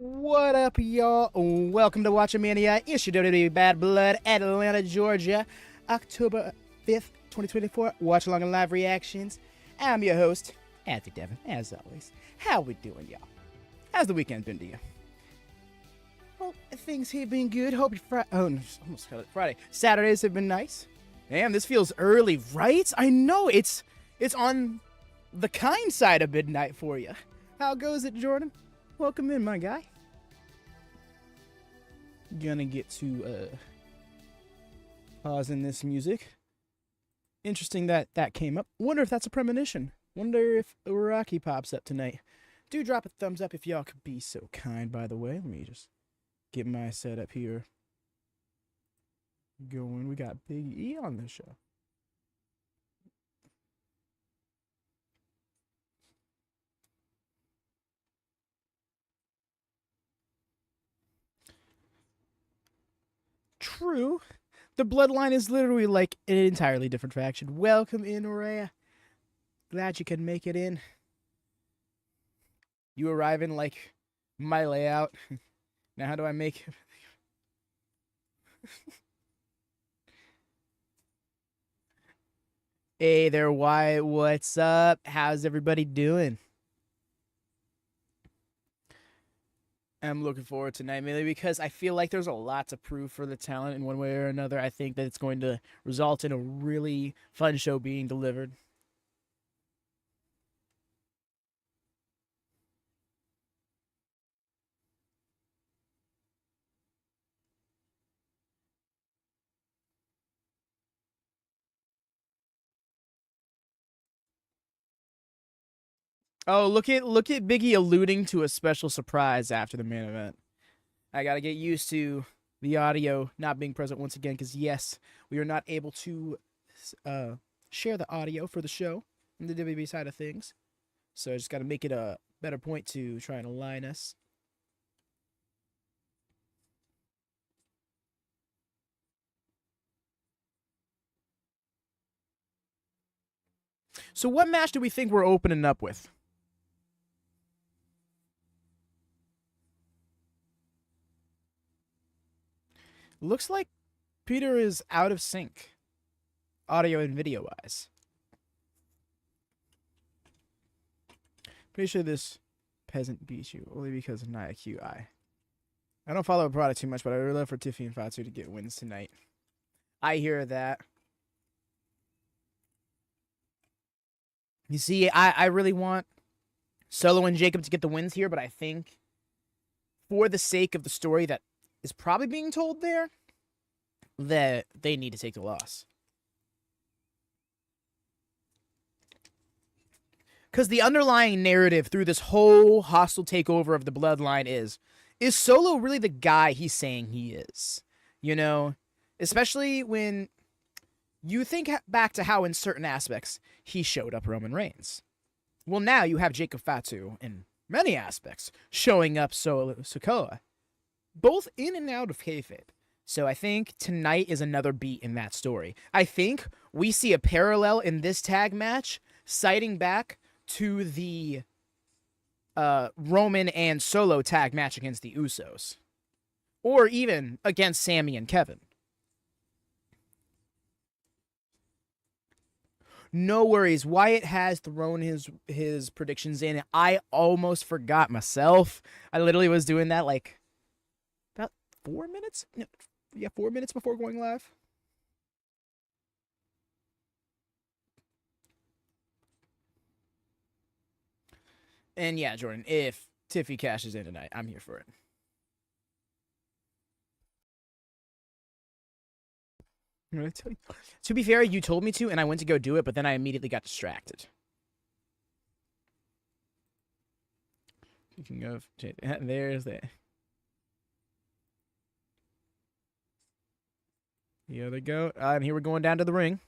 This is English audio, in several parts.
What up, y'all? Welcome to WatchaMania. It's your WWE Bad Blood, Atlanta, Georgia, October 5th, 2024. Watch along and live reactions. I'm your host, Anthony Devin, as always. How we doing, y'all? How's the weekend been to you? Well, things have been good. Hope your almost called it Friday. Saturdays have been nice. Damn, this feels early, right? I know it's on the kind side of midnight for you. How goes it, Jordan? Welcome in, my guy. Gonna get to pausing this music. Interesting that came up. Wonder if that's a premonition. Wonder if Rocky pops up tonight. Do drop a thumbs up if y'all could be so kind, by the way. Let me just get my setup here going. We got Big E on the show. True. The Bloodline is literally like an entirely different faction. Welcome in, Rhea. Glad you could make it in. You arrive in like my layout. Now how do I make... Hey there, Wyatt. What's up? How's everybody doing? I'm looking forward to tonight, mainly because I feel like there's a lot to prove for the talent in one way or another. I think that it's going to result in a really fun show being delivered. Oh, look at Biggie alluding to a special surprise after the main event. I gotta get used to the audio not being present once again, because yes, we are not able to share the audio for the show on the WWE side of things. So I just gotta make it a better point to try and align us. So what match do we think we're opening up with? Looks like Peter is out of sync, audio and video wise. Pretty sure this peasant beats you only because of Nia QI. I don't follow a product too much, but I would really love for Tiffy and Fatu to get wins tonight. I hear that. You see, I really want Solo and Jacob to get the wins here, but I think for the sake of the story that is probably being told there, that they need to take the loss. Because the underlying narrative through this whole hostile takeover of the Bloodline is Solo really the guy he's saying he is? You know? Especially when you think back to how in certain aspects he showed up Roman Reigns. Well, now you have Jacob Fatu in many aspects showing up Sikoa, both in and out of kayfabe. So I think tonight is another beat in that story. I think we see a parallel in this tag match, citing back to the Roman and Solo tag match against the Usos. Or even against Sami and Kevin. No worries. Wyatt has thrown his predictions in. I almost forgot myself. I literally was doing that like about 4 minutes? Yeah, 4 minutes before going live. And yeah, Jordan, if Tiffy cashes in tonight, I'm here for it. To be fair, you told me to, and I went to go do it, but then I immediately got distracted. Speaking of, there's that. Here they go. And here we're going down to the ring.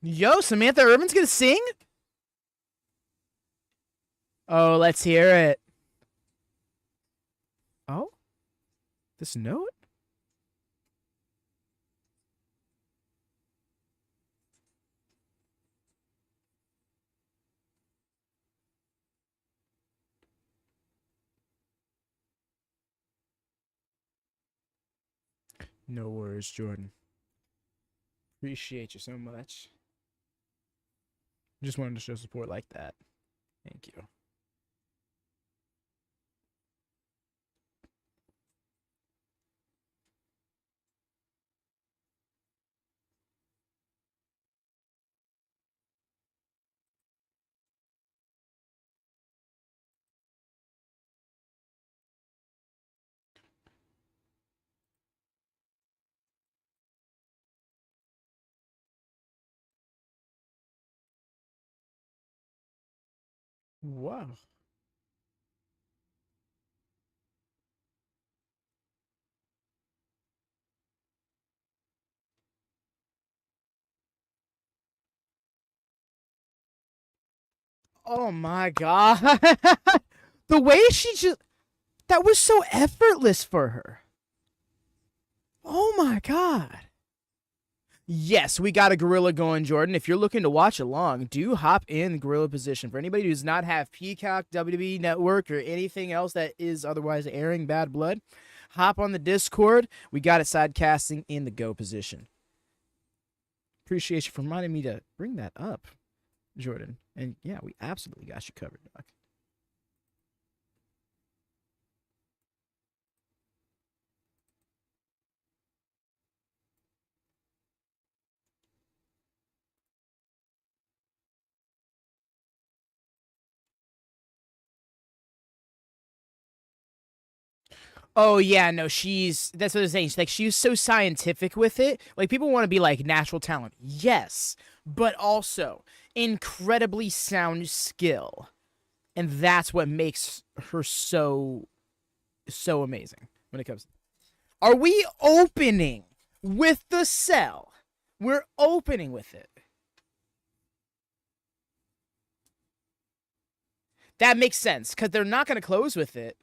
Yo, Samantha Urban's gonna sing? Oh, let's hear it. Oh? This note? No worries, Jordan. Appreciate you so much. Just wanted to show support like that. Thank you. Wow. Oh my god. The way she just, that was so effortless for her. Oh my god. Yes, we got a gorilla going, Jordan. If you're looking to watch along, do hop in gorilla position. For anybody who does not have Peacock, WWE Network, or anything else that is otherwise airing Bad Blood, hop on the Discord. We got it sidecasting in the go position. Appreciate you for reminding me to bring that up, Jordan. And yeah, we absolutely got you covered, Doc. Oh yeah, no, that's what I'm saying. She's so scientific with it. Like people want to be like natural talent. Yes, but also incredibly sound skill. And that's what makes her so amazing when it comes. Are we opening with the cell? We're opening with it. That makes sense cuz they're not going to close with it.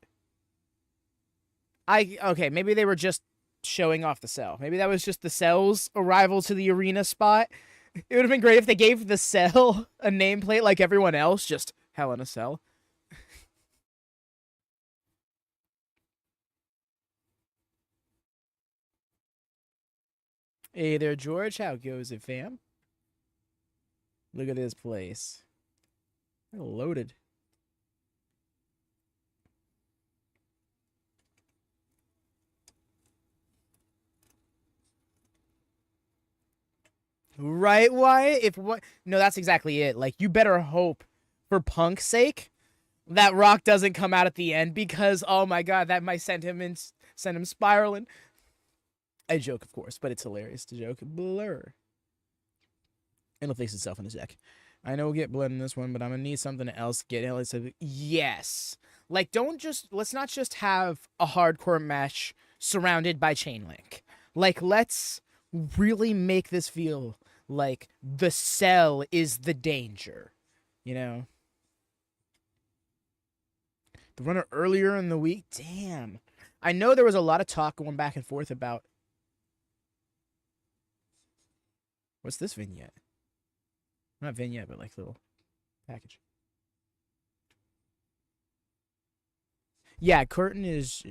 Okay, maybe they were just showing off the cell. Maybe that was just the cell's arrival to the arena spot. It would have been great if they gave the cell a nameplate like everyone else, just Hell in a Cell. Hey there, George. How goes it, fam? Look at this place. Loaded. Right, Wyatt? If what? No, that's exactly it. Like, you better hope, for Punk's sake, that Rock doesn't come out at the end because, oh my god, that might send him spiraling. I joke, of course, but it's hilarious to joke. Blur. It'll fix itself in a sec. I know we'll get blood in this one, but I'm gonna need something else to get it. Yes. Like, let's not just have a hardcore match surrounded by chain link. Like, let's really make this feel like the cell is the danger, you know? The runner earlier in the week, damn. I know there was a lot of talk going back and forth about what's this vignette? Not vignette, but like little package. Yeah, Jordan is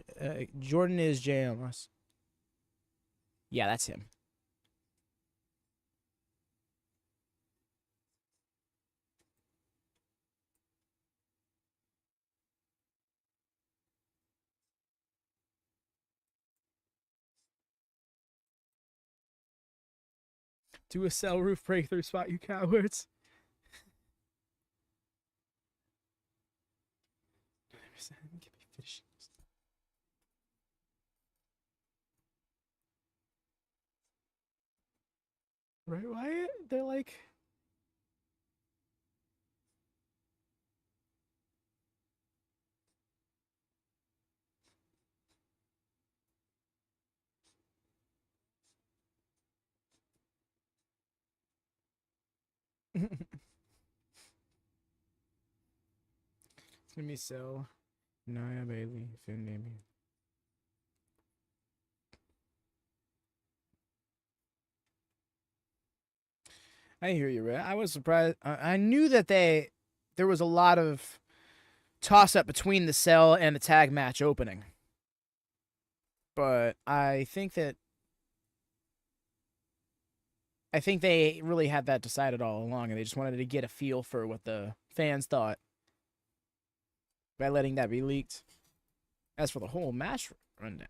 JLS. Yeah, that's him. Do a cell roof breakthrough spot, you cowards. Right, Wyatt? They're like... It's gonna be Cell, Nia, Bayley, Finn, Damian. I hear you, Ray. I was surprised. I knew that there was a lot of toss up between the Cell and the tag match opening, but I think that I think they really had that decided all along, and they just wanted to get a feel for what the fans thought by letting that be leaked. As for the whole match rundown,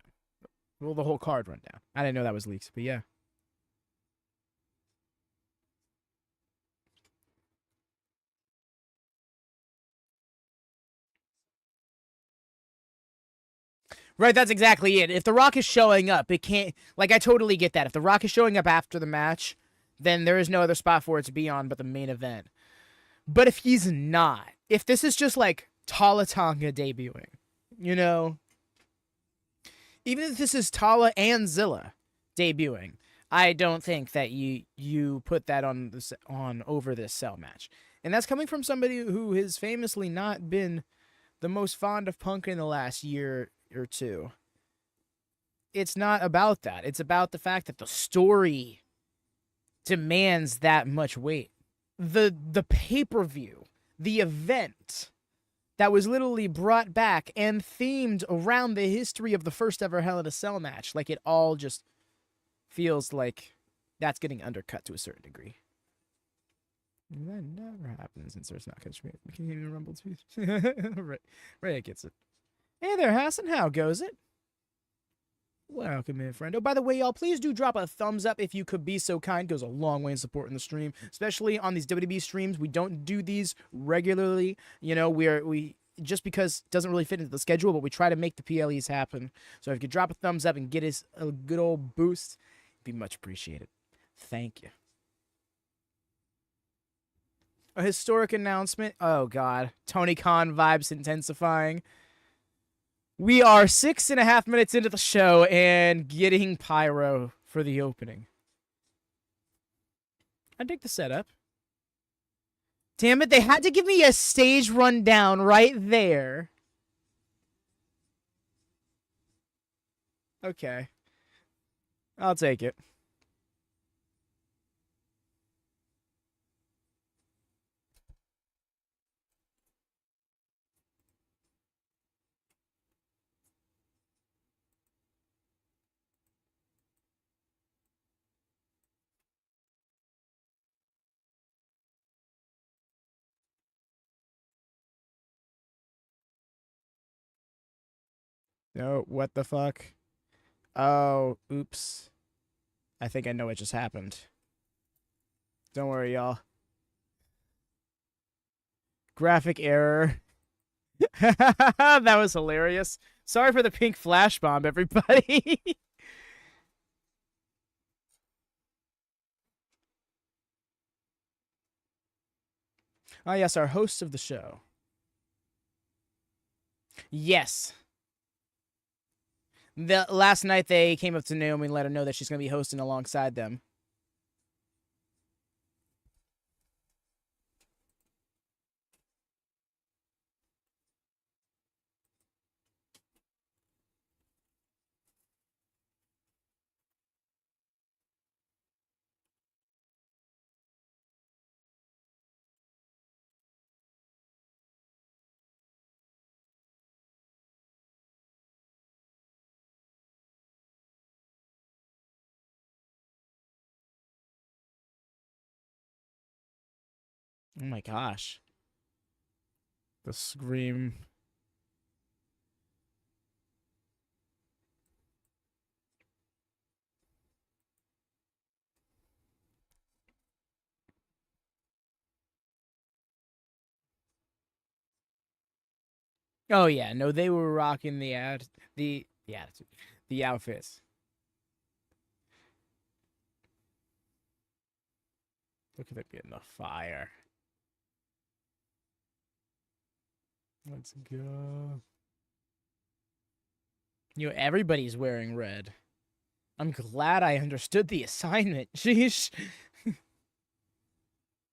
well, the whole card rundown, I didn't know that was leaked, but yeah. Right, that's exactly it. If The Rock is showing up, it can't. Like, I totally get that. If The Rock is showing up after the match, then there is no other spot for it to be on but the main event. But if he's not, if this is just like Tala Tonga debuting, you know, even if this is Tala and Zilla debuting, I don't think that you put that on over this Cell match. And that's coming from somebody who has famously not been the most fond of Punk in the last year or two. It's not about that. It's about the fact that the story demands that much weight. The pay-per-view, the event that was literally brought back and themed around the history of the first ever Hell in a Cell match, like it all just feels like that's getting undercut to a certain degree. That never happens since there's not catch me. We can't even rumble too. Right. Rhea gets it. Hey there, Hassan. How goes it? Welcome in, friendo. By the way, y'all, please do drop a thumbs up if you could be so kind. Goes a long way in supporting the stream, especially on these WWE streams. We don't do these regularly. You know, we just because it doesn't really fit into the schedule, but we try to make the PLEs happen. So if you could drop a thumbs up and get us a good old boost, it'd be much appreciated. Thank you. A historic announcement. Oh, God. Tony Khan vibes intensifying. We are 6.5 minutes into the show and getting pyro for the opening. I dig the setup. Damn it, they had to give me a stage rundown right there. Okay. I'll take it. Oh, what the fuck? Oh, oops. I think I know what just happened. Don't worry, y'all. Graphic error. That was hilarious. Sorry for the pink flash bomb, everybody. Oh, yes, our host of the show. Yes. The last night they came up to Naomi and let her know that she's going to be hosting alongside them. Oh my gosh. The scream. Oh yeah, no, they were rocking the attitude, the outfits. Look at it getting the fire. Let's go. You know, everybody's wearing red. I'm glad I understood the assignment. Sheesh. I'm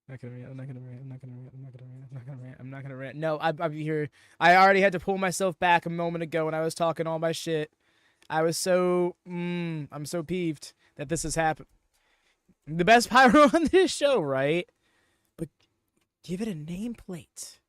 not gonna rant. I'm not gonna rant. I'm not gonna rant. I'm not gonna rant. I'm not gonna rant. I'm not gonna rant. No, I'm here. I already had to pull myself back a moment ago when I was talking all my shit. I was so I'm so peeved that this has happened. The best pyro on this show, right? But give it a nameplate.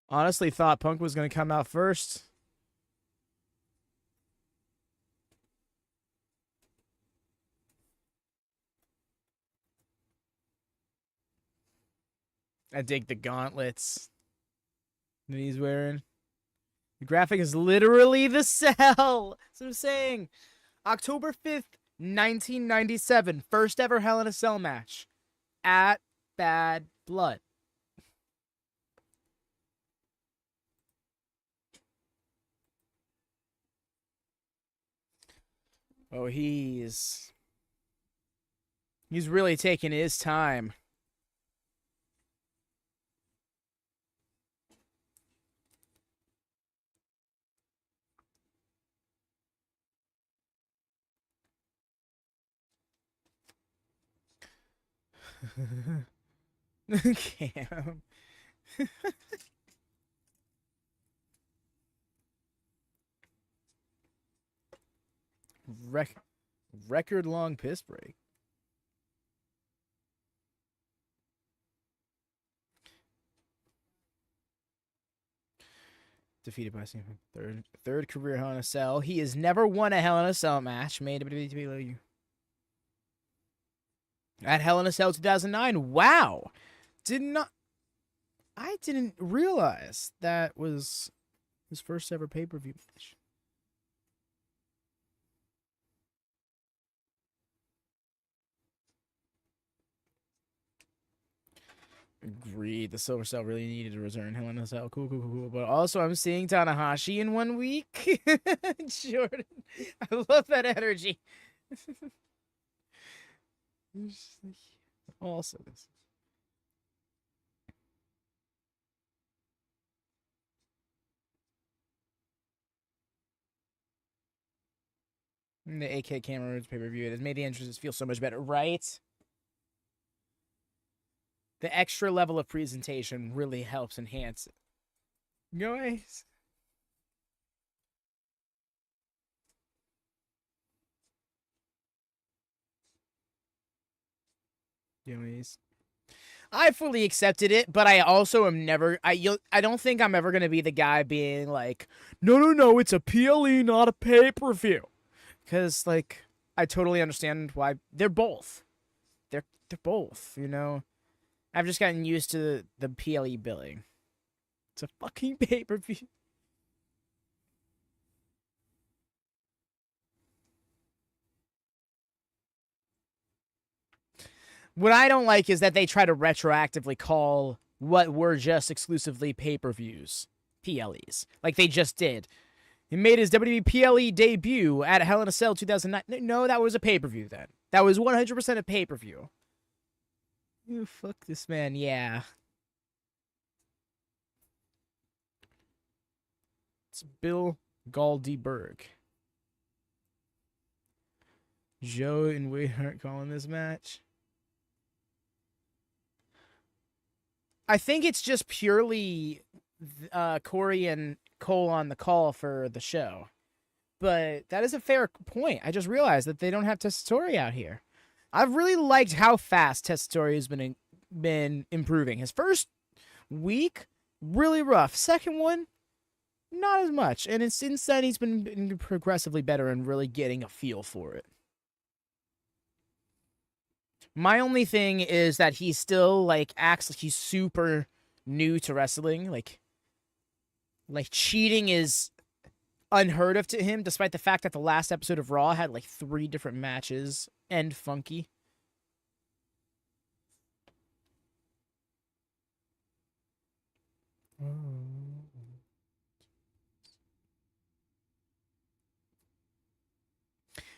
Honestly, thought Punk was going to come out first. I dig the gauntlets that he's wearing. The graphic is literally the cell. That's what I'm saying. October 5th, 1997. First ever Hell in a Cell match at Bad Blood. Oh, he's really taking his time. Cam. Record long piss break. Defeated by third career Hell in a Cell. He has never won a Hell in a Cell match. Made WWE at Hell in a Cell 2009. Wow, I didn't realize that was his first ever pay-per-view match. Agreed. The Silver Cell really needed to return Hell in a Cell. Cool. But also, I'm seeing Tanahashi in 1 week. Jordan, I love that energy. Also, this. The AK Camera pay-per-view, it has made the entrances feel so much better, right? The extra level of presentation really helps enhance it. Guys. Anyways. I fully accepted it, but I also am never. I don't think I'm ever gonna be the guy being like, no, it's a PLE, not a pay-per-view, because like I totally understand why they're both. They're both. You know, I've just gotten used to the PLE billing. It's a fucking pay-per-view. What I don't like is that they try to retroactively call what were just exclusively pay-per-views PLEs, like they just did. He made his WWE PLE debut at Hell in a Cell 2009. No, that was a pay-per-view then. That was 100% a pay-per-view. You fuck this man, yeah. It's Bill Galdyberg. Joe and Wade aren't calling this match. I think it's just purely Corey and Cole on the call for the show. But that is a fair point. I just realized that they don't have Testatori out here. I've really liked how fast Testatori has been improving. His first week, really rough. Second one, not as much. And since then, he's been progressively better and really getting a feel for it. My only thing is that he still like acts like he's super new to wrestling. Like cheating is unheard of to him, despite the fact that the last episode of Raw had like 3 different matches and funky.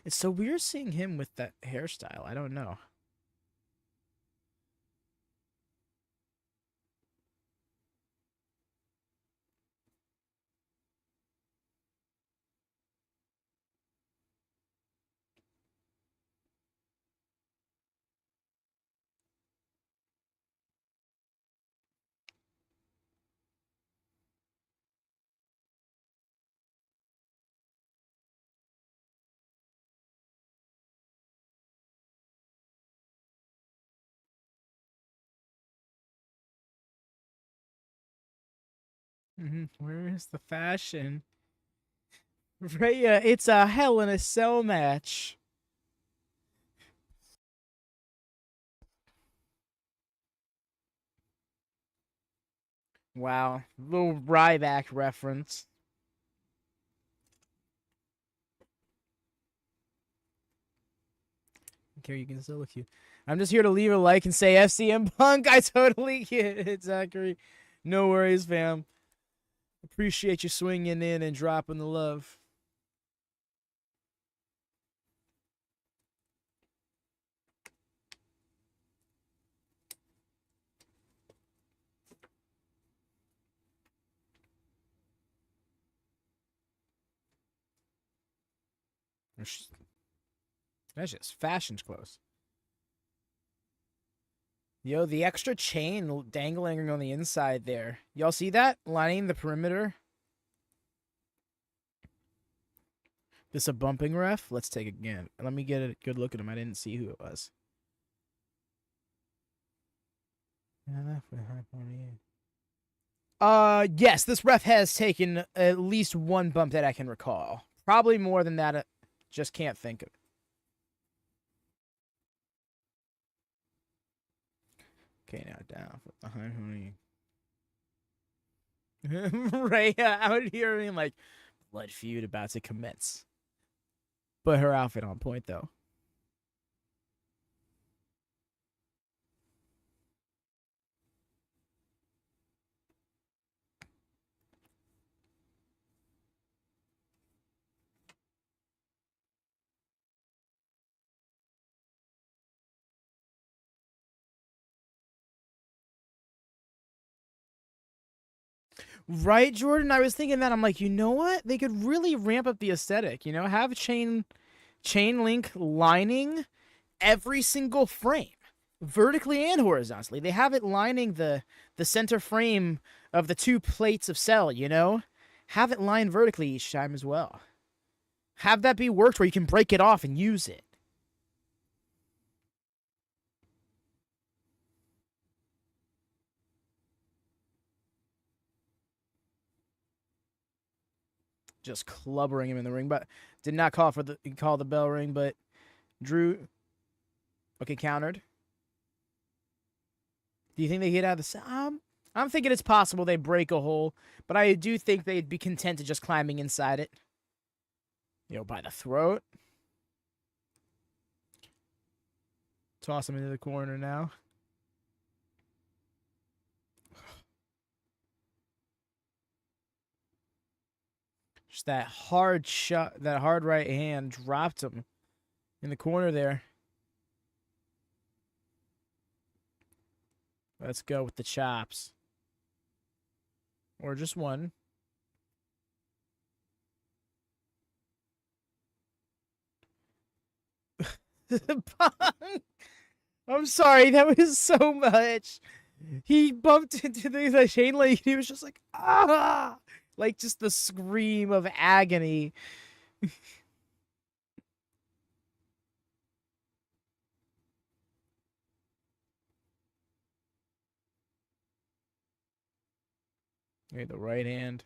It's so weird seeing him with that hairstyle. I don't know. Where is the fashion? Rhea, it's a Hell in a Cell match. Wow, little Ryback reference. Okay, you can still look you. I'm just here to leave a like and say FCM Punk. I totally get it, Zachary. No worries, fam. Appreciate you swinging in and dropping the love. That's just fashion's close. Yo, the extra chain dangling on the inside there. Y'all see that? Lining the perimeter. This a bumping ref? Let's take it again. Let me get a good look at him. I didn't see who it was. Yes, this ref has taken at least one bump that I can recall. Probably more than that. Just can't think of it. Okay, now down behind Rhea out here in like blood feud about to commence. But her outfit on point though. Right, Jordan? I was thinking that. I'm like, you know what? They could really ramp up the aesthetic, you know? Have chain link lining every single frame, vertically and horizontally. They have it lining the center frame of the two plates of cell, you know? Have it lined vertically each time as well. Have that be worked where you can break it off and use it. Just clubbering him in the ring, but did not call the bell ring, but Drew. Okay, countered. Do you think they get out of the? I'm thinking it's possible they break a hole, but I do think they'd be content to just climbing inside it. By the throat. Toss him into the corner now. Just that hard shot, that hard right hand dropped him in the corner there. Let's go with the chops. Or just one. I'm sorry, that was so much. He bumped into the chain link. He was just like, ah! Like just the scream of agony. Okay, the right hand.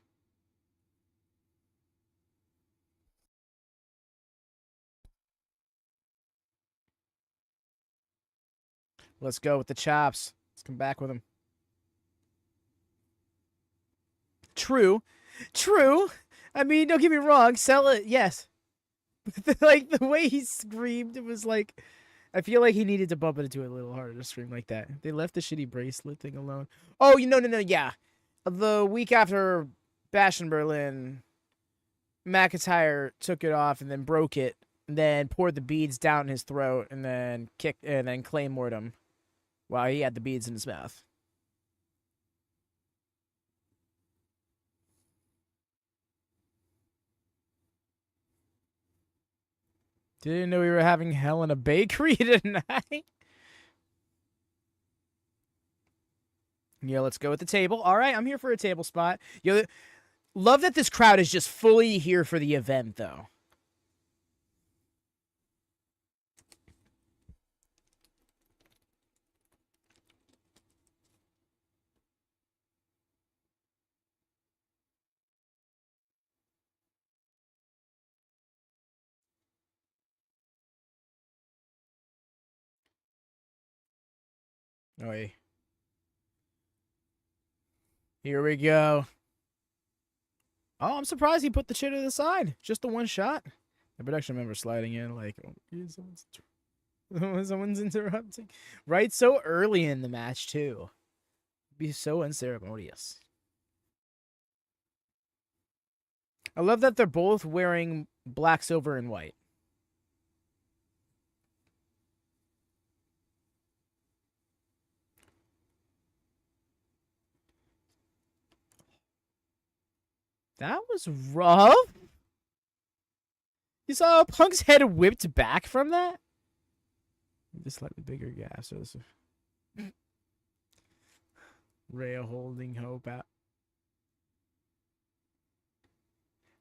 Let's go with the chops. Let's come back with him. True. I mean, don't get me wrong. Sell it, yes. But like the way he screamed, it was like, I feel like he needed to bump it into it a little harder to scream like that. They left the shitty bracelet thing alone. Oh, no, yeah. The week after Bash in Berlin, McIntyre took it off and then broke it, and then poured the beads down his throat, and then kicked and then claymored him while he had the beads in his mouth. Didn't know we were having hell in a bakery tonight. Yeah, let's go with the table. All right, I'm here for a table spot. Yo, love that this crowd is just fully here for the event, though. Oi. Here we go. Oh, I'm surprised he put the chair to the side. Just the one shot. The production member sliding in like, oh, someone's interrupting. Right so early in the match, too. Be so unceremonious. I love that they're both wearing black, silver, and white. That was rough. You saw Punk's head whipped back from that? The slightly bigger gas. So Rhea holding hope out.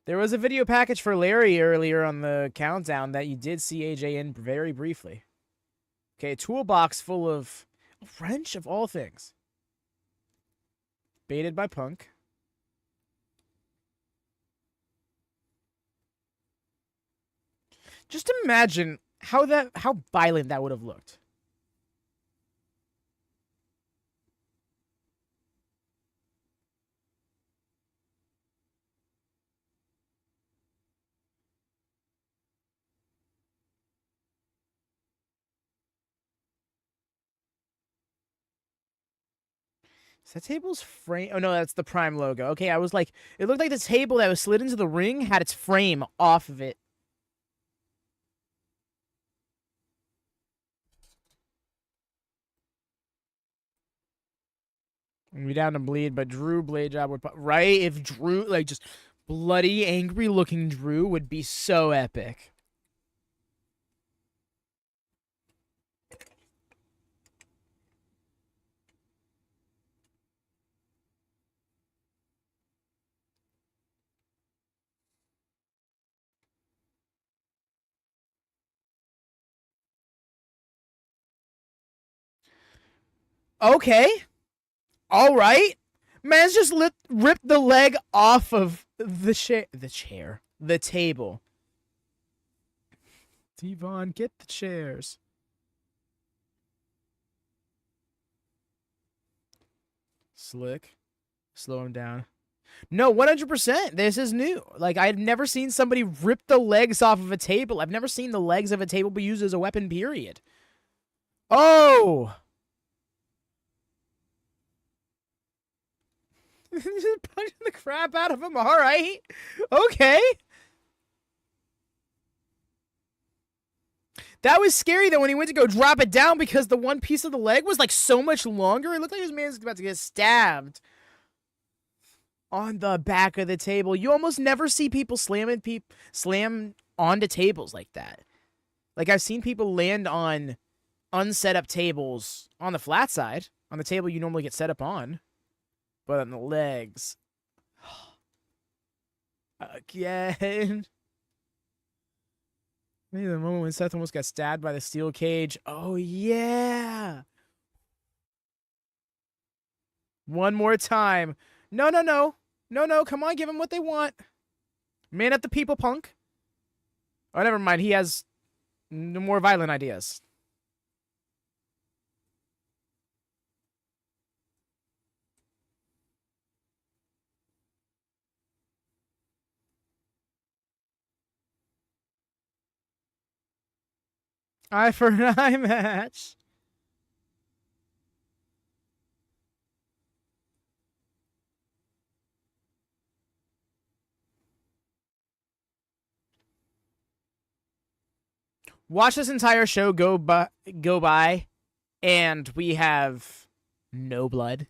There was a video package for Larry earlier on the countdown that you did see AJ in very briefly. Okay, a toolbox full of a wrench of all things. Baited by Punk. Just imagine how violent that would have looked. Is that table's frame? Oh no, that's the Prime logo. Okay, I was like, it looked like the table that was slid into the ring had its frame off of it. We down to bleed, but Drew blade job would right if Drew like just bloody, angry looking Drew would be so epic. Okay. All right. Man's just ripped the leg off of the table. Devon, get the chairs. Slick. Slow him down. No, 100%. This is new. Like, I've never seen somebody rip the legs off of a table. I've never seen the legs of a table be used as a weapon, period. Oh! Just punching the crap out of him. All right. Okay. That was scary, though, when he went to go drop it down because the one piece of the leg was, like, so much longer. It looked like this man's about to get stabbed on the back of the table. You almost never see people slam onto tables like that. Like, I've seen people land on unset up tables on the flat side, on the table you normally get set up on. But on the legs. Again. Maybe the moment when Seth almost got stabbed by the steel cage. Oh, yeah. One more time. No, no, no. No, no. Come on, give them what they want. Man at the people, Punk. Oh, never mind. He has more violent ideas. Eye for an eye match. Watch this entire show go by, and we have no blood.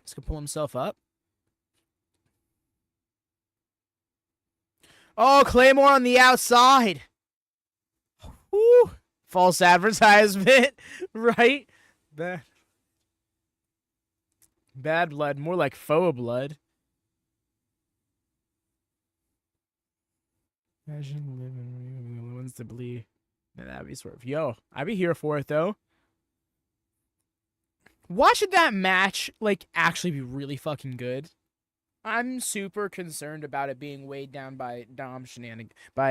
He's gonna pull himself up. Oh, Claymore on the outside. Woo. False advertisement, right? Bad blood, more like faux blood. Imagine living the only ones to bleed. That'd be sort of, yo, I'd be here for it, though. Watching that match, like, actually be really fucking good. I'm super concerned about it being weighed down by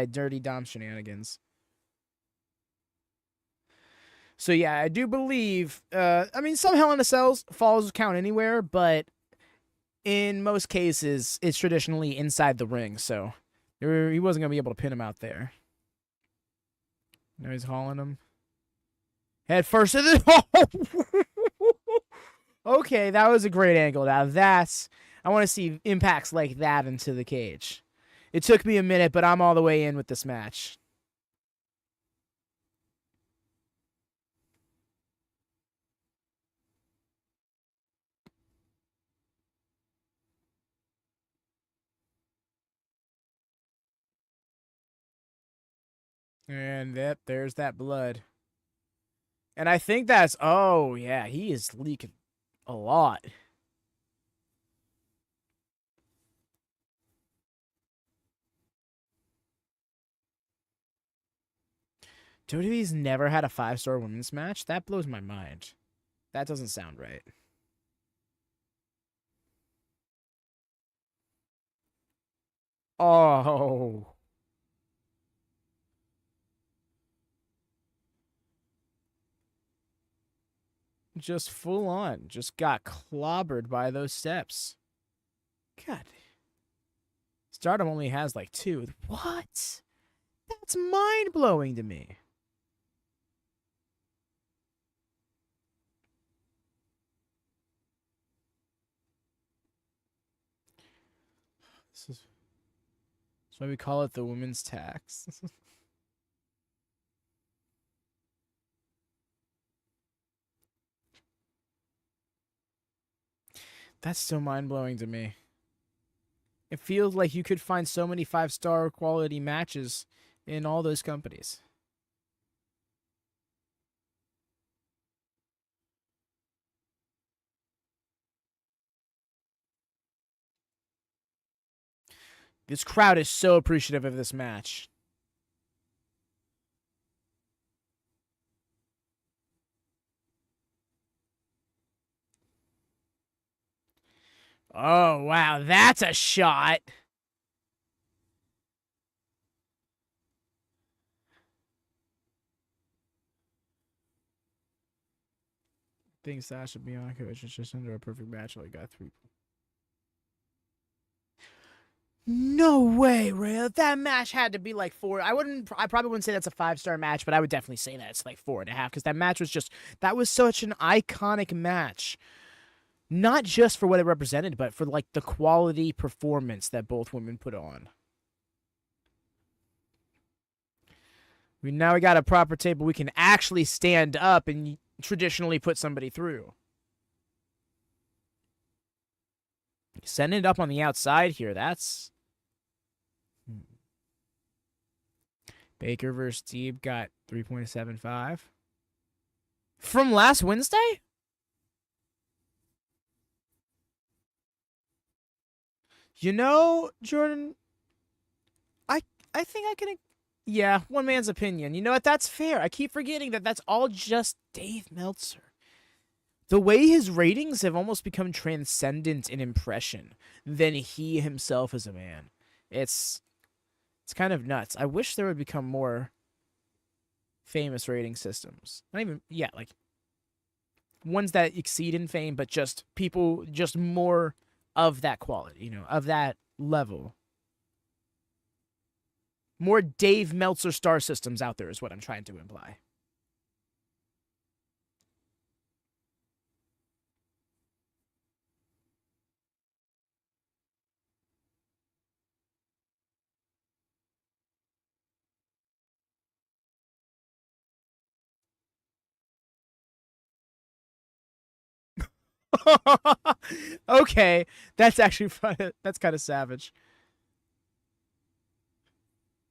dirty Dom shenanigans. So yeah, I do believe. I mean, some Hell in a Cells falls count anywhere, but in most cases, it's traditionally inside the ring. So he wasn't gonna be able to pin him out there. Now he's hauling him head first. Okay, that was a great angle. Now that's I want to see impacts like that into the cage. It took me a minute, but I'm all the way in with this match. And yep, there's that blood. And I think that's, oh yeah, he is leaking a lot. WWE's never had a 5-star women's match? That blows my mind. That doesn't sound right. Oh. Just full on. Just got clobbered by those steps. God. Stardom only has like 2. What? That's mind-blowing to me. That's why we call it the women's tax. That's so mind-blowing to me. It feels like you could find so many 5-star quality matches in all those companies. This crowd is so appreciative of this match. Oh, wow. That's a shot. I think Sasha Bianca is just under a perfect match. Like got 3. No way, Rhea. That match had to be like 4. I probably wouldn't say that's a 5-star match, but I would definitely say that it's like 4.5 because that match was that was such an iconic match. Not just for what it represented, but for like the quality performance that both women put on. Now we got a proper table. We can actually stand up and traditionally put somebody through. Setting it up on the outside here. That's Baker versus Deeb got 3.75 from last Wednesday. You know, Jordan, I think I can. Yeah, one man's opinion. You know what? That's fair. I keep forgetting that that's all just Dave Meltzer. The way his ratings have almost become transcendent in impression than he himself as a man. It's kind of nuts. I wish there would become more famous rating systems. Not even, yeah, like ones that exceed in fame, but just people, just more of that quality, of that level. More Dave Meltzer star systems out there is what I'm trying to imply. Okay, that's actually fun. That's kind of savage.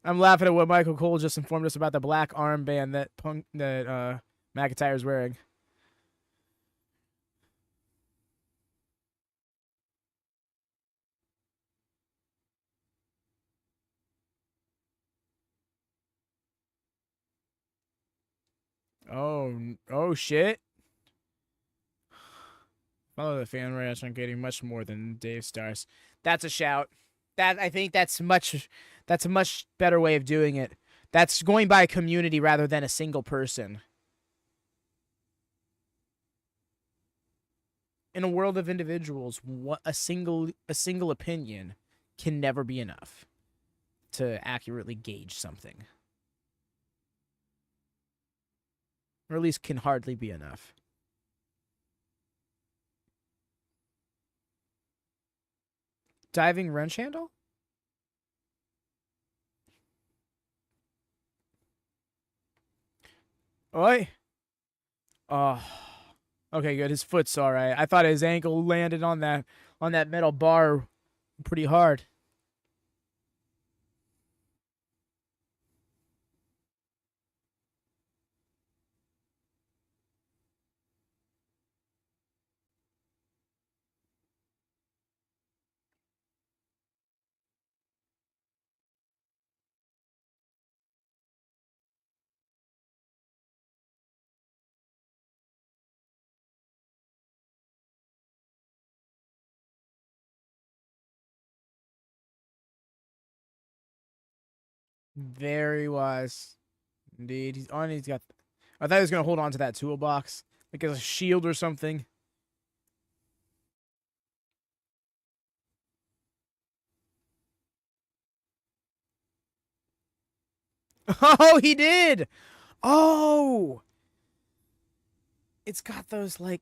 I'm laughing at what Michael Cole just informed us about the black armband that McIntyre's wearing. Oh shit. Follow the fan reaction getting much more than Dave Stars. That's a shout. I think that's a much better way of doing it. That's going by a community rather than a single person. in a world of individuals, what a single opinion can never be enough to accurately gauge something. Or at least can hardly be enough. Diving wrench handle? Oi. Oh. Okay, good. His foot's all right. I thought his ankle landed on that metal bar pretty hard. Very wise. Indeed. He's got... I thought he was going to hold on to that toolbox. Like as a shield or something. Oh, he did! Oh! It's got those, like,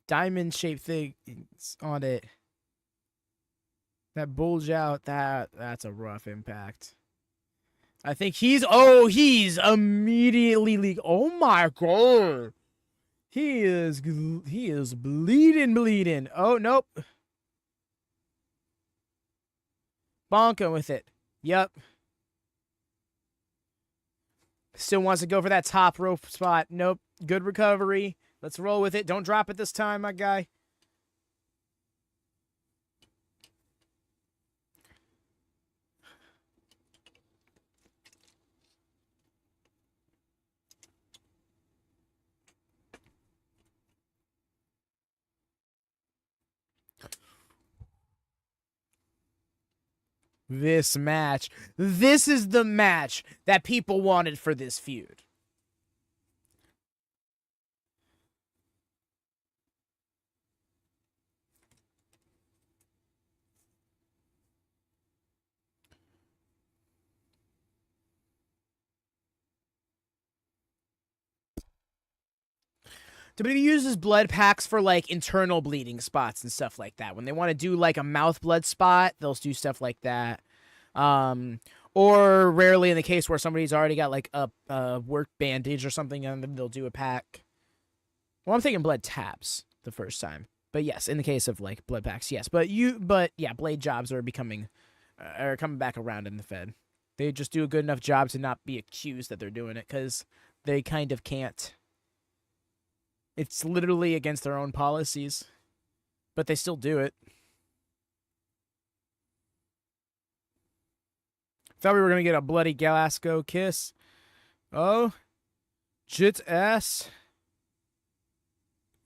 diamond-shaped things on it. That bulge out, that's a rough impact. I think he's immediately oh my god. He is bleeding. Oh, nope. Bonking with it. Yep. Still wants to go for that top rope spot. Nope. Good recovery. Let's roll with it. Don't drop it this time, my guy. This match. This is the match that people wanted for this feud. WWE uses blood packs for, like, internal bleeding spots and stuff like that. When they want to do, like, a mouth blood spot, they'll do stuff like that. Or rarely in the case where somebody's already got, like, a work bandage or something, and then they'll do a pack. Well, I'm thinking blood tabs the first time. But yes, in the case of, like, blood packs, yes. But yeah, blade jobs are coming back around in the Fed. They just do a good enough job to not be accused that they're doing it, because they kind of can't. It's literally against their own policies, but they still do it. Thought we were going to get a bloody Glasgow kiss. Oh, Jit ass.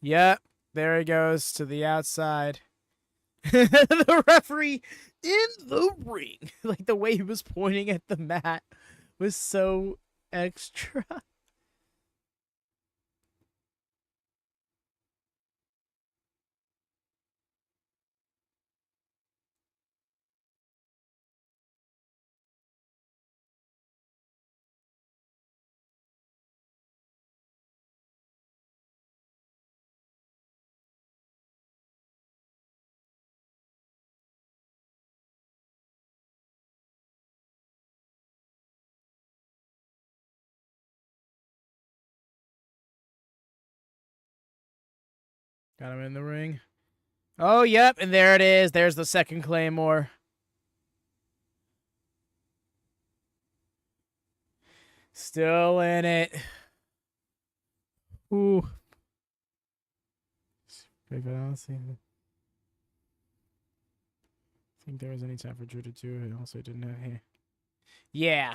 Yep, there he goes to the outside. The referee in the ring. Like, the way he was pointing at the mat was so extra. Got him in the ring. Oh, yep, and there it is. There's the second Claymore. Still in it. Ooh. I don't think there was any time for Drew to do it. Also, didn't have hair. Yeah.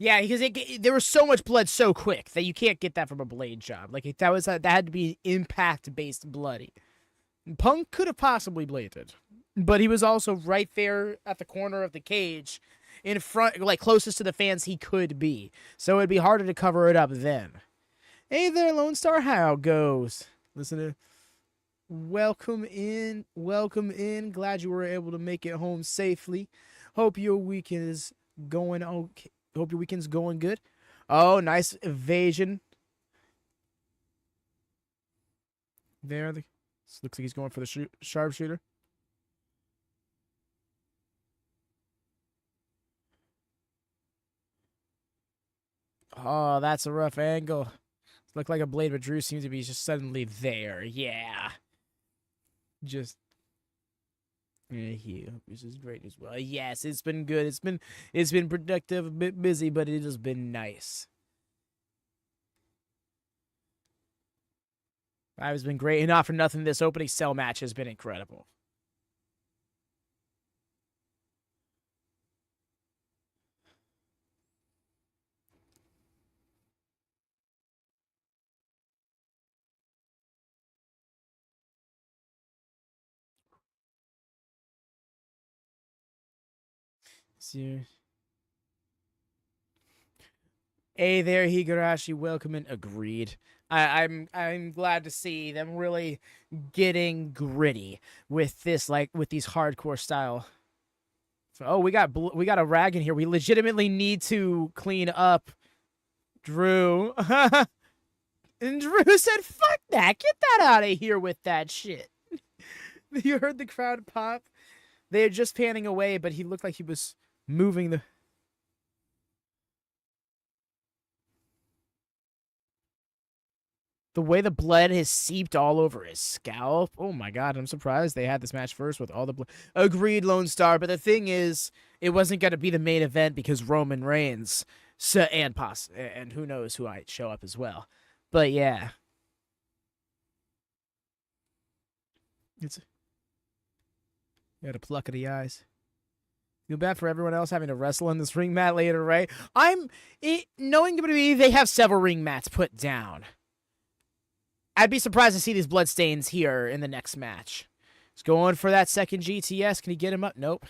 Yeah, because there was so much blood so quick that you can't get that from a blade job. Like, that had to be impact-based bloody. Punk could have possibly bladed, but he was also right there at the corner of the cage, in front, like, closest to the fans he could be. So it'd be harder to cover it up then. Hey there, Lone Star. How it goes? Listen to. Welcome in. Welcome in. Glad you were able to make it home safely. Hope your weekend is going okay. Hope your weekend's going good. Oh, nice evasion. There. Looks like he's going for the sharpshooter. Oh, that's a rough angle. Looked like a blade, but Drew seems to be just suddenly there. Yeah. Just. Yeah, this is great as well. Yes, it's been good. It's been productive, a bit busy, but it has been nice. It's been great, and not for nothing, this opening cell match has been incredible. See. Hey there, Higurashi. Welcome in. Agreed. I'm glad to see them really getting gritty with this, like with these hardcore style. So, oh, we got a rag in here. We legitimately need to clean up Drew. And Drew said, "Fuck that! Get that out of here with that shit." You heard the crowd pop. They are just panning away, but he looked like he was moving the way the blood has seeped all over his scalp. Oh my god, I'm surprised they had this match first with all the blood. Agreed, Lone Star, but the thing is, it wasn't going to be the main event because Roman Reigns, and who knows who might show up as well. But yeah. It's you got a pluck of the eyes. Feel bad for everyone else having to wrestle in this ring mat later, right? Knowing WWE, they have several ring mats put down. I'd be surprised to see these bloodstains here in the next match. He's going for that second GTS. Can he get him up? Nope.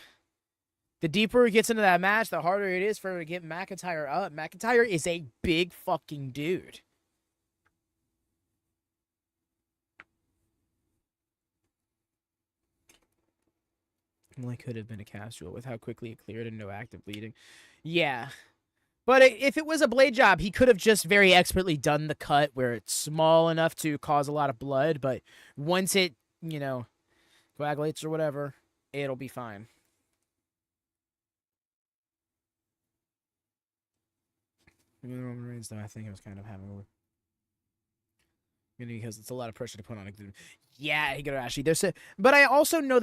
The deeper he gets into that match, the harder it is for him to get McIntyre up. McIntyre is a big fucking dude. Only could have been a casual with how quickly it cleared and no active bleeding. Yeah. But if it was a blade job, he could have just very expertly done the cut where it's small enough to cause a lot of blood. But once it, coagulates or whatever, it'll be fine. Roman Reigns, though, I think I was kind of having a... because it's a lot of pressure to put on. Yeah, Higurashi. But I also know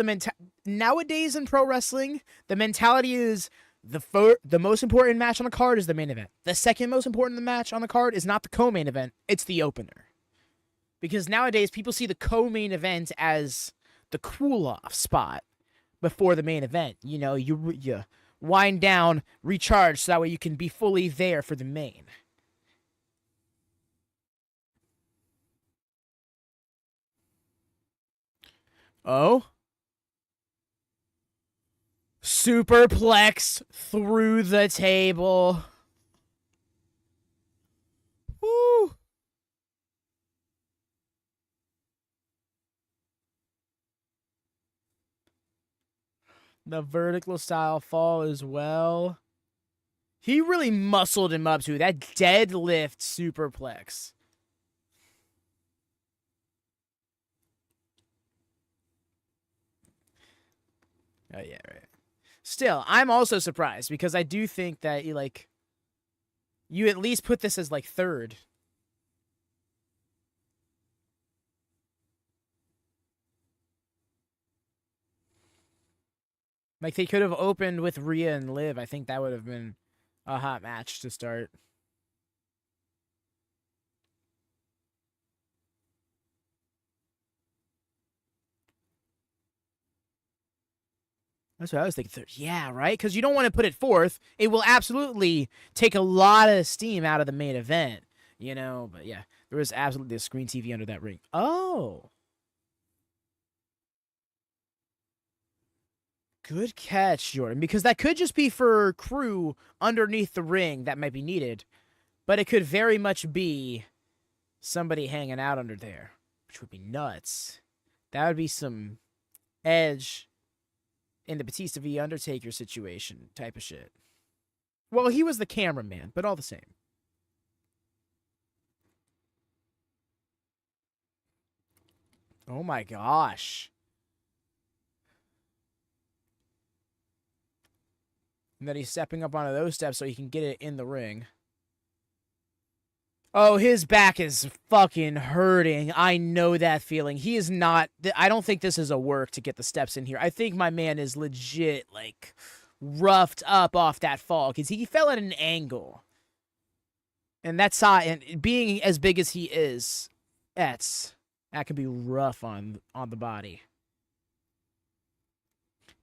nowadays in pro wrestling, the mentality is... The most important match on the card is the main event. The second most important match on the card is not the co-main event. It's the opener. Because nowadays, people see the co-main event as the cool-off spot before the main event. You wind down, recharge, so that way you can be fully there for the main. Oh? Superplex through the table. Woo. The vertical style fall as well. He really muscled him up to that deadlift superplex. Oh, yeah, right. Still, I'm also surprised because I do think that you at least put this as third. They could have opened with Rhea and Liv. I think that would have been a hot match to start. That's what I was thinking. Third. Yeah, right? Because you don't want to put it fourth. It will absolutely take a lot of steam out of the main event, But yeah, there was absolutely a screen TV under that ring. Oh. Good catch, Jordan, because that could just be for crew underneath the ring that might be needed. But it could very much be somebody hanging out under there, which would be nuts. That would be some Edge in the Batista v Undertaker situation type of shit. Well, he was the cameraman, but all the same. Oh my gosh. And then he's stepping up onto those steps so he can get it in the ring. Oh, his back is fucking hurting. I know that feeling. He is not... I don't think this is a work to get the steps in here. I think my man is legit, like, roughed up off that fall. Because he fell at an angle. And that's... And being as big as he is, that can be rough on the body.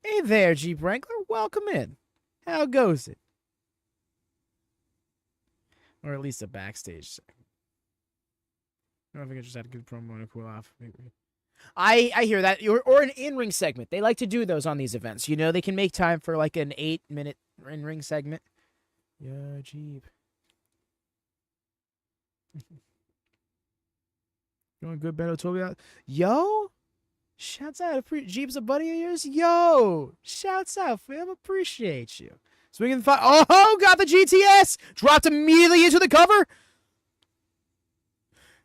Hey there, Jeep Wrangler. Welcome in. How goes it? Or at least a backstage. I don't think I just had a good promo to cool off. I hear that. Or an in-ring segment. They like to do those on these events. You know, they can make time for like an 8-minute in-ring segment. Yeah, Jeep. Going good, Beto Toby. Yo! Shouts out. Jeep's a buddy of yours? Yo! Shouts out, fam. Appreciate you. Swinging the fire. Oh, got the GTS! Dropped immediately into the cover.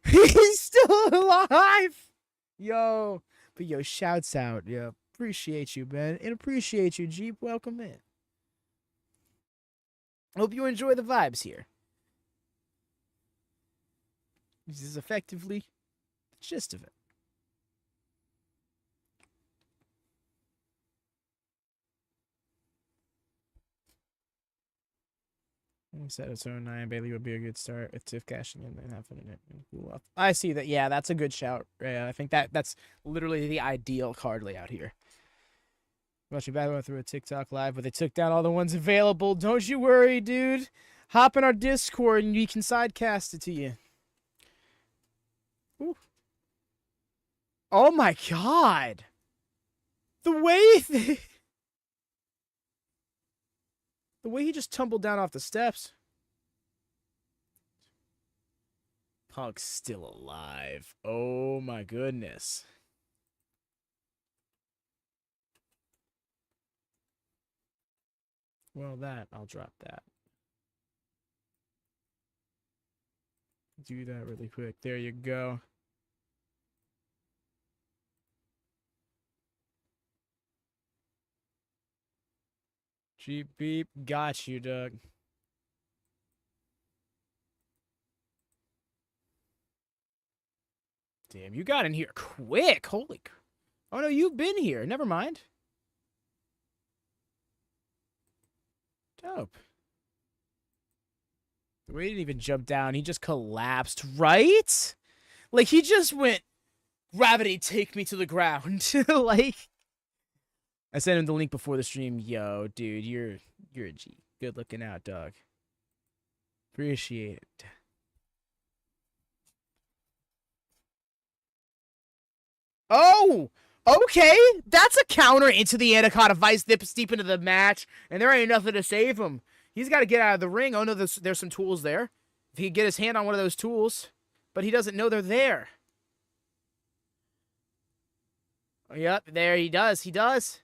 He's still alive! Yo. But yo, shouts out. Yeah. Appreciate you, man. And appreciate you, Jeep. Welcome in. Hope you enjoy the vibes here. This is effectively the gist of it. He said it's 09. Bayley would be a good start with Tiff cashing in and having it cool off. I see that. Yeah, that's a good shout. Yeah, I think that's literally the ideal card layout here. Watching Bad Blood through a TikTok live, but they took down all the ones available. Don't you worry, dude. Hop in our Discord and we can sidecast it to you. Ooh. Oh my god. The way the way he just tumbled down off the steps. Punk's still alive. Oh my goodness. Well, I'll drop that. Do that really quick. There you go. Jeep beep. Got you, Doug. Damn, you got in here quick. Holy. Oh, no, you've been here. Never mind. Dope. The way he didn't even jump down. He just collapsed, right? Like, he just went, gravity, take me to the ground. Like, I sent him the link before the stream. Yo, dude, you're a G. Good looking out, dog. Appreciate it. Oh, okay. That's a counter into the Anaconda Vice dips deep into the match, and there ain't nothing to save him. He's got to get out of the ring. Oh, no, there's some tools there. If he could get his hand on one of those tools, but he doesn't know they're there. Oh, yep, there he does. He does.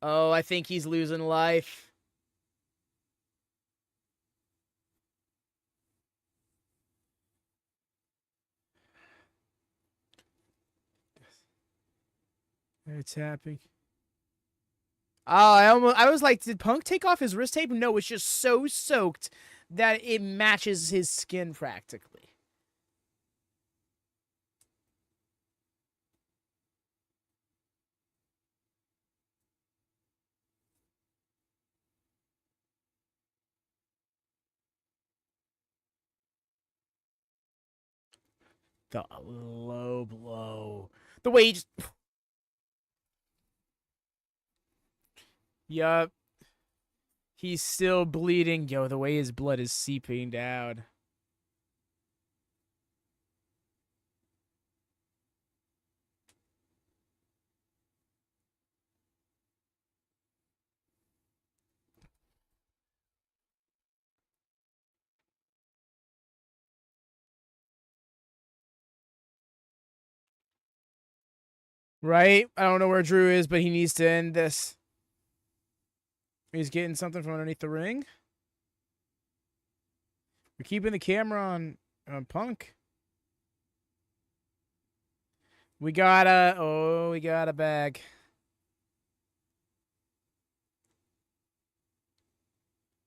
Oh, I think he's losing life. They're tapping. Oh, I was like, did Punk take off his wrist tape? No, it's just so soaked that it matches his skin practically. The low blow. The way he just... Yup. He's still bleeding. Yo, the way his blood is seeping down. Right? I don't know where Drew is, but he needs to end this. He's getting something from underneath the ring. We're keeping the camera on Punk. We got a bag.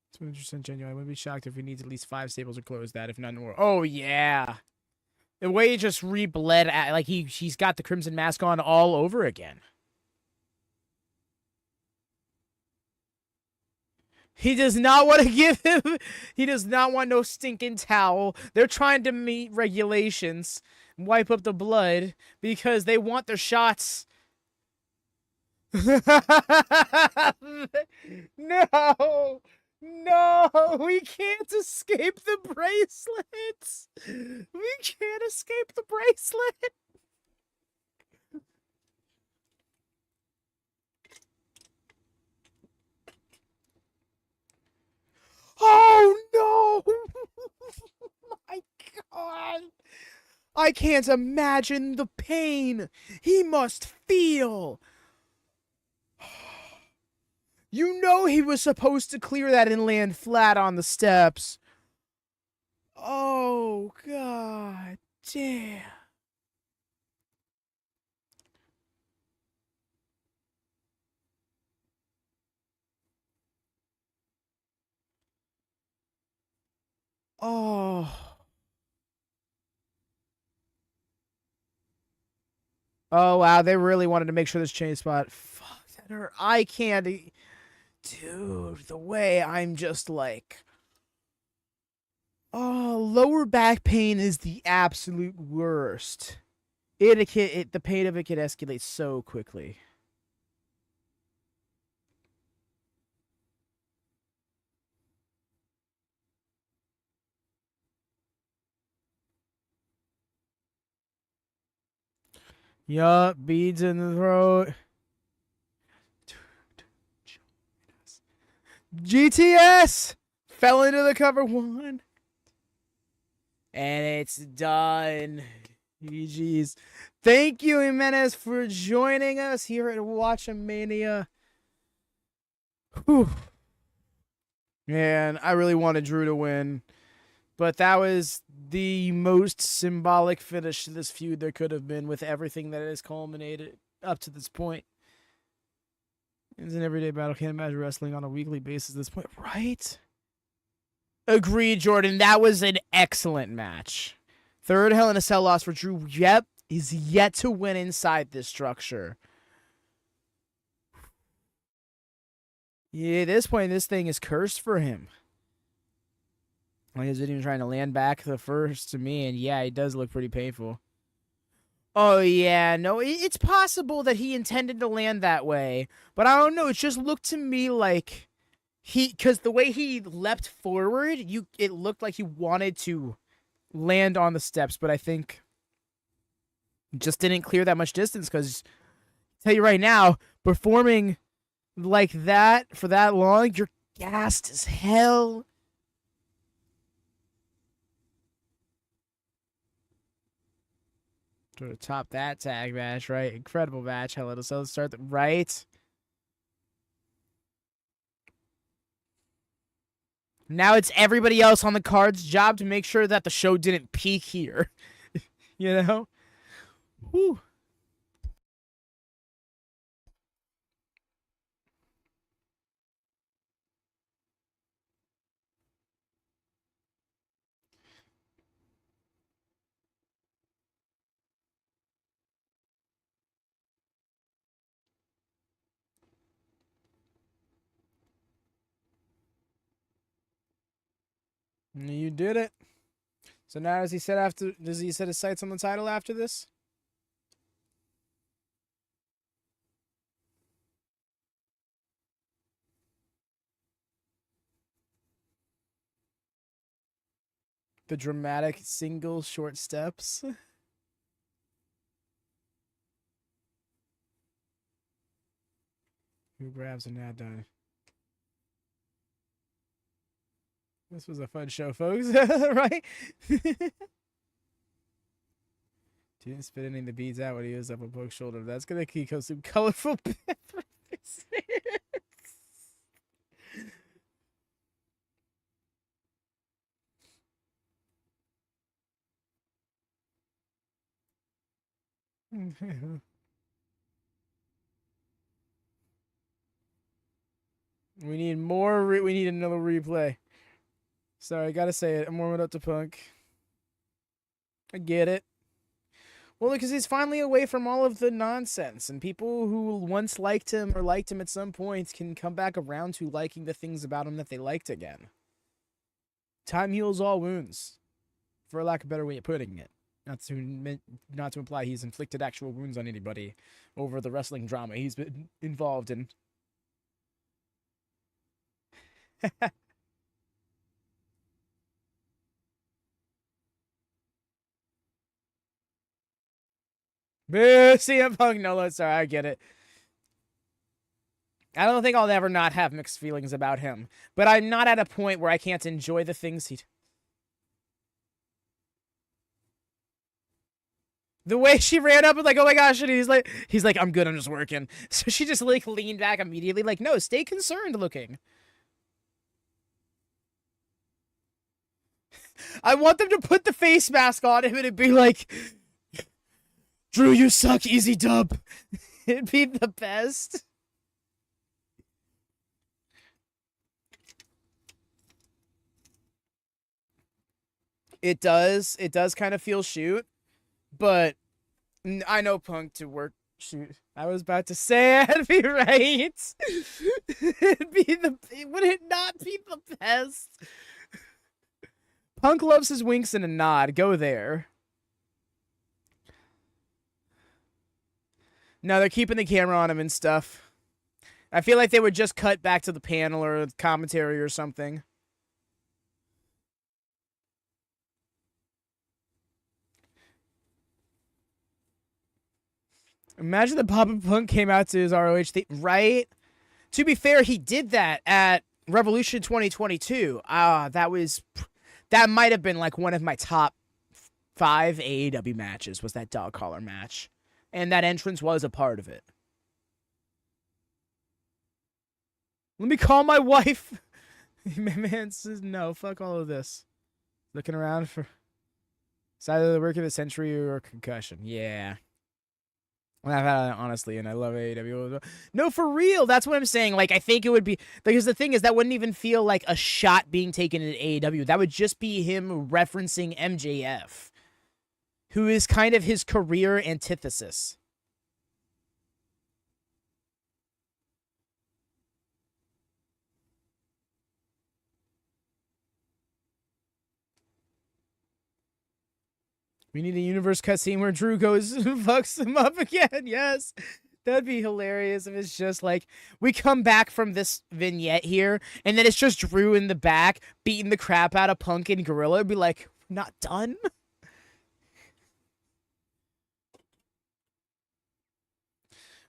It's 100% genuine. I wouldn't be shocked if he needs at least 5 staples to close that, if not more. Oh yeah. The way he just re-bled at, like he's got the Crimson Mask on all over again. He does not want to give him. He does not want no stinking towel. They're trying to meet regulations, wipe up the blood because they want their shots. No, no, we can't escape the bracelets. We can't escape the bracelet. Oh no! My God! I can't imagine the pain he must feel. You know he was supposed to clear that and land flat on the steps. Oh, God damn. Oh. Oh, wow. They really wanted to make sure this chain spot. Fuck, that hurt. I can't. Dude, the way I'm just like. Oh, lower back pain is the absolute worst. The pain of it can escalate so quickly. Yup, beads in the throat. GTS fell into the cover 1. And it's done. GG's. Thank you, Jimenez, for joining us here at WatchaMania. Whew. Man, I really wanted Drew to win. But that was the most symbolic finish to this feud there could have been with everything that has culminated up to this point. It's an everyday battle. Can't imagine wrestling on a weekly basis at this point. Right? Agreed, Jordan. That was an excellent match. Third Hell in a Cell loss for Drew. Yep, is yet to win inside this structure. Yeah, at this point, this thing is cursed for him. Like, he's even trying to land back the first to me, and yeah, it does look pretty painful. Oh, yeah, no, it's possible that he intended to land that way, but I don't know, it just looked to me like because the way he leapt forward, it looked like he wanted to land on the steps, but I think just didn't clear that much distance because, tell you right now, performing like that for that long, you're gassed as hell. To top that tag match, right? Incredible match. Hell, let's start the right. Now it's everybody else on the card's job to make sure that the show didn't peak here. You know? Whew. You did it. So now does he set his sights on the title after this? The dramatic single short steps. Who grabs and not done? This was a fun show, folks. Right? Didn't spit any of the beads out when he was up on Punk's shoulder. That's gonna keep some colorful pepper. We need more. We need another replay. Sorry, I gotta say it. I'm warming up to Punk. I get it. Well, because he's finally away from all of the nonsense, and people who once liked him or liked him at some points can come back around to liking the things about him that they liked again. Time heals all wounds, for lack of a better way of putting it. Not to imply he's inflicted actual wounds on anybody over the wrestling drama he's been involved in. Boo, CM Punk, no, sorry, I get it. I don't think I'll ever not have mixed feelings about him, but I'm not at a point where I can't enjoy the things he... The way she ran up and like, oh my gosh, and he's like, I'm good, I'm just working. So she just like leaned back immediately, like, no, stay concerned looking. I want them to put the face mask on him and it'd be like, Drew, you suck, easy dub. It'd be the best. It does kind of feel shoot, but I know Punk to work shoot. I was about to say it'd be right. Would it not be the best? Punk loves his winks and a nod. Go there. No, they're keeping the camera on him and stuff. I feel like they would just cut back to the panel or commentary or something. Imagine the Papa Punk came out to his ROH thing, right? To be fair, he did that at Revolution 2022. That might have been like one of my top 5 AEW matches, was that dog collar match. And that entrance was a part of it. Let me call my wife. My man says, no, fuck all of this. Looking around for... It's either the work of the century or concussion. Yeah. Well, I've had it, honestly, and I love AEW. No, for real. That's what I'm saying. Like, I think it would be... Because the thing is, that wouldn't even feel like a shot being taken at AEW. That would just be him referencing MJF, who is kind of his career antithesis. We need a universe cutscene where Drew goes and fucks him up again. Yes. That'd be hilarious if it's just like, we come back from this vignette here, and then it's just Drew in the back beating the crap out of Punk and Gorilla. It'd be like, not done?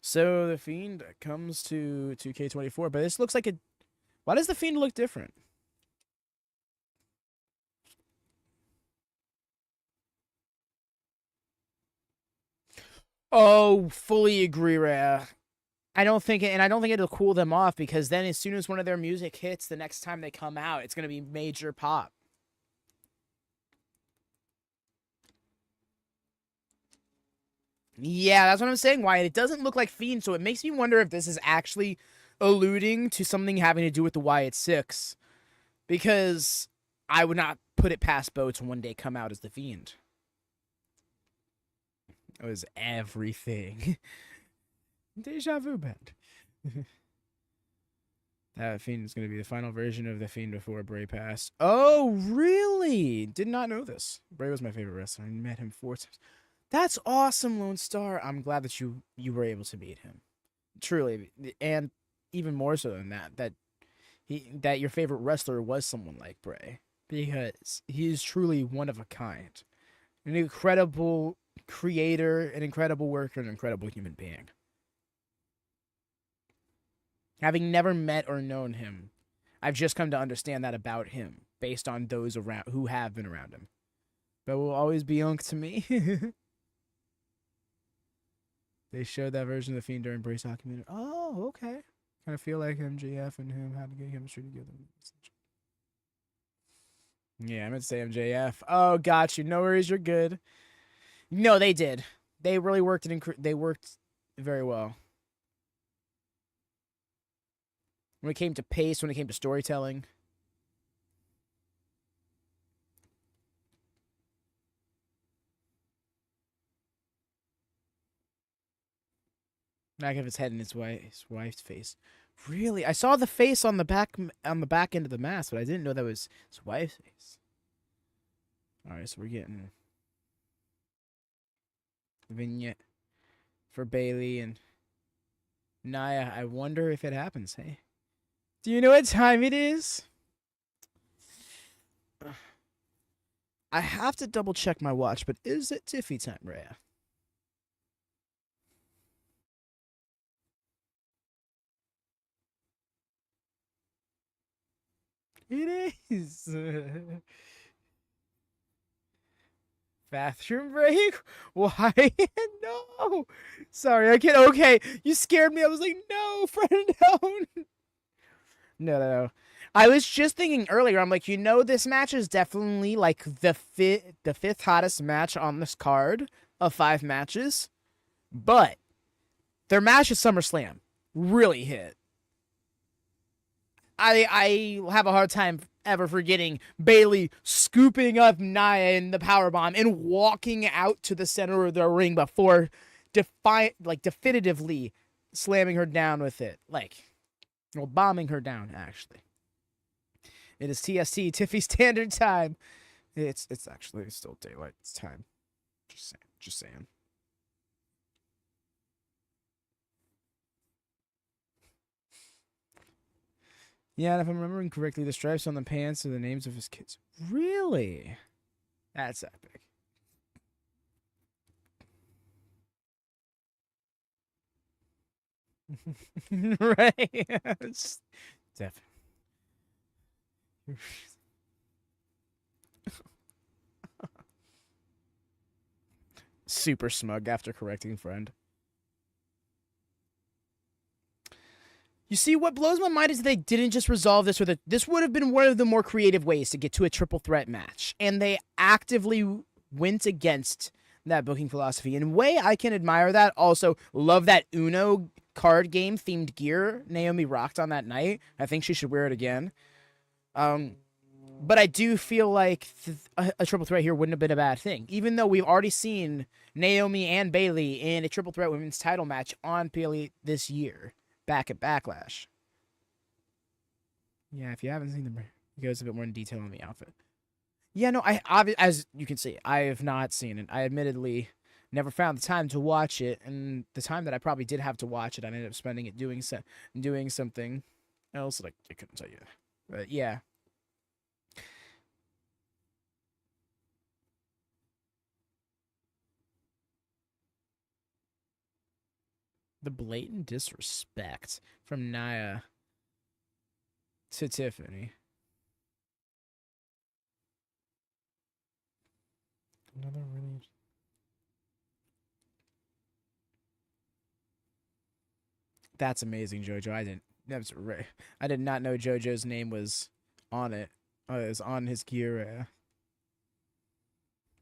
So the Fiend comes to 2K24, but this looks like a... Why does the Fiend look different? Oh, fully agree, Rhea. I don't think it'll cool them off, because then as soon as one of their music hits, the next time they come out, it's going to be major pop. Yeah, that's what I'm saying, Wyatt. It doesn't look like Fiend, so it makes me wonder if this is actually alluding to something having to do with the Wyatt 6. Because I would not put it past Bo to one day come out as the Fiend. It was everything. Deja vu band. That Fiend is going to be the final version of the Fiend before Bray passed. Oh, really? Did not know this. Bray was my favorite wrestler. I met him 4 times. That's awesome, Lone Star. I'm glad that you were able to meet him. Truly. And even more so than that, that your favorite wrestler was someone like Bray. Because he is truly one of a kind. An incredible creator, an incredible worker, an incredible human being. Having never met or known him, I've just come to understand that about him, based on those around who have been around him. But will always be Unk to me. They showed that version of the Fiend during Brace documentary. Oh, okay. Kind of feel like MJF and him had to get chemistry together. Yeah, I meant to say MJF. Oh, got you. No worries, you're good. No, they did. They really worked it. They worked very well. When it came to pace, when it came to storytelling. Back of his head and his wife's face. Really? I saw the face on the back end of the mask, but I didn't know that was his wife's face. All right, so we're getting a vignette for Bayley and Nia. I wonder if it happens. Hey, do you know what time it is? I have to double check my watch, but is it Tiffy time, Rhea? It is. Bathroom break? Why? No. Sorry, I can't. Okay, you scared me. I was like, no, friend, don't. No. I was just thinking earlier. I'm like, this match is definitely like the fifth hottest match on this card of 5 matches, but their match at SummerSlam really hit. I have a hard time ever forgetting Bayley scooping up Nia in the powerbomb and walking out to the center of the ring before definitively slamming her down with it. Bombing her down, actually. It is TST, Tiffy Standard Time. It's actually still daylight time. Just saying. Yeah, and if I'm remembering correctly, the stripes on the pants are the names of his kids. Really? That's epic. Right? Definitely. Super smug after correcting friend. You see, what blows my mind is that they didn't just resolve this with this would have been one of the more creative ways to get to a triple threat match. And they actively went against that booking philosophy. In a way, I can admire that. Also, love that Uno card game themed gear Naomi rocked on that night. I think she should wear it again. But I do feel like a triple threat here wouldn't have been a bad thing. Even though we've already seen Naomi and Bayley in a triple threat women's title match on Bayley this year. Back at Backlash. Yeah, if you haven't seen them, it goes a bit more in detail on the outfit. Yeah, no, as you can see, I have not seen it. I admittedly never found the time to watch it, and the time that I probably did have to watch it, I ended up spending it doing something else that I couldn't tell you. But yeah. The blatant disrespect from Nia to Tiffany. Another really. That's amazing, JoJo. I did not know JoJo's name was on it. It was on his gear.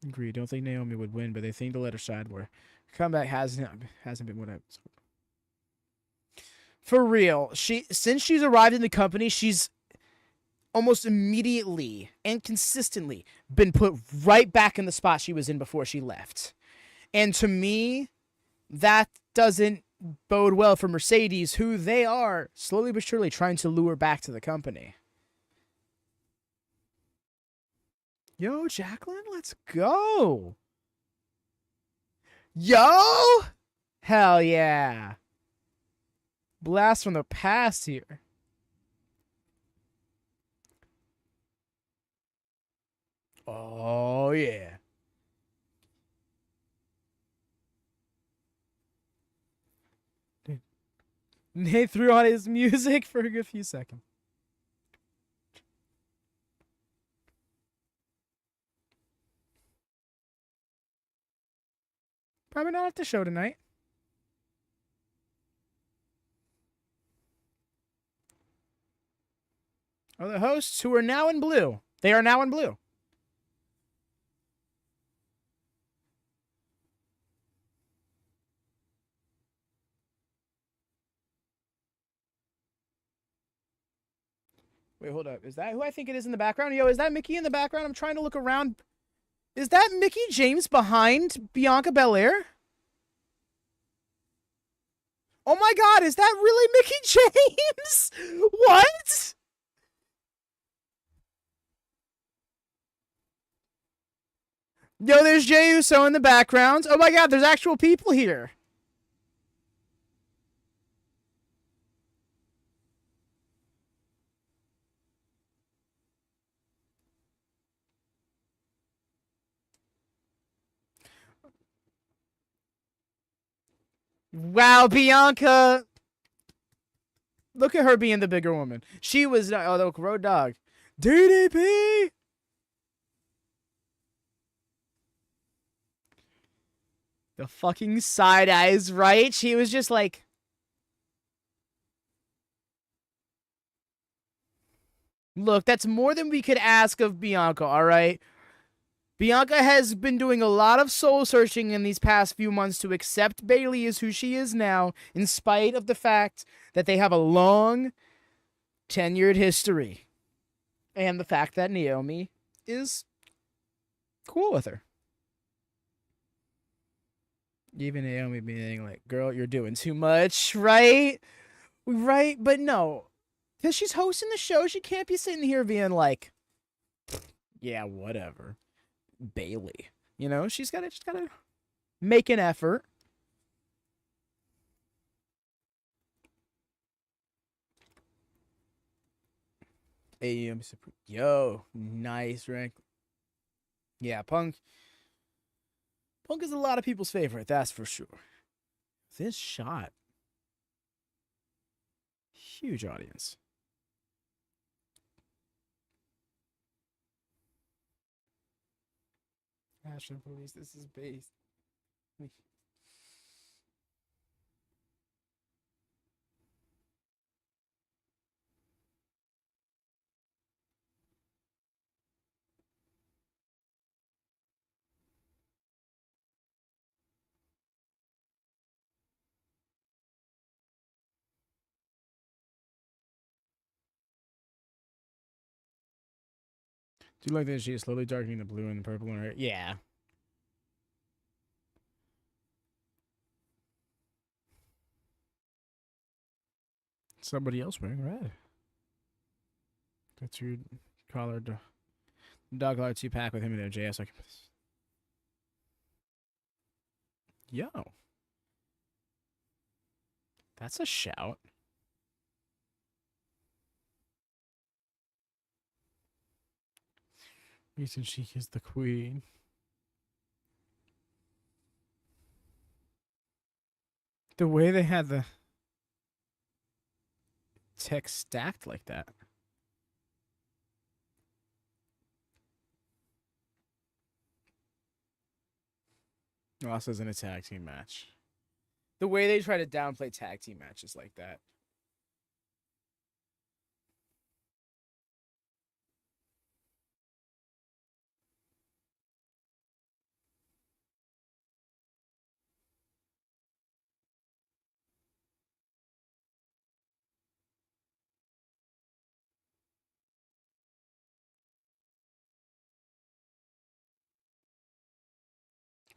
Agree. Don't think Naomi would win, but they think to let her side where comeback hasn't been what I was. For real, since she's arrived in the company, she's almost immediately and consistently been put right back in the spot she was in before she left. And to me, that doesn't bode well for Mercedes, who they are slowly but surely trying to lure back to the company. Yo, Jacqueline, let's go. Yo! Hell yeah. Blast from the past here. Oh, yeah. Nate threw on his music for a good few seconds. Probably not at the show tonight. are the hosts who are now in blue. They are now in blue. Wait, hold up. Is that who I think it is in the background? Yo, is that Mickey in the background? I'm trying to look around. Is that Mickey James behind Bianca Belair? Oh my god, is that really Mickey James? What? Yo, there's Jey Uso in the background. Oh my god, there's actual people here. Wow, Bianca. Look at her being the bigger woman. She was, oh, the Road Dog. DDP. The fucking side eyes, right? She was just like, look, that's more than we could ask of Bianca, all right? Bianca has been doing a lot of soul searching in these past few months to accept Bayley as who she is now, in spite of the fact that they have a long, tenured history. And the fact that Naomi is cool with her. Even Naomi being like, girl, you're doing too much, right? Right? But no. Because she's hosting the show, she can't be sitting here being like, yeah, whatever. Bayley. You know, she's gotta make an effort. Yo, nice rank. Yeah, Punk is a lot of people's favorite, that's for sure. This shot. Huge audience. National Police, this is based. Do you like that she is slowly darkening the blue and the purple in her hair? Yeah. Somebody else wearing red. That's your collar. Dog collar 2-pack with him and JS. Yo. That's a shout. Reason she is the queen. The way they had the text stacked like that. Also isn't a tag team match. The way they try to downplay tag team matches like that.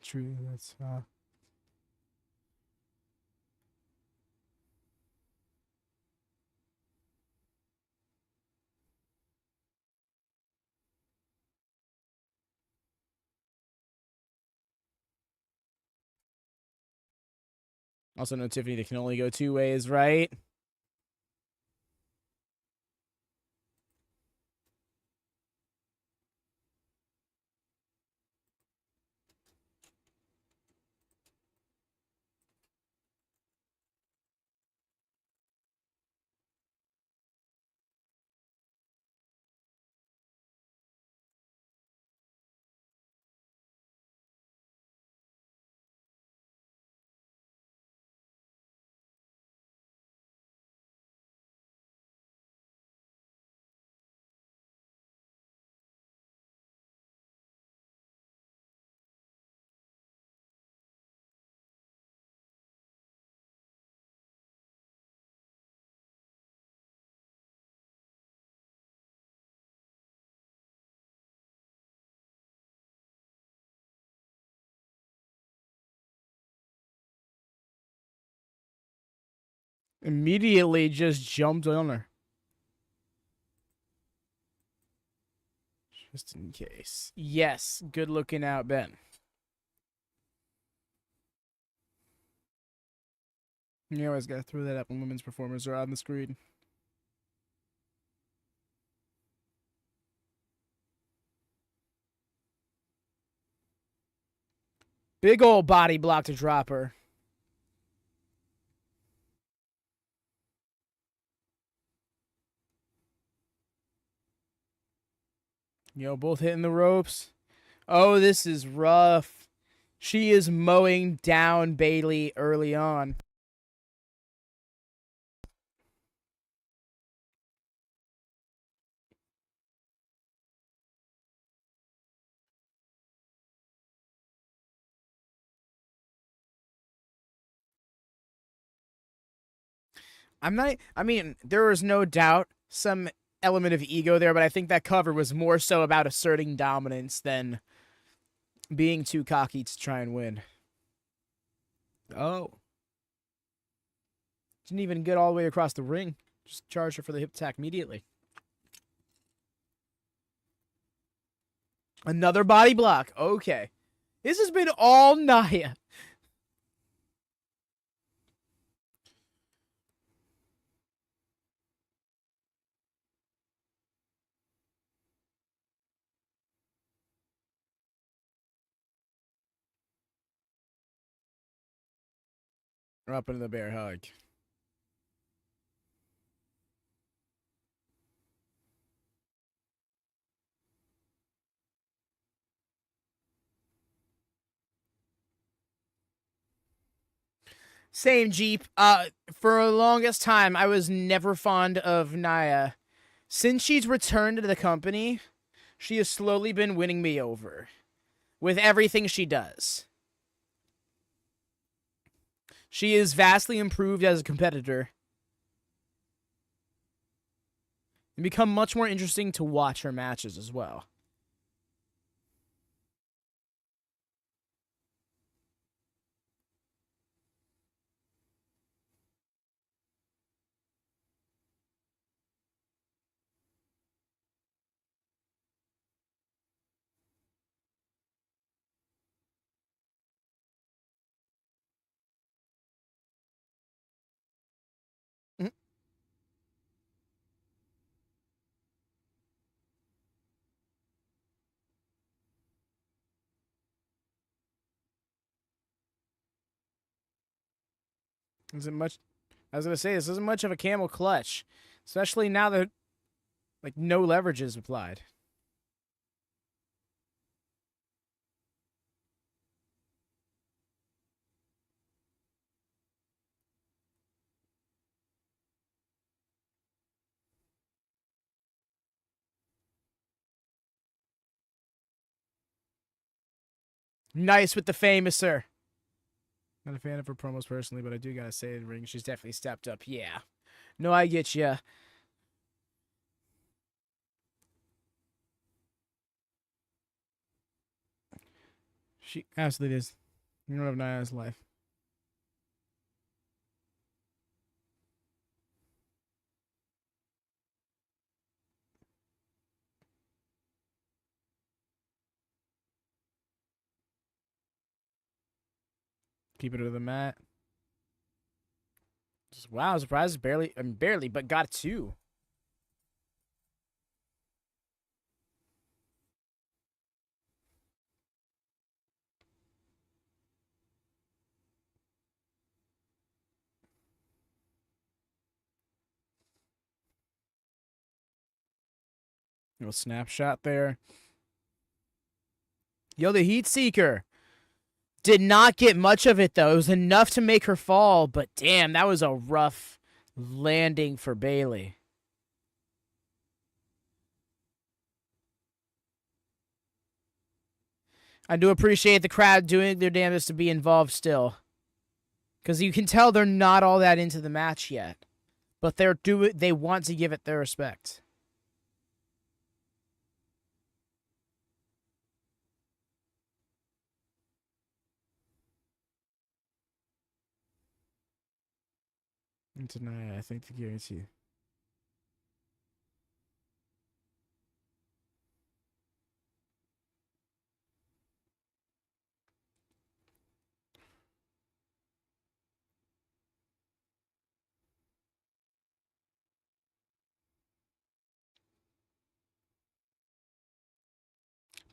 True, that's also no Tiffany, they can only go two ways, right? Immediately just jumped on her. Just in case. Yes, good looking out, Ben. You always gotta throw that up when women's performers are on the screen. Big old body block to drop her. Both hitting the ropes. Oh, this is rough. She is mowing down Bayley early on. I mean, there was no doubt some element of ego there, but I think that cover was more so about asserting dominance than being too cocky to try and win. Oh. Didn't even get all the way across the ring. Just charged her for the hip attack immediately. Another body block. Okay. This has been all Nia. We're up into the bear hug. Same Jeep. For the longest time, I was never fond of Nia. Since she's returned to the company, she has slowly been winning me over with everything she does. She is vastly improved as a competitor and become much more interesting to watch her matches as well. Isn't much. I was gonna say this isn't much of a camel clutch, especially now that no leverage is applied. Nice with the famouser. Not a fan of her promos personally, but I do gotta say, in the ring, she's definitely stepped up. Yeah. No, I get ya. She absolutely is. You don't have Nia's life. Keep it to the mat. Just, wow, surprised barely, but got two. Little snapshot there. Yo, the Heat Seeker. Did not get much of it, though. It was enough to make her fall, but damn, that was a rough landing for Bayley. I do appreciate the crowd doing their damnedest to be involved still. Because you can tell they're not all that into the match yet. But they want to give it their respect. And tonight, I think the guarantee.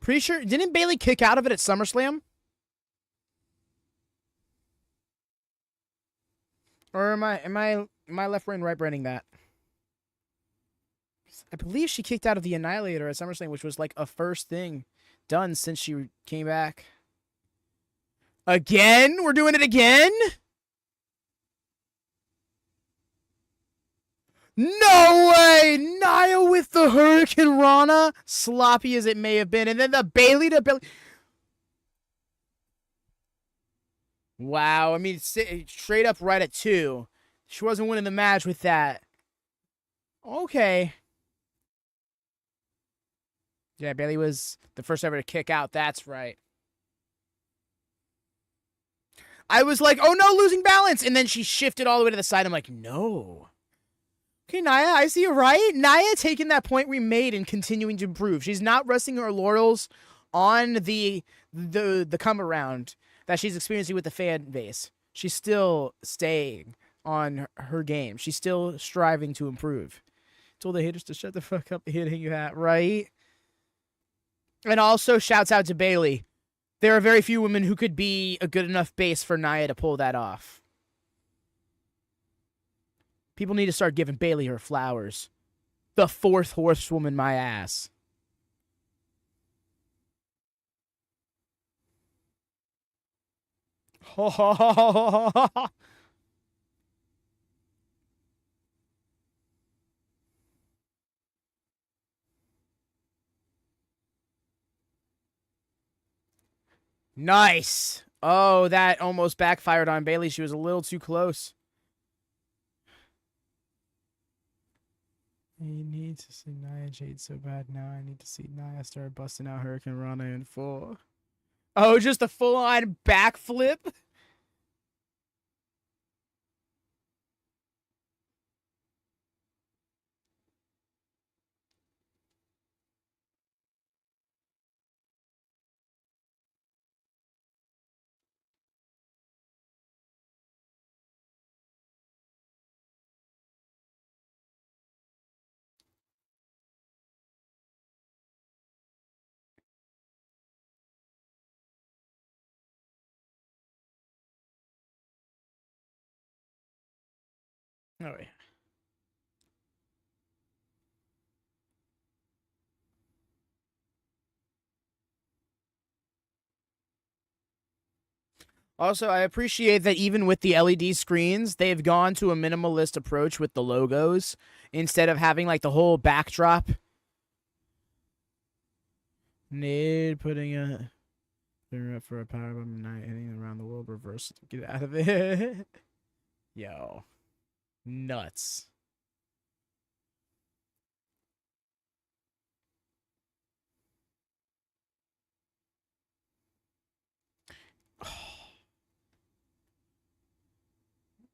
Pretty sure, didn't Bayley kick out of it at SummerSlam? Or am I left brain right braining that? I believe she kicked out of the Annihilator at SummerSlam, which was like a first thing done since she came back. Again? We're doing it again? No way! Nia with the Hurricane Rana, sloppy as it may have been, and then the Bayley to Bayley. Wow, I mean, straight up right at 2. She wasn't winning the match with that. Okay. Yeah, Bayley was the first ever to kick out. That's right. I was like, oh no, losing balance. And then she shifted all the way to the side. I'm like, no. Okay, Nia, I see you right. Nia taking that point we made and continuing to improve. She's not resting her laurels on the come around that she's experiencing with the fan base. She's still staying on her game. She's still striving to improve. Told the haters to shut the fuck up hitting you at, right? And also shouts out to Bayley. There are very few women who could be a good enough base for Nia to pull that off. People need to start giving Bayley her flowers. The 4th horsewoman, my ass. Nice. Oh, that almost backfired on Bayley. She was a little too close. You need to see Nia Jade so bad now. I need to see Nia start busting out Hurricane Rana in full. Oh, just a full-on backflip? Oh, wait. Also, I appreciate that even with the LED screens, they've gone to a minimalist approach with the logos instead of having like the whole backdrop. Need putting a finger up for a powerbomb night hitting around the world reverse. Get out of it. Yo. Nuts.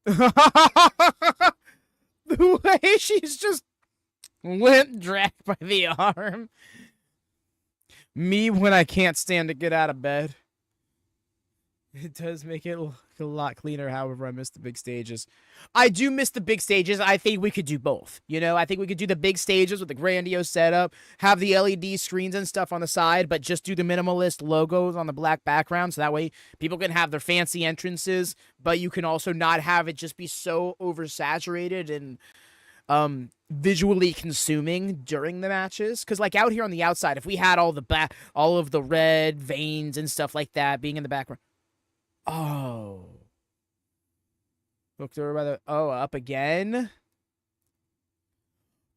The way she's just limp dragged by the arm. Me when I can't stand to get out of bed. It does make it look a lot cleaner. However, I miss the big stages. I do miss the big stages. I think we could do both. You know, I think we could do the big stages with the grandiose setup, have the LED screens and stuff on the side, but just do the minimalist logos on the black background. So that way people can have their fancy entrances, but you can also not have it just be so oversaturated and visually consuming during the matches. Because like out here on the outside, if we had all of the red veins and stuff like that being in the background. Oh. Looked over by the... Oh, up again?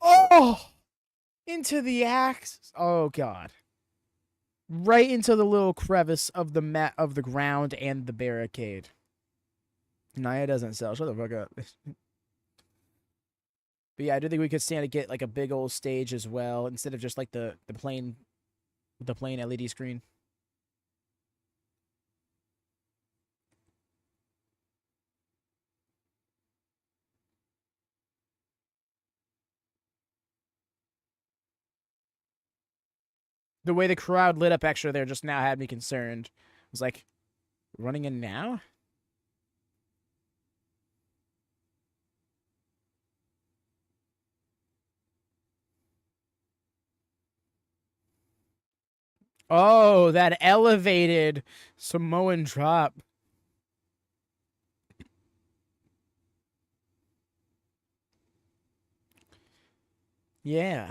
Oh! Into the axe. Oh, God. Right into the little crevice of the of the ground and the barricade. Nia doesn't sell. Shut the fuck up. But yeah, I do think we could stand to get like a big old stage as well, instead of just like the plain LED screen. The way the crowd lit up extra there just now had me concerned. I was like, running in now? Oh, that elevated Samoan drop. Yeah.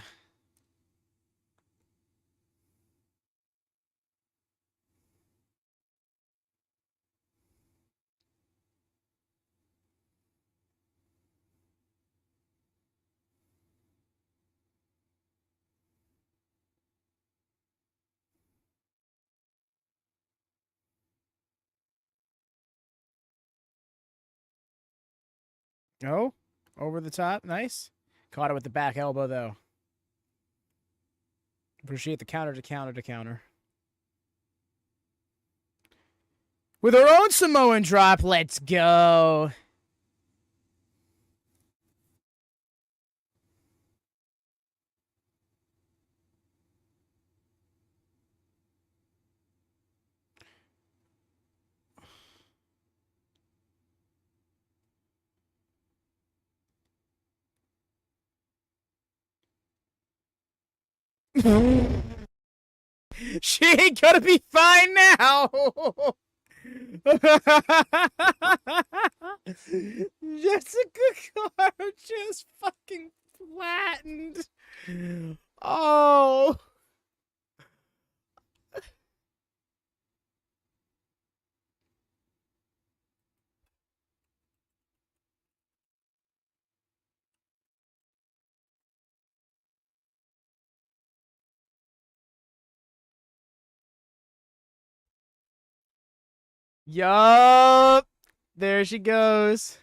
Oh, over the top. Nice. Caught it with the back elbow, though. Appreciate the counter to counter to counter. With her own Samoan drop, let's go. She ain't gonna be fine now. Jessica Carr just fucking flattened. Oh. Yup. There she goes.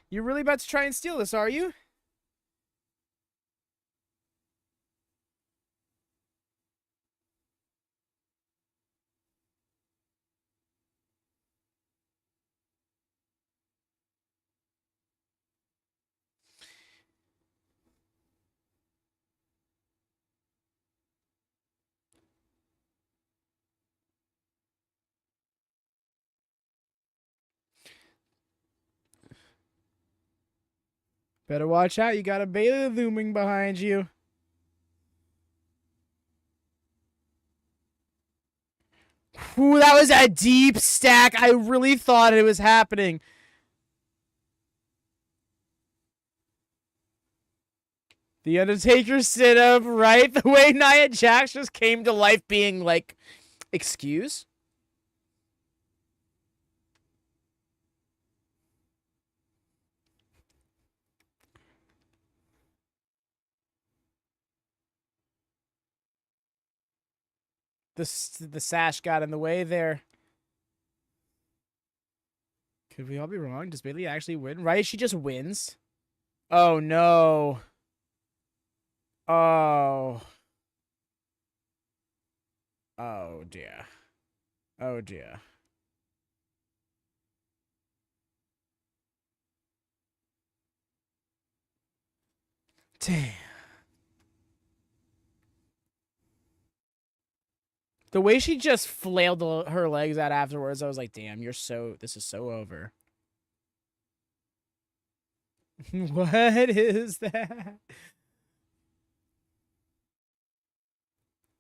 You're really about to try and steal this, are you? Better watch out. You got a Bayley looming behind you. Ooh, that was a deep stack. I really thought it was happening. The Undertaker sit up right the way Nia Jax just came to life being like, excuse? The sash got in the way there. Could we all be wrong? Does Bayley actually win? Right? She just wins. Oh, no. Oh. Oh, dear. Oh, dear. Damn. The way she just flailed her legs out afterwards, I was like, damn, this is so over. What is that?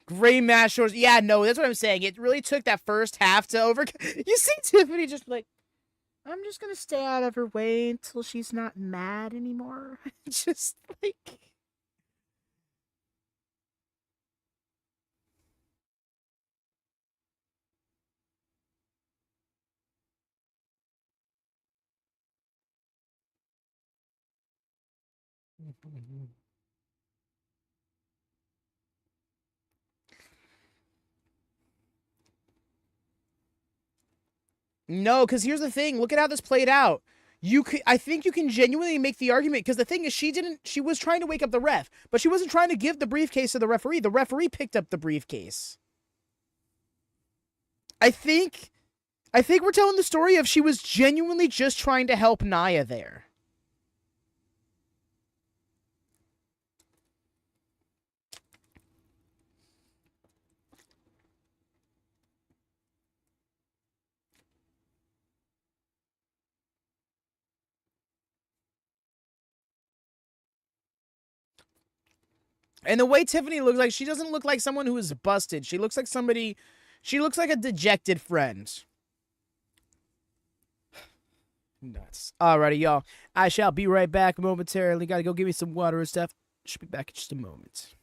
Great match shorts. Yeah, no, that's what I'm saying. It really took that first half to over. You see Tiffany just like, I'm just gonna stay out of her way until she's not mad anymore. Just like. No, because here's the thing. Look at how this played out. I think you can genuinely make the argument, because the thing is, she was trying to wake up the ref, but she wasn't trying to give the briefcase to the referee. The referee picked up the briefcase. I think we're telling the story of she was genuinely just trying to help Nia there. And the way Tiffany looks like, she doesn't look like someone who is busted. She looks like somebody, she looks like a dejected friend. Nuts. Alrighty, y'all. I shall be right back momentarily. Gotta go get me some water and stuff. Should be back in just a moment.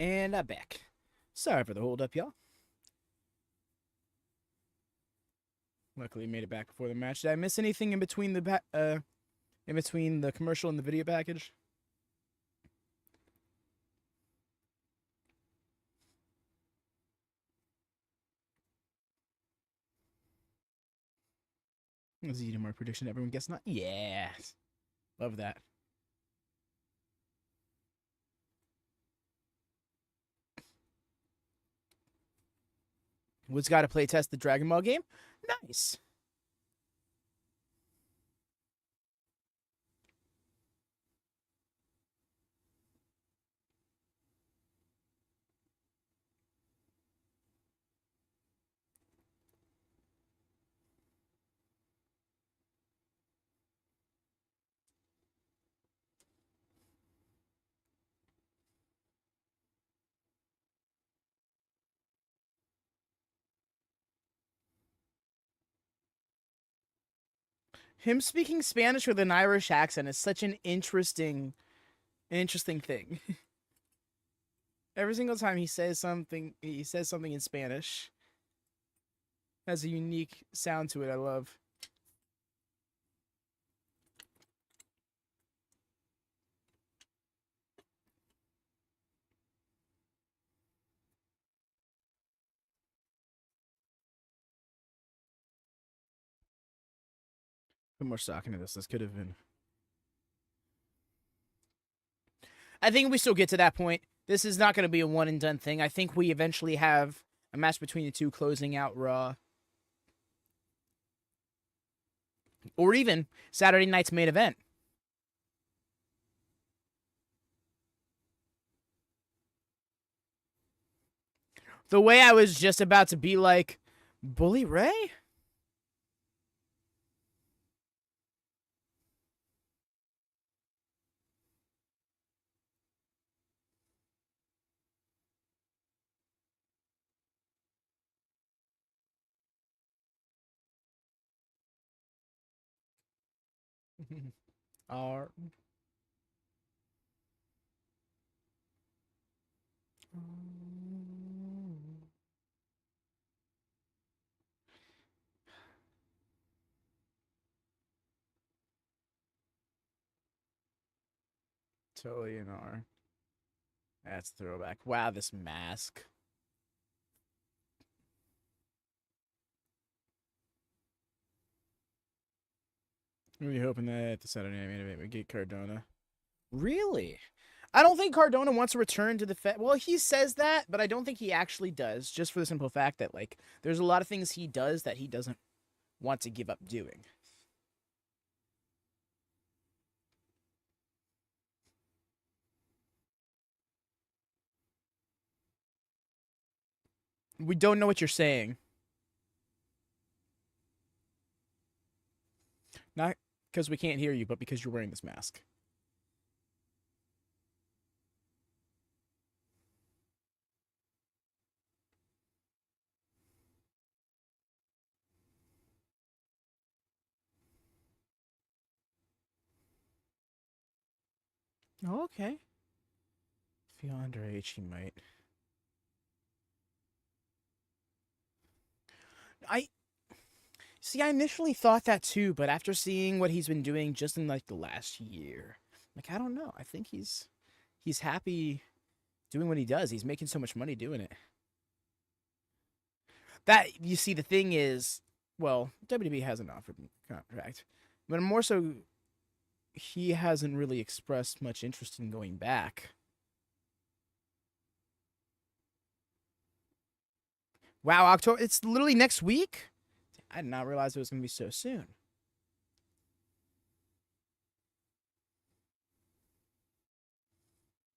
And I'm back. Sorry for the hold up, y'all. Luckily, made it back before the match. Did I miss anything in between the commercial and the video package? Let's see more prediction. Everyone guess not. Yeah, love that. Wood's got to play test the Dragon Ball game. Nice. Him speaking Spanish with an Irish accent is such an interesting thing. Every single time he says something in Spanish. Has a unique sound to it I love. Put more stock into this. This could have been. I think we still get to that point. This is not going to be a one and done thing. I think we eventually have a match between the two closing out Raw. Or even Saturday night's main event. The way I was just about to be like, Bully Ray? R. Totally an R. That's throwback. Wow, this mask. Really hoping that the Saturday night main event would get Cardona. Really? I don't think Cardona wants to return to the Fed. Well, he says that, but I don't think he actually does, just for the simple fact that, like, there's a lot of things he does that he doesn't want to give up doing. We don't know what you're saying. Not because we can't hear you, but because you're wearing this mask. Oh, okay. Feel underage, he might. I initially thought that too, but after seeing what he's been doing just in like the last year, like I don't know. I think he's happy doing what he does. He's making so much money doing it. That you see, the thing is, well, WWE hasn't offered him a contract, but more so, he hasn't really expressed much interest in going back. Wow, October! It's literally next week. I did not realize it was going to be so soon.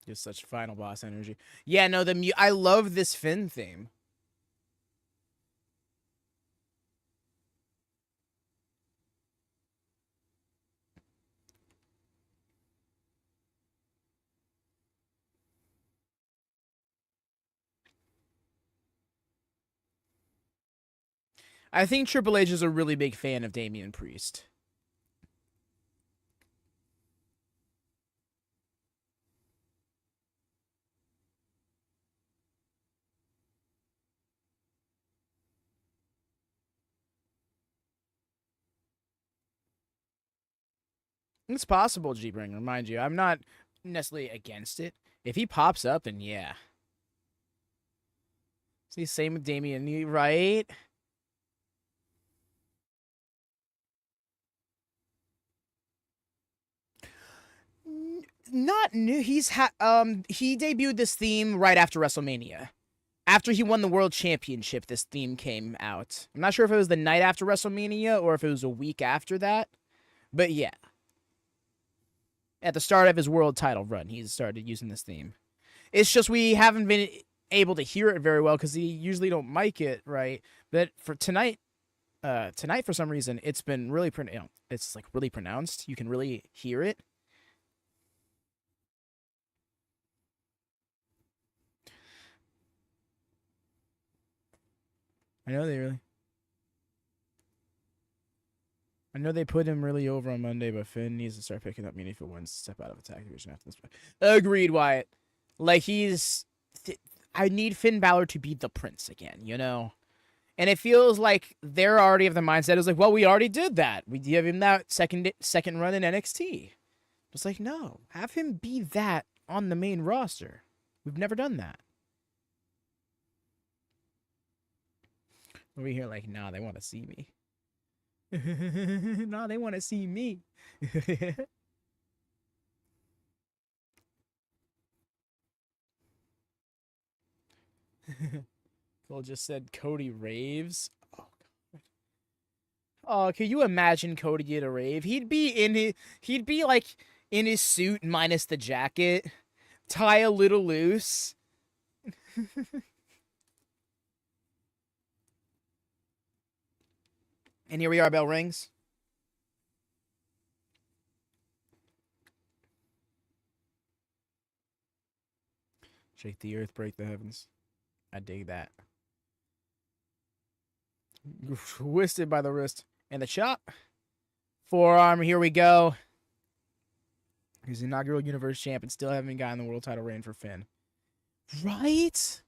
Just such final boss energy. Yeah, no, I love this Finn theme. I think Triple H is a really big fan of Damian Priest. It's possible, G-Bringer, mind you. I'm not necessarily against it. If he pops up, then yeah. See, same with Damian, right? Not new. He debuted this theme right after WrestleMania. After he won the World Championship, this theme came out. I'm not sure if it was the night after WrestleMania or if it was a week after that. But yeah. At the start of his world title run, he started using this theme. It's just we haven't been able to hear it very well because he usually don't mic it, right? But for tonight for some reason, it's been really it's like really pronounced. You can really hear it. I know they put him really over on Monday, but Finn needs to start picking up meaningful wins to step out of attack division after this. Agreed, Wyatt. Like, I need Finn Balor to be the prince again, you know? And it feels like they're already of the mindset. It's like, well, we already did that. We give him that second run in NXT. It's like, no. Have him be that on the main roster. We've never done that. Over here like, nah, they want to see me. Nah, they want to see me. Cole just said Cody raves. Oh, God. Oh, can you imagine Cody get a rave? He'd be like in his suit minus the jacket, tie a little loose. And here we are, bell rings. Shake the earth, break the heavens. I dig that. Twisted by the wrist. And the chop. Forearm, here we go. He's the inaugural Universe Champ and still haven't gotten the world title reign for Finn. Right?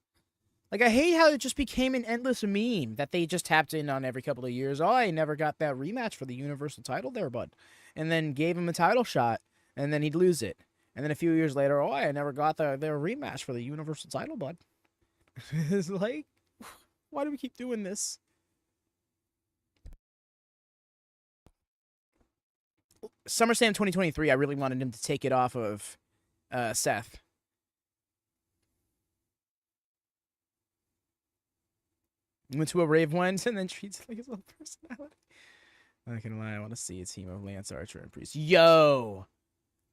Like, I hate how it just became an endless meme that they just tapped in on every couple of years. Oh, I never got that rematch for the Universal title there, bud. And then gave him a title shot, and then he'd lose it. And then a few years later, oh, I never got their rematch for the Universal title, bud. It's like, why do we keep doing this? SummerSlam 2023, I really wanted him to take it off of Seth. Went to a rave once and then treats it like his own personality. I'm not gonna lie, I want to see a team of Lance Archer and Priest. Yo!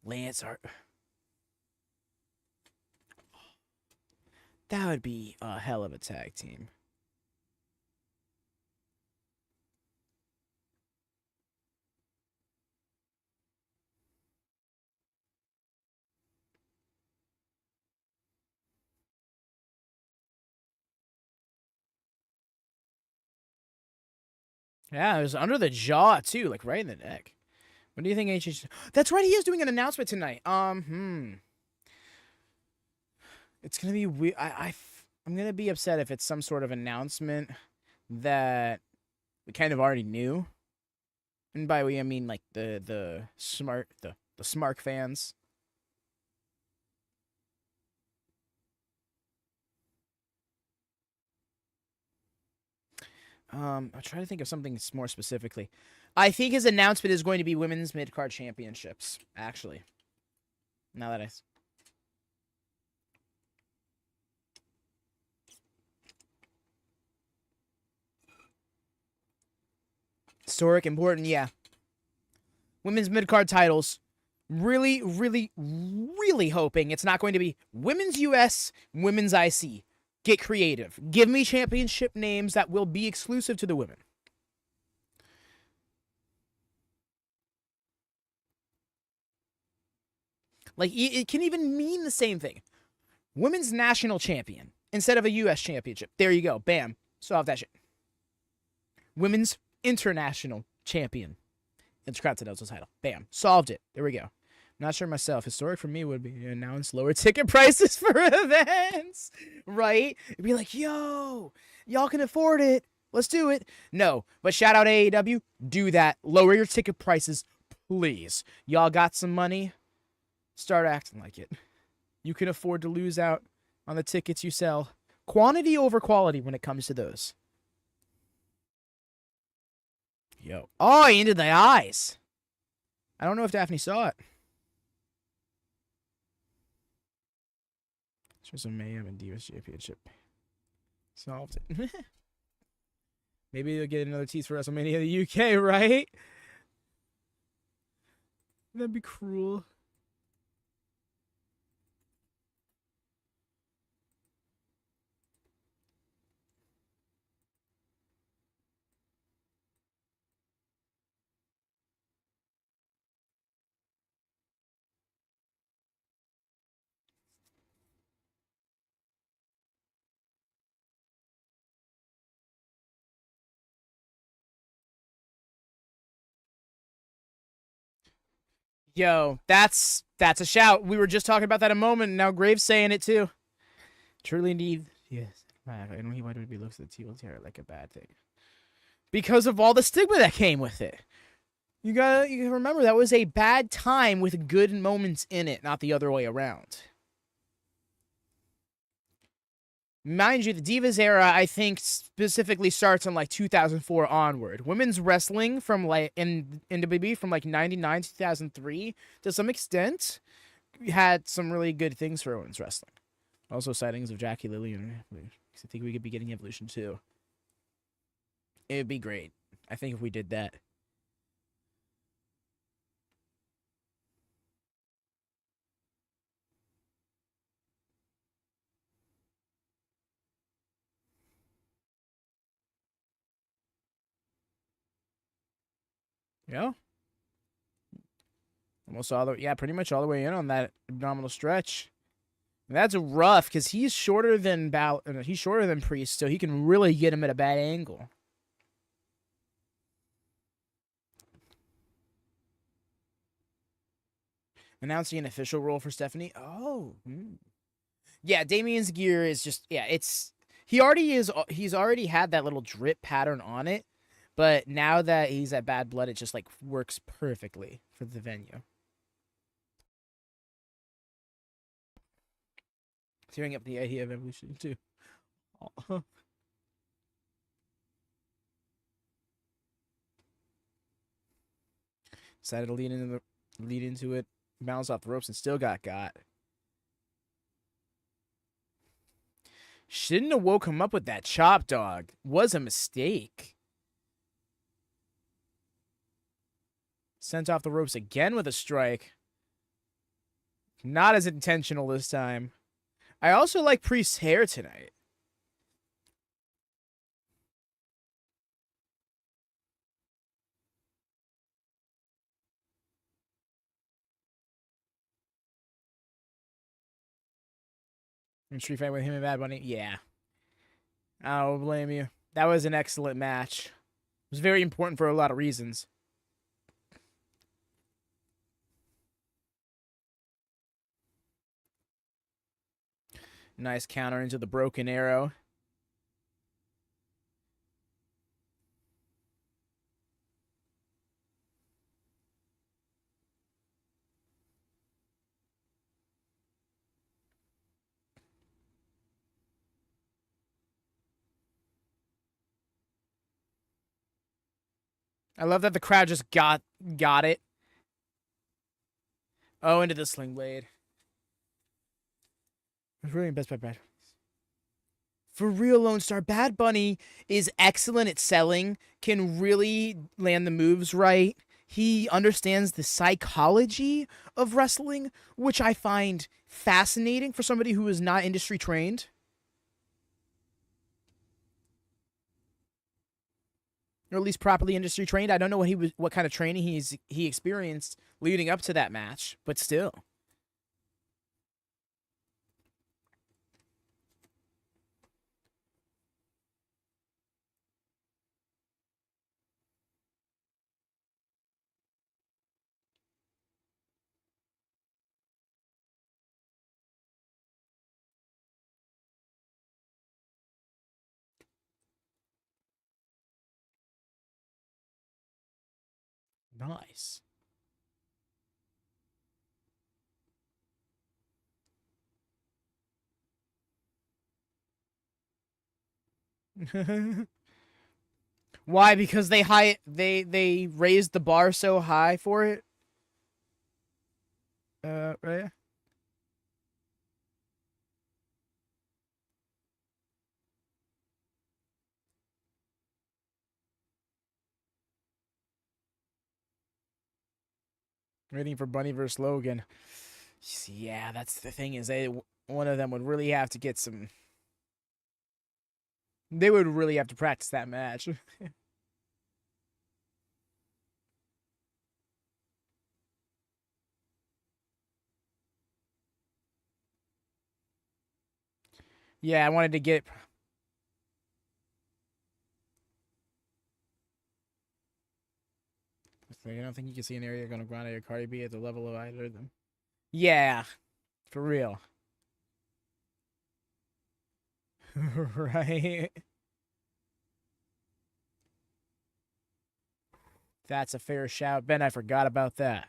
Lance Archer. That would be a hell of a tag team. Yeah, it was under the jaw, too. Like, right in the neck. What do you think HH... That's right, he is doing an announcement tonight. It's gonna be weird. I'm gonna be upset if it's some sort of announcement that we kind of already knew. And by we, I mean, like, the Smark fans. I'm trying to think of something more specifically. I think his announcement is going to be women's mid-card championships, actually. Now that historic, important, yeah. Women's mid-card titles. Really, really, really hoping it's not going to be women's US, women's IC. Get creative. Give me championship names that will be exclusive to the women. Like, it can even mean the same thing. Women's national champion instead of a U.S. championship. There you go. Bam. Solve that shit. Women's international champion. Intercontinental title. Bam. Solved it. There we go. Not sure myself. Historic for me would be announce lower ticket prices for events. Right? It'd be like, yo, y'all can afford it. Let's do it. No. But shout out AEW. Do that. Lower your ticket prices, Please. Y'all got some money? Start acting like it. You can afford to lose out on the tickets you sell. Quantity over quality when it comes to those. Yo. Oh, into the eyes. I don't know if Daphne saw it. There's some mayhem and Divas Championship. Solved it. Maybe they'll get another tease for WrestleMania in the UK, right? That'd be cruel. Yo, that's a shout. We were just talking about that a moment, and now Graves saying it too. Truly indeed. Yes. I don't know why WWE looks at the Teal Terror like a bad thing. Because of all the stigma that came with it. You gotta remember that was a bad time with good moments in it, not the other way around. Mind you, the Divas era, I think, specifically starts in like 2004 onward. Women's wrestling from like in WWE from like 99 to 2003, to some extent, had some really good things for women's wrestling. Also, sightings of Jackie Lillian. I think we could be getting Evolution too. It would be great. I think if we did that. Yeah. Almost all the pretty much all the way in on that abdominal stretch. And that's rough because he's shorter than he's shorter than Priest, so he can really get him at a bad angle. Announcing an official role for Stephanie. Oh, yeah. Damian's gear is just it's he's already had that little drip pattern on it, but now that he's at Bad Blood, it just like works perfectly for the venue. Tearing up the idea of Evolution too. Oh. Decided to lead into it, bounce off the ropes, and still got. Shouldn't have woke him up with that chop dog. Was a mistake. Sent off the ropes again with a strike. Not as intentional this time. I also like Priest's hair tonight. And street fight with him and Bad Bunny? Yeah. I don't blame you. That was an excellent match. It was very important for a lot of reasons. Nice counter into the broken arrow. I love that the crowd just got it. Oh, into the sling blade. It's really best by Brad. For real, Lone Star, Bad Bunny is excellent at selling, can really land the moves right. He understands the psychology of wrestling, which I find fascinating for somebody who is not industry trained. Or at least properly industry trained. I don't know what kind of training he experienced leading up to that match, but still. Nice. Why? Because they raised the bar so high for it. Right. Waiting for Bunny versus Logan. Yeah, that's the thing is one of them would really have to get some. They would really have to practice that match. Yeah, I wanted to get. I don't think you can see an area going to Grande or Cardi B at the level of either of them. Yeah, for real. Right. That's a fair shout. Ben, I forgot about that.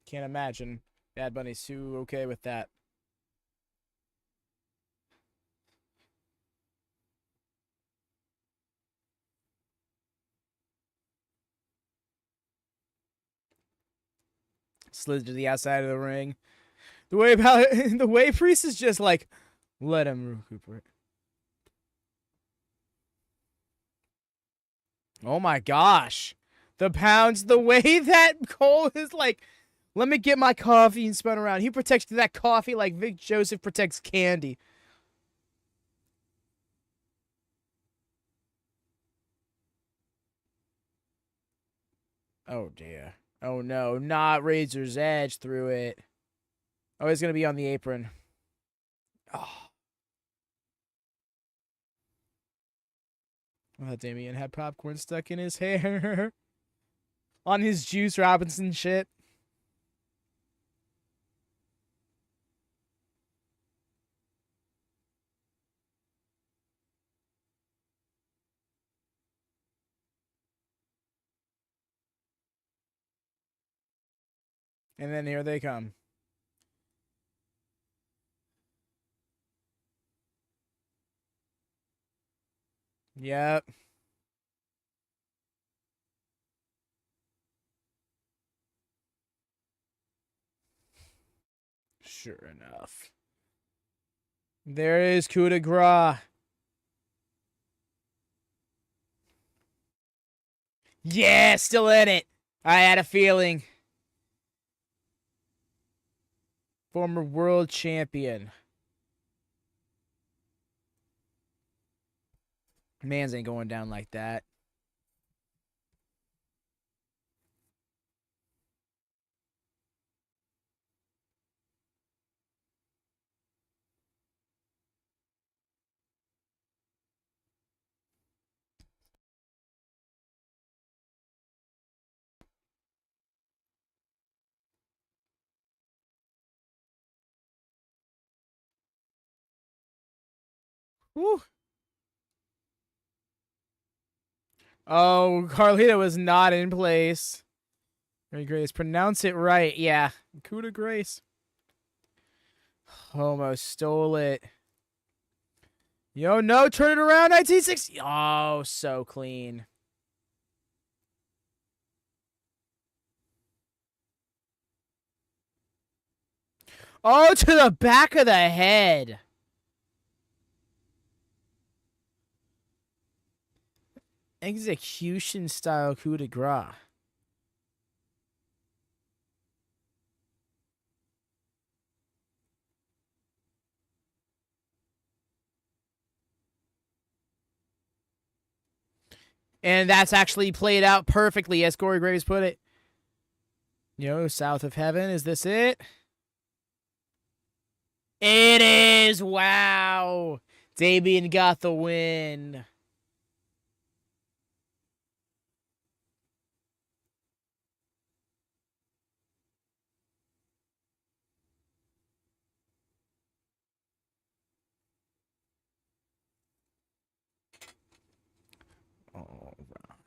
Can't imagine Bad Bunny's too okay with that. Slid to the outside of the ring. The way about the way Priest is just like, let him recuperate. Oh my gosh. The pounds, the way that Cole is like, let me get my coffee and spin around. He protects that coffee like Vic Joseph protects candy. Oh dear. Oh no, not Razor's Edge through it. Oh, he's gonna be on the apron. Oh. Oh, Damian had popcorn stuck in his hair. On his Juice Robinson shit. And then here they come. Yep. Sure enough. There is coup de grace. Yeah, still in it. I had a feeling. Former world champion. Mans ain't going down like that. Whew. Oh, Carlito was not in place. Very Grace. Pronounce it right. Yeah. Coup de grace. Almost stole it. Yo, no, turn it around, 1960. Oh, so clean. Oh, to the back of the head. Execution style coup de grace. And that's actually played out perfectly, as Corey Graves put it. You know, south of heaven. Is this it? It is. Wow. Damian got the win. All right.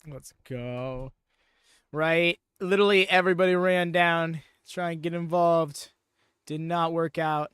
Let's go. Right? Literally everybody ran down to try and get involved. Did not work out.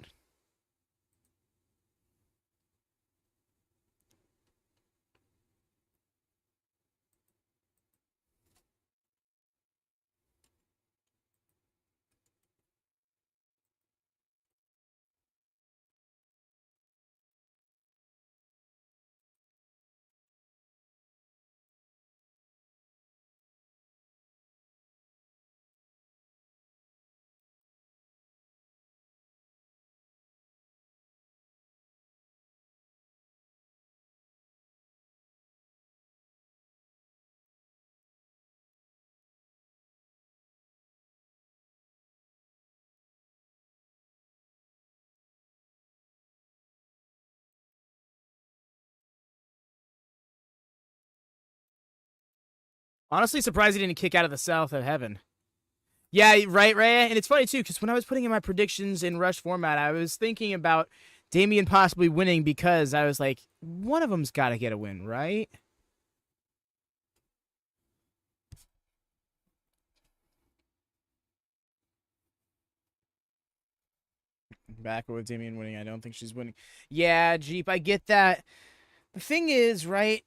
Honestly, surprised he didn't kick out of the South of Heaven. Yeah, right, Rhea. And it's funny, too, because when I was putting in my predictions in Rush format, I was thinking about Damian possibly winning because I was like, one of them's got to get a win, right? Back with Damian winning. I don't think she's winning. Yeah, Jeep, I get that. The thing is, right,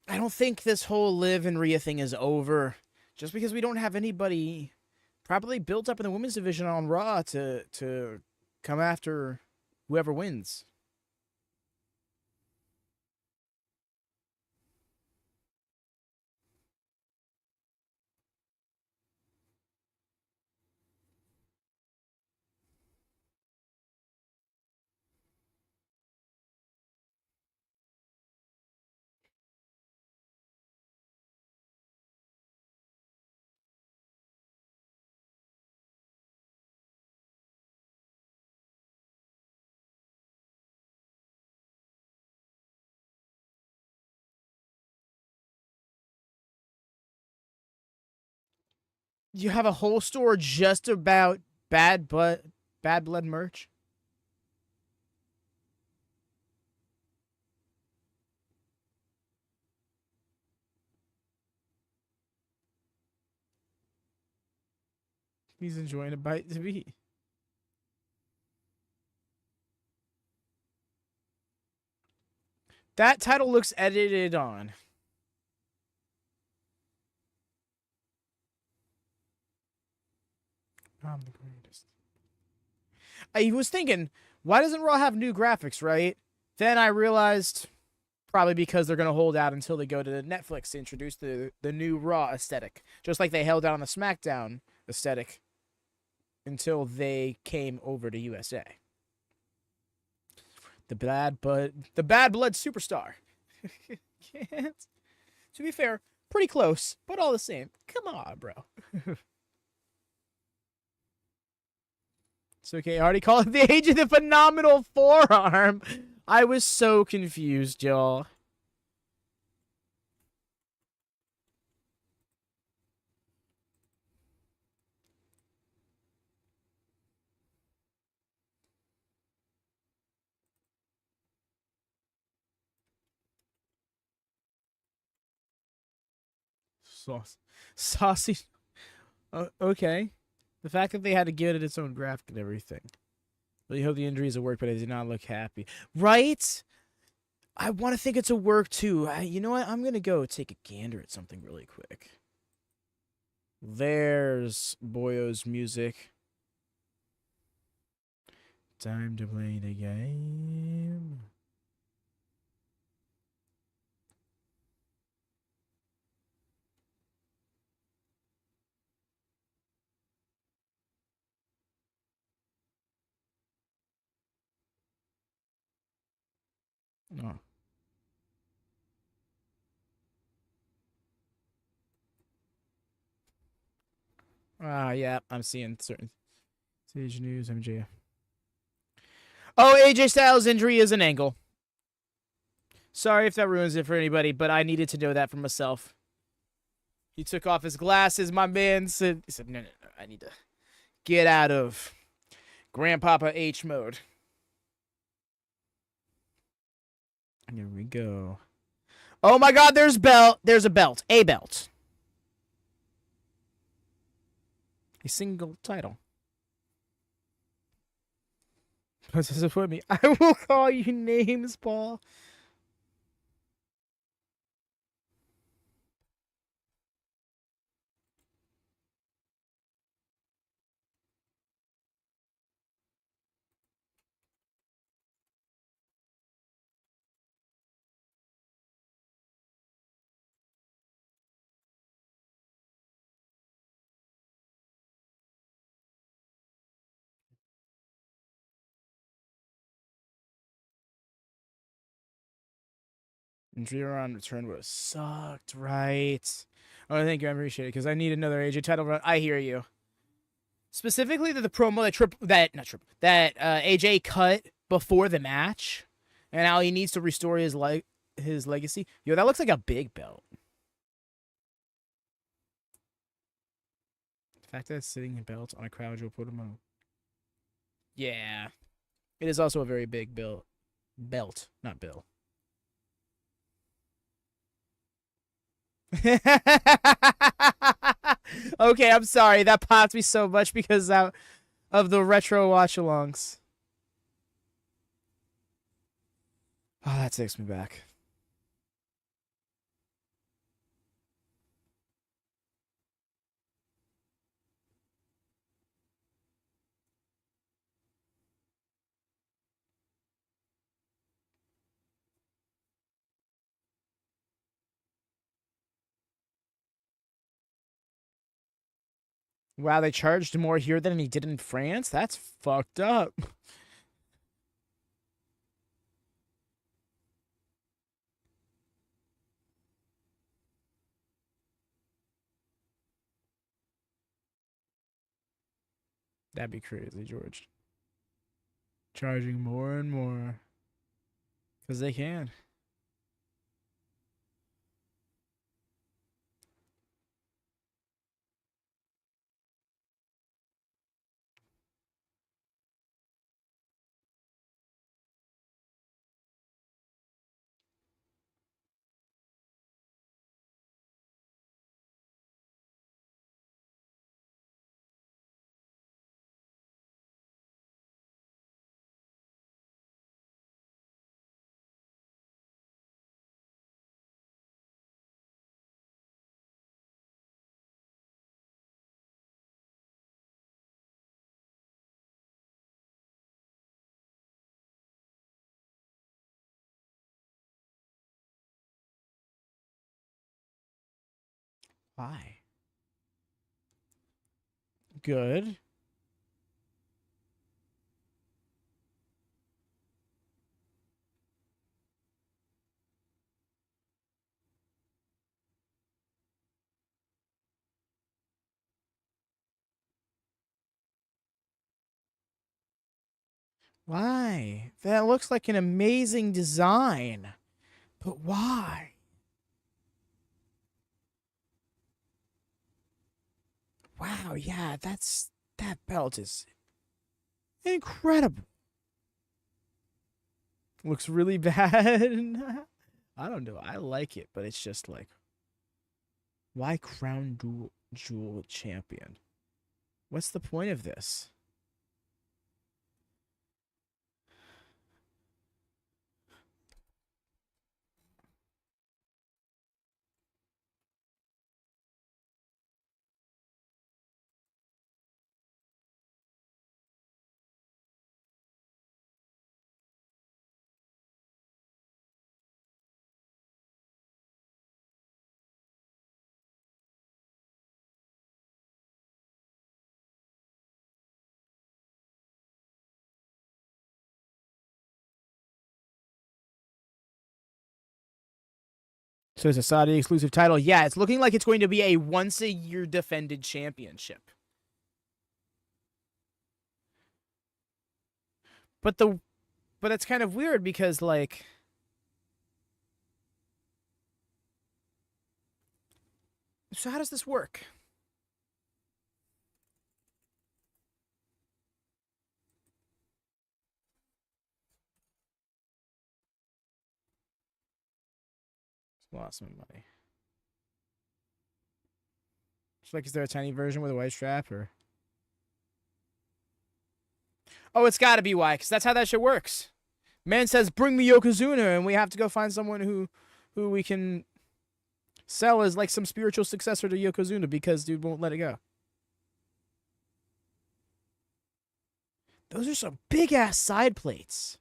I don't think this whole Liv and Rhea thing is over. Just because we don't have anybody properly built up in the women's division on Raw to come after whoever wins. You have a whole store just about Bad Blood merch? He's enjoying a bite to eat. That title looks edited on. I'm the greatest. I was thinking, why doesn't Raw have new graphics, right? Then I realized probably because they're going to hold out until they go to Netflix to introduce the new Raw aesthetic. Just like they held out on the SmackDown aesthetic until they came over to USA. The Bad Blood superstar. Can't. To be fair, pretty close, but all the same. Come on, bro. It's okay. I already called it the Age of the Phenomenal Forearm. I was so confused, y'all. Saucy. Okay. The fact that they had to give it its own graphic and everything. Really hope the injuries will work, but I did not look happy. Right? I want to think it's a work too. You know what? I'm going to go take a gander at something really quick. There's Boyo's music. Time to play the game. Oh. Yeah, I'm seeing certain Sage News, MJF. Oh, AJ Styles' injury is an angle. Sorry if that ruins it for anybody, but I needed to know that for myself. He took off his glasses, my man said, no, I need to get out of Grandpapa H mode. Here we go. Oh my god, there's a belt. A belt. A single title. Don't disappoint me. I will call you names, Paul. And Rhea on return would have sucked, right? Oh, thank you. I appreciate it because I need another AJ title run. I hear you. Specifically, the promo that AJ cut before the match, and how he needs to restore his legacy. Yo, that looks like a big belt. The fact that it's sitting in belt on a crowd will put him on. Yeah, it is also a very big belt. Belt, not Bill. Okay, I'm sorry. That popped me so much because of the retro watch-alongs. Oh, that takes me back. Wow, they charged more here than he did in France? That's fucked up. That'd be crazy, George. Charging more and more. Because they can. Why? Good. Why? That looks like an amazing design. But why? Wow, yeah, that belt is incredible. Looks really bad. I don't know. I like it, but it's just like, why crown jewel champion? What's the point of this? So it's a Saudi exclusive title. Yeah, it's looking like it's going to be a once a year defended championship. But it's kind of weird because like so how does this work? Lost some money. It's like, is there a tiny version with a white strap or? Oh, it's got to be why, because that's how that shit works. Man says, "Bring me Yokozuna," and we have to go find someone who we can sell as like some spiritual successor to Yokozuna because dude won't let it go. Those are some big ass side plates.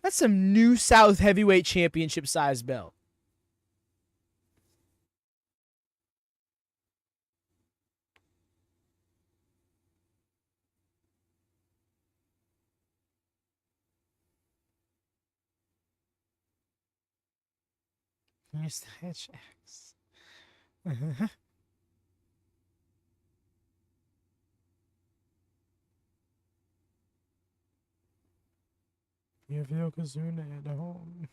That's some New South Heavyweight Championship size belt. Here's the hedgehogs. You have Yokozuna at home.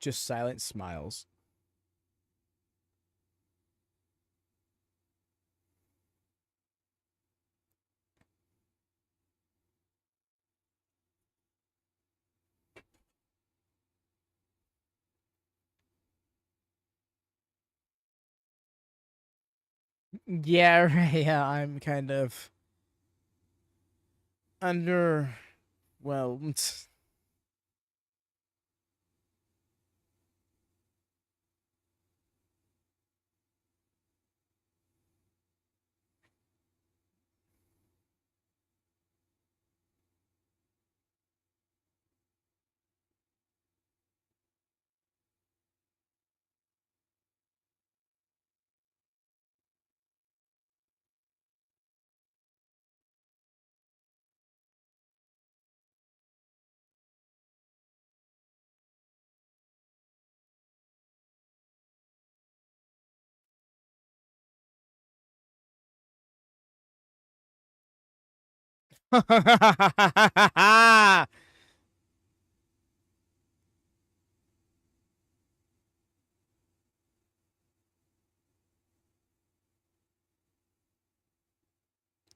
Just silent smiles. Yeah, right. Yeah, I'm kind of underwhelmed.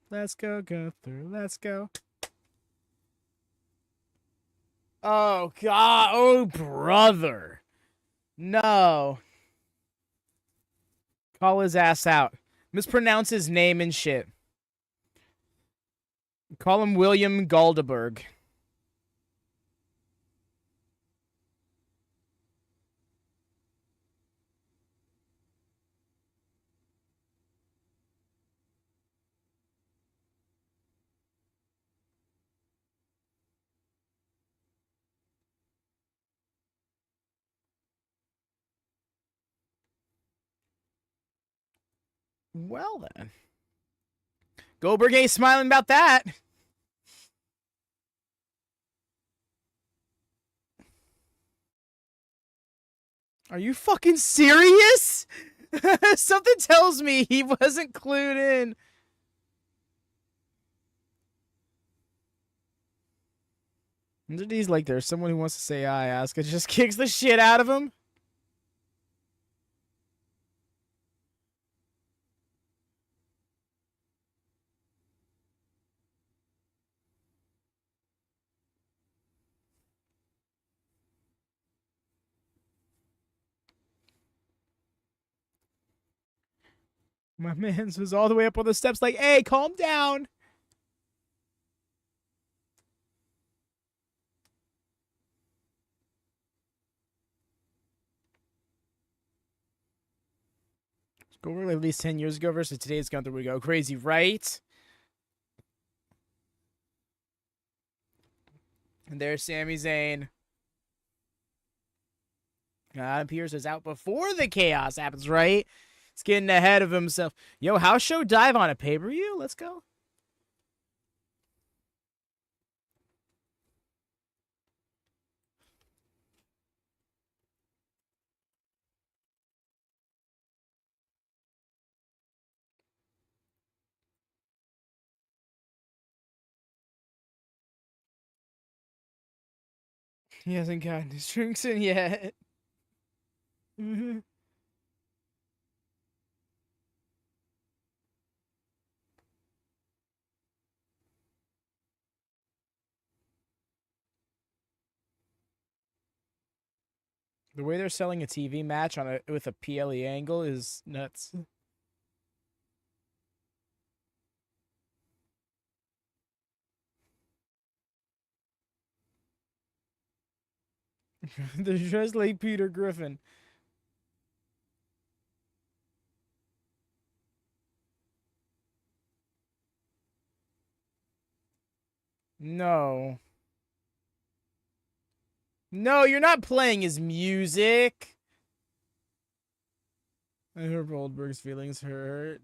Let's go, Gunther. Let's go. Oh, God. Oh, brother. No. Call his ass out. Mispronounce his name and shit. Call him William Galdeberg. Well, then. Goldberg ain't smiling about that. Are you fucking serious? Something tells me he wasn't clued in. Underneath, like, there's someone who wants to say I ask. It just kicks the shit out of him. My man's was all the way up on the steps, like, hey, calm down. Goldberg at least 10 years ago versus today's Gunther would go crazy, right? And there's Sami Zayn. Adam Pearce is out before the chaos happens, right? He's getting ahead of himself. Yo, house show dive on a pay-per-view? Let's go. He hasn't gotten his drinks in yet. The way they're selling a TV match on with a PLE angle is nuts. They're just like Peter Griffin. No. No, you're not playing his music. I hope Goldberg's feelings hurt.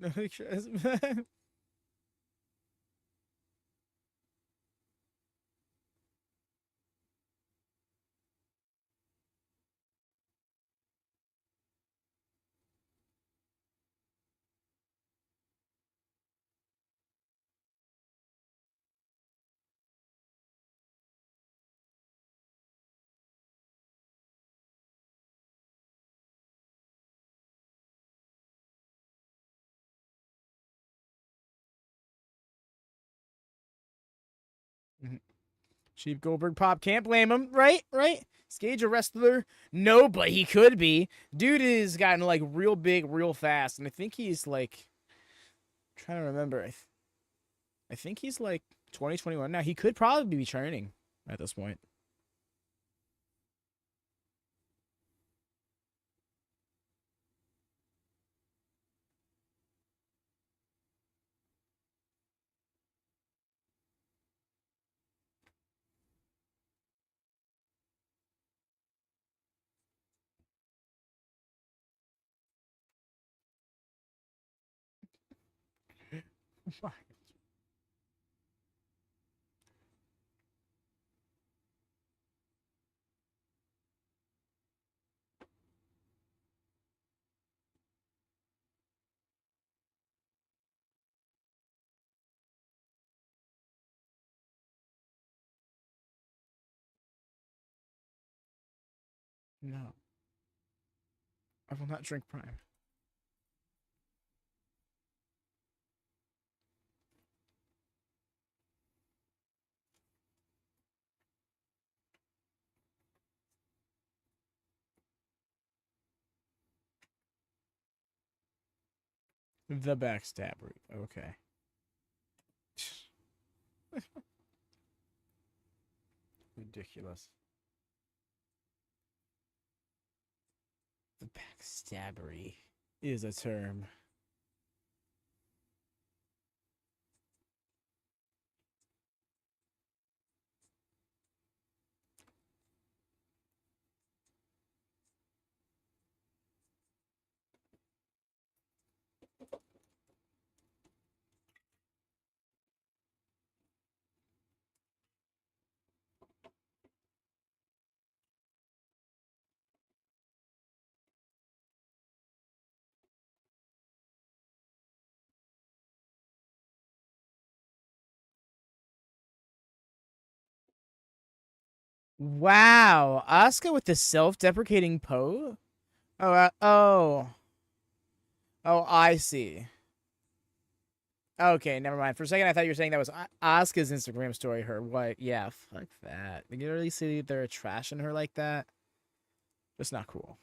Cheap Goldberg pop, can't blame him, right? Right? Is Gage a wrestler? No, but he could be. Dude has gotten like real big, real fast, and I think he's like trying to remember. I think he's like 2021 now. He could probably be training at this point. No, I will not drink Prime. The backstabber. Okay. Ridiculous. The backstabbery is a term. Wow, Asuka with the self-deprecating pose. Oh, I see. Okay, never mind. For a second, I thought you were saying that was Asuka's Instagram story. Her what? Yeah, fuck that. You really see they're trashing her like that? That's not cool.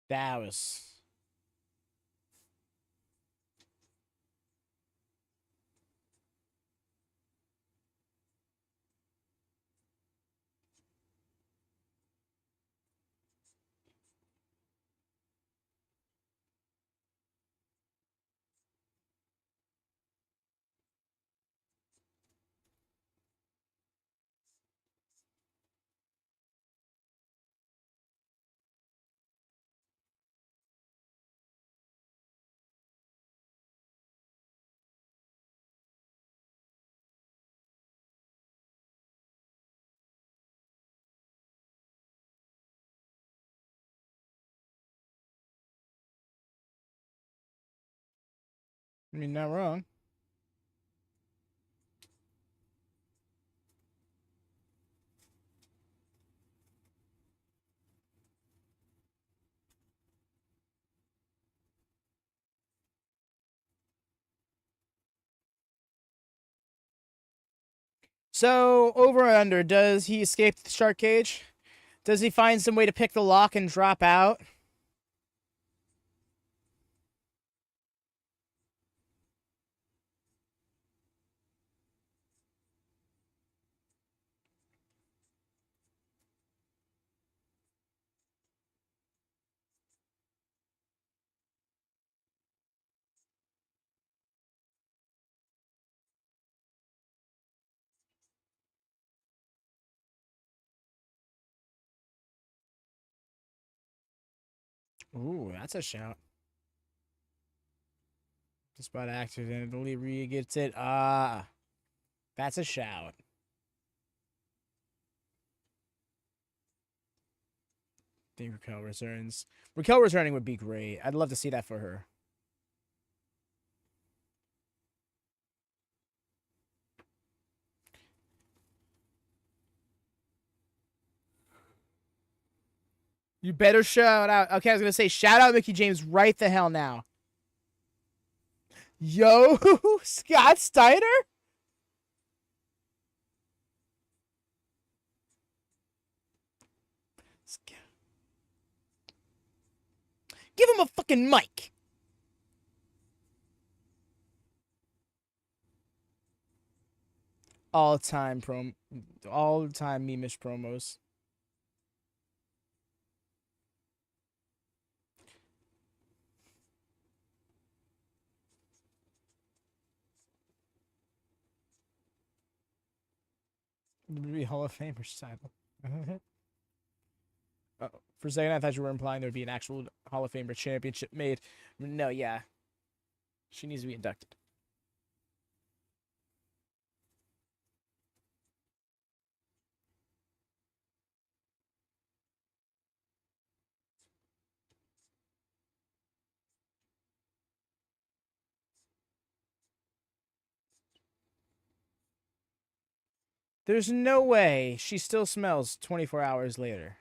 That was. I mean, not wrong. So, over or under, does he escape the shark cage? Does he find some way to pick the lock and drop out? Ooh, that's a shout. Despite accidentally, Rhea gets it. That's a shout. I think Raquel returns. Raquel returning would be great. I'd love to see that for her. You better shout out. Okay, I was gonna say shout out Mickey James right the hell now. Yo, Scott Steiner? Give him a fucking mic. All time meme-ish promos. WWE Hall of Famers title. Oh, for a second, I thought you were implying there'd be an actual Hall of Famer championship made. No, yeah. She needs to be inducted. There's no way she still smells 24 hours later.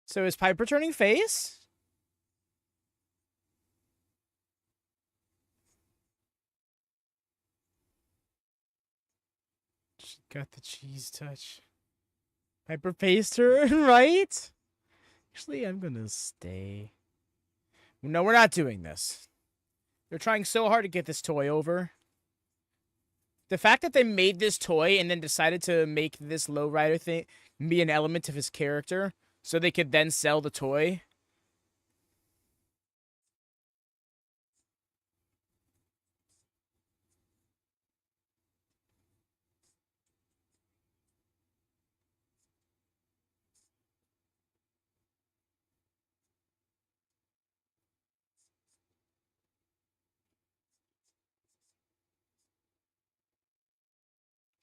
So is Piper turning face? She got the cheese touch. Piper faced her, right? Actually, I'm gonna stay. No, we're not doing this. They're trying so hard to get this toy over. The fact that they made this toy and then decided to make this lowrider thing be an element of his character so they could then sell the toy.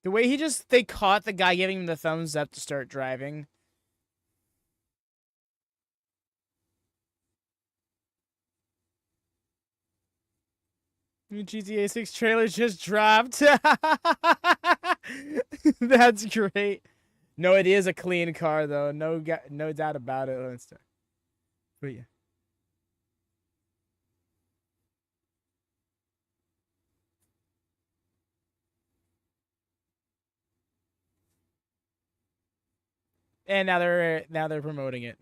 The way they caught the guy giving him the thumbs up to start driving. The GTA 6 trailer just dropped. That's great. No, it is a clean car though. No doubt about it. But yeah. And now they're promoting it.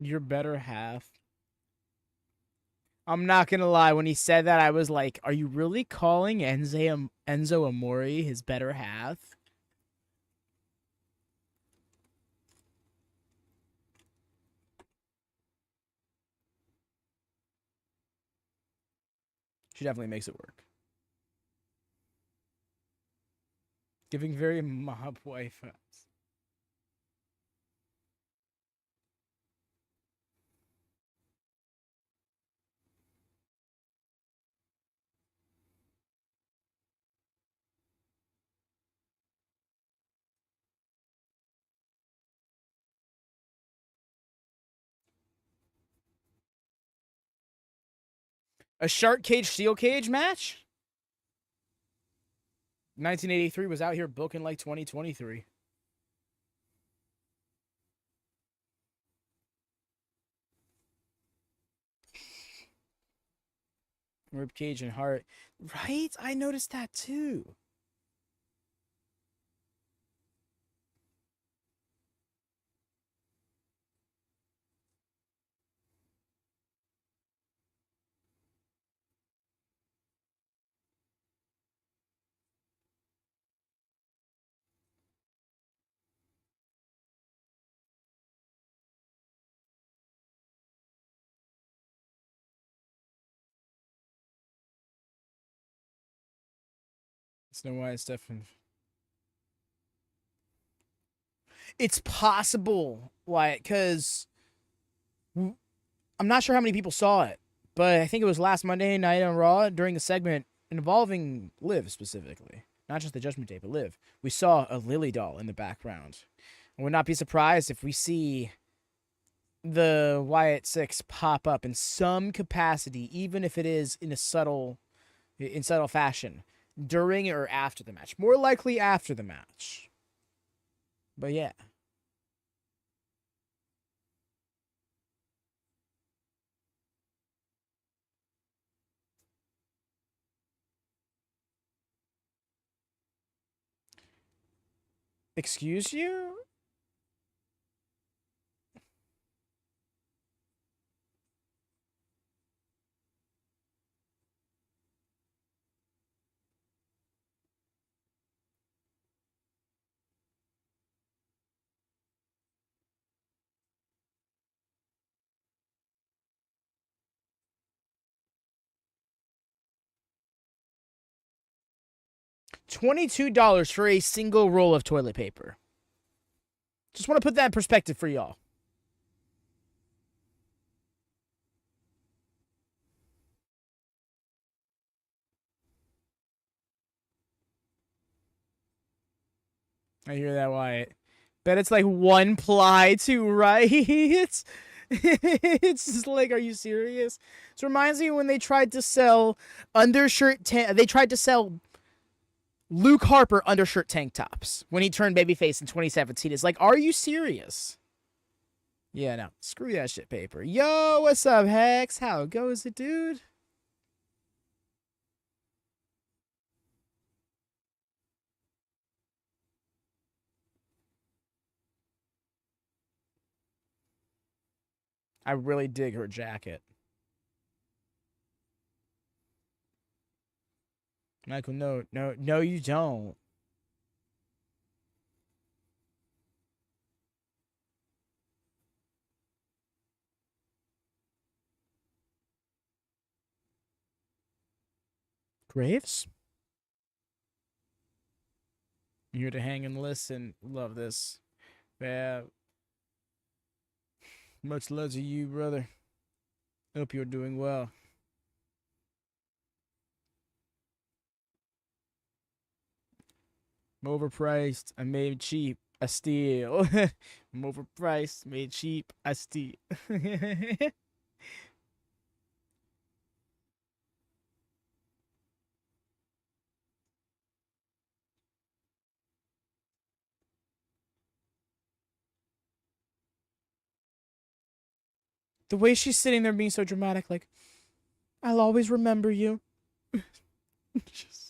Your better half. I'm not gonna lie. When he said that, I was like, "Are you really calling Enzo Amore his better half?" She definitely makes it work. Giving very mob wife vibes. A shark cage, steel cage match? 1983 was out here booking like 2023. Rib cage and heart. Right? I noticed that too. Snow White stuff. It's possible, Wyatt, because I'm not sure how many people saw it, but I think it was last Monday night on Raw during a segment involving Liv specifically. Not just the Judgment Day, but Liv. We saw a Lily doll in the background. I would not be surprised if we see the Wyatt Six pop up in some capacity, even if it is in subtle fashion, during or after the match. More likely after the match. But yeah. Excuse you? $22 for a single roll of toilet paper. Just want to put that in perspective for y'all. I hear that, Wyatt. Bet it's like one ply too, right? It's just like, are you serious? This reminds me when they tried to sell they tried to sell Luke Harper undershirt tank tops when he turned babyface in 2017. It's like, are you serious? Yeah, no. Screw that shit paper. Yo, what's up, Hex? How goes it, dude? I really dig her jacket. Michael, no, you don't. Graves? I'm here to hang and listen. Love this. Yeah. Much love to you, brother. Hope you're doing well. I'm overpriced. I made cheap. I steal. I'm overpriced. Made cheap. I steal. The way she's sitting there being so dramatic, like, I'll always remember you. Just...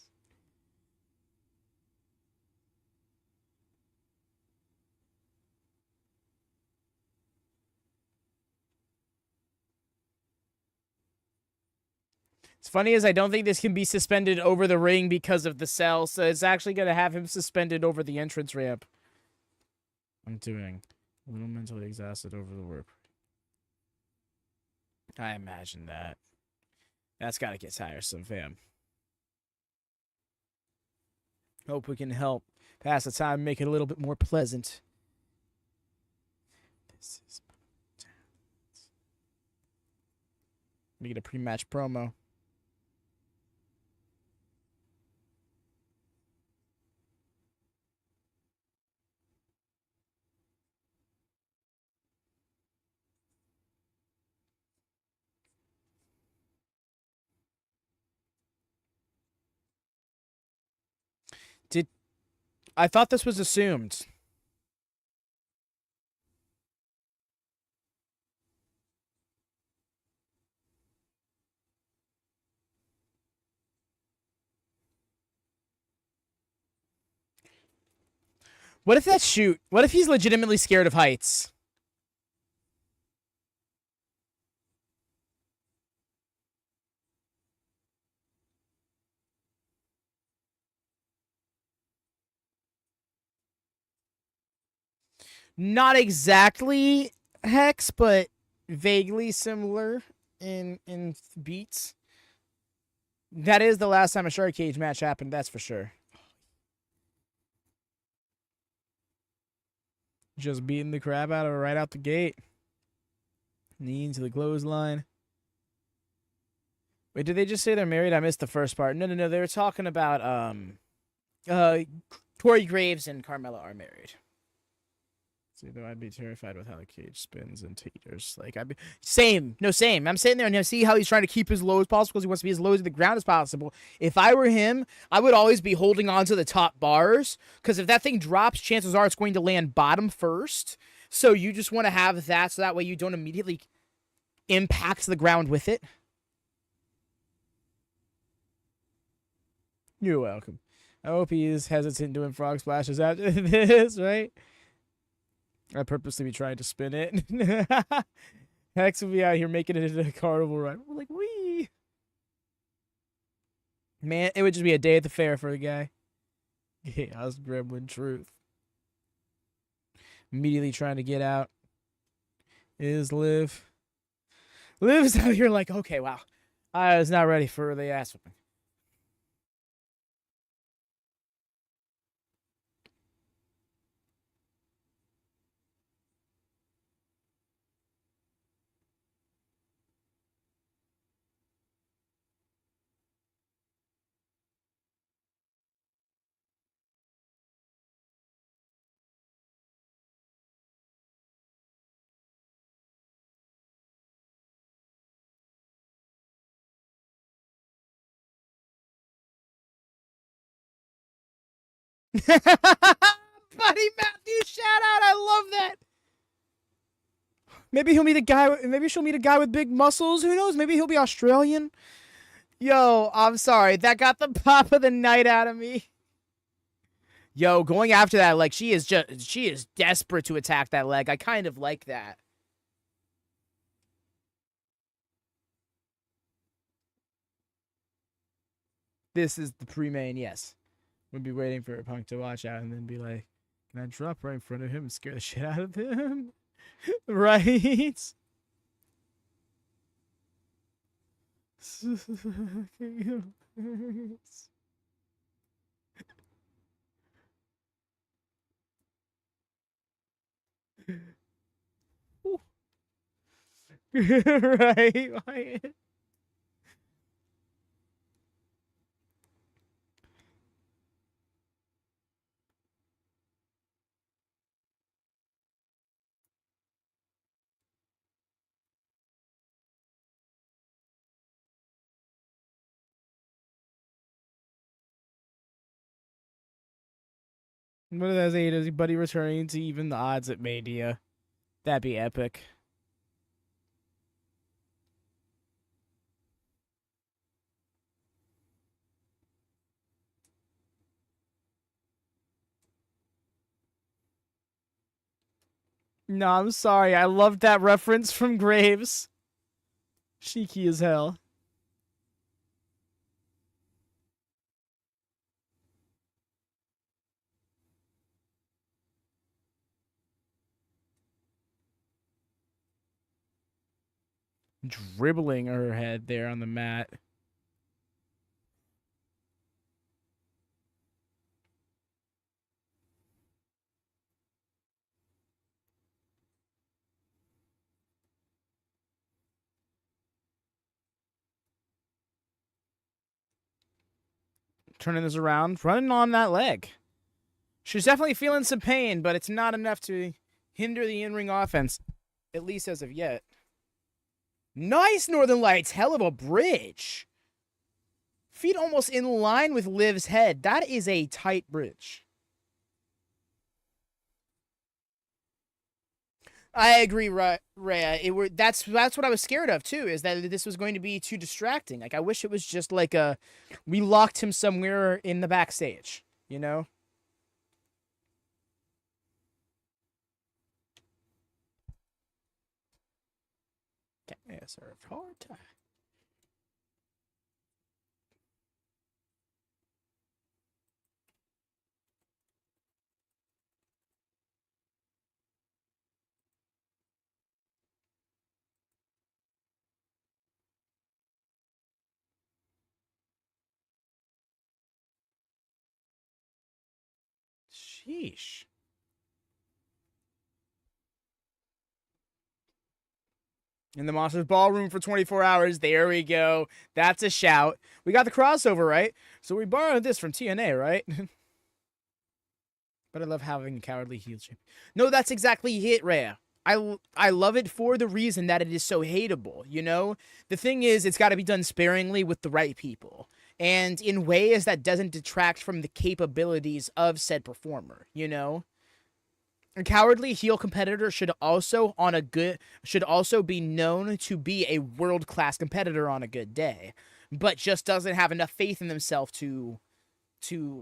It's funny as I don't think this can be suspended over the ring because of the cell, so it's actually going to have him suspended over the entrance ramp. I'm doing a little mentally exhausted over the work. I imagine that. That's got to get tiresome, fam. Hope we can help pass the time, make it a little bit more pleasant. This is... We get a pre-match promo. I thought this was assumed. What if that's shoot? What if he's legitimately scared of heights? Not exactly Hex, but vaguely similar in beats. That is the last time a shark cage match happened, that's for sure. Just beating the crap out of her right out the gate. Knee into the clothesline. Wait, did they just say they're married? I missed the first part. No. They were talking about Corey Graves and Carmella are married. See, though I'd be terrified with how the cage spins and teeters. Like I'd be same. I'm sitting there and see how he's trying to keep as low as possible because he wants to be as low to the ground as possible. If I were him, I would always be holding on to the top bars because if that thing drops, chances are it's going to land bottom first. So you just want to have that so that way you don't immediately impact the ground with it. You're welcome. I hope he is hesitant doing frog splashes after this, right? I purposely be trying to spin it. Hex will be out here making it into a carnival ride. We're like, wee. Man, it would just be a day at the fair for the guy. Yeah, I was gremlin truth. Immediately trying to get out is Liv. Liv's out here like, okay, wow. I was not ready for the ass whipping. Buddy Matthews shout out. I love that. Maybe he'll meet a guy. Maybe she'll meet a guy with big muscles. Who knows? Maybe he'll be Australian. Yo, I'm sorry. That got the pop of the night out of me. Yo, going after that, like she is desperate to attack that leg. I kind of like that. This is the pre-main, yes. We'll be waiting for Punk to watch out and then be like, can I drop right in front of him and scare the shit out of him? Right? Right? What does that say? Does Buddy returning to even the odds at Mania? That'd be epic. No, I'm sorry. I loved that reference from Graves. Cheeky as hell. Dribbling her head there on the mat. Turning this around, running on that leg. She's definitely feeling some pain, but it's not enough to hinder the in-ring offense, at least as of yet. Nice Northern Lights, hell of a bridge. Feet almost in line with Liv's head. That is a tight bridge. I agree, Rhea. That's what I was scared of too. Is that this was going to be too distracting? Like I wish it was just like we locked him somewhere in the backstage. You know. Okay, serve hard time. Sheesh. In the Monsters Ballroom for 24 hours. There we go. That's a shout. We got the crossover, right? So we borrowed this from TNA, right? But I love having a cowardly heel champion. No, that's exactly it, Rhea. I love it for the reason that it is so hateable, you know? The thing is, it's got to be done sparingly with the right people. And in ways that doesn't detract from the capabilities of said performer, you know? A cowardly heel competitor should also be known to be a world-class competitor on a good day, but just doesn't have enough faith in themselves to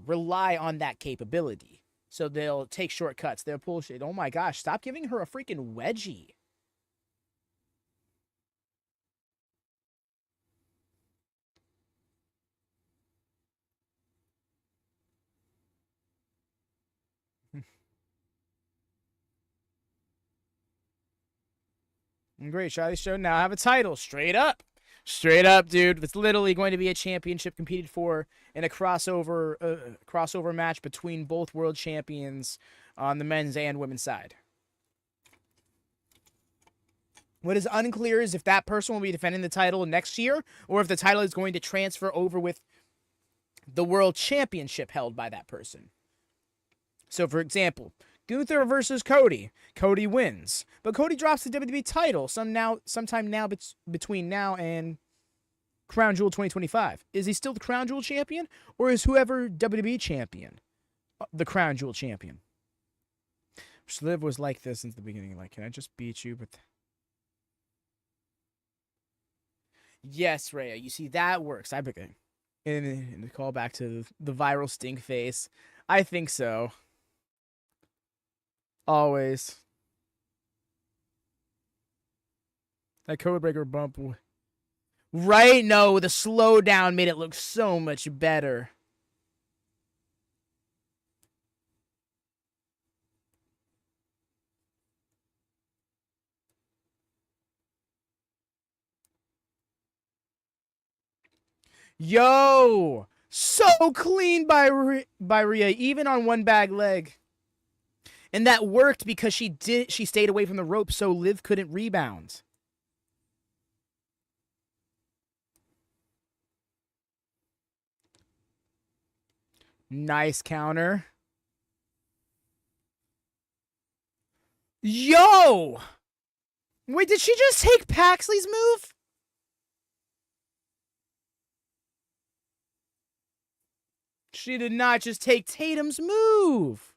rely on that capability. So they'll take shortcuts. They'll pull shit. Oh my gosh, stop giving her a freaking wedgie. Great, Charlie Show now have a title. Straight up. Straight up, dude. It's literally going to be a championship competed for in a crossover match between both world champions on the men's and women's side. What is unclear is if that person will be defending the title next year or if the title is going to transfer over with the world championship held by that person. So, for example, Gunther versus Cody. Cody wins, but Cody drops the WWE title sometime now between now and Crown Jewel 2025. Is he still the Crown Jewel champion, or is whoever WWE champion the Crown Jewel champion? Liv was like this since the beginning. Like, can I just beat you? But yes, Rhea. You see, that works. I begin. And the call back to the viral stink face. I think so. Always. That codebreaker bump. Right? No, the slowdown made it look so much better. Yo! So clean by Rhea, even on one bag leg. And that worked because she stayed away from the rope so Liv couldn't rebound. Nice counter. Yo! Wait, did she just take Paxley's move? She did not just take Tatum's move.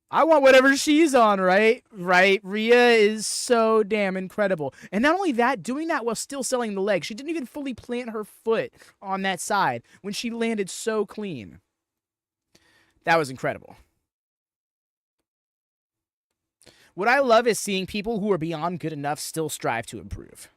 I want whatever she's on, right? Right? Rhea is so damn incredible. And not only that, doing that while still selling the leg. She didn't even fully plant her foot on that side when she landed so clean. That was incredible. What I love is seeing people who are beyond good enough still strive to improve.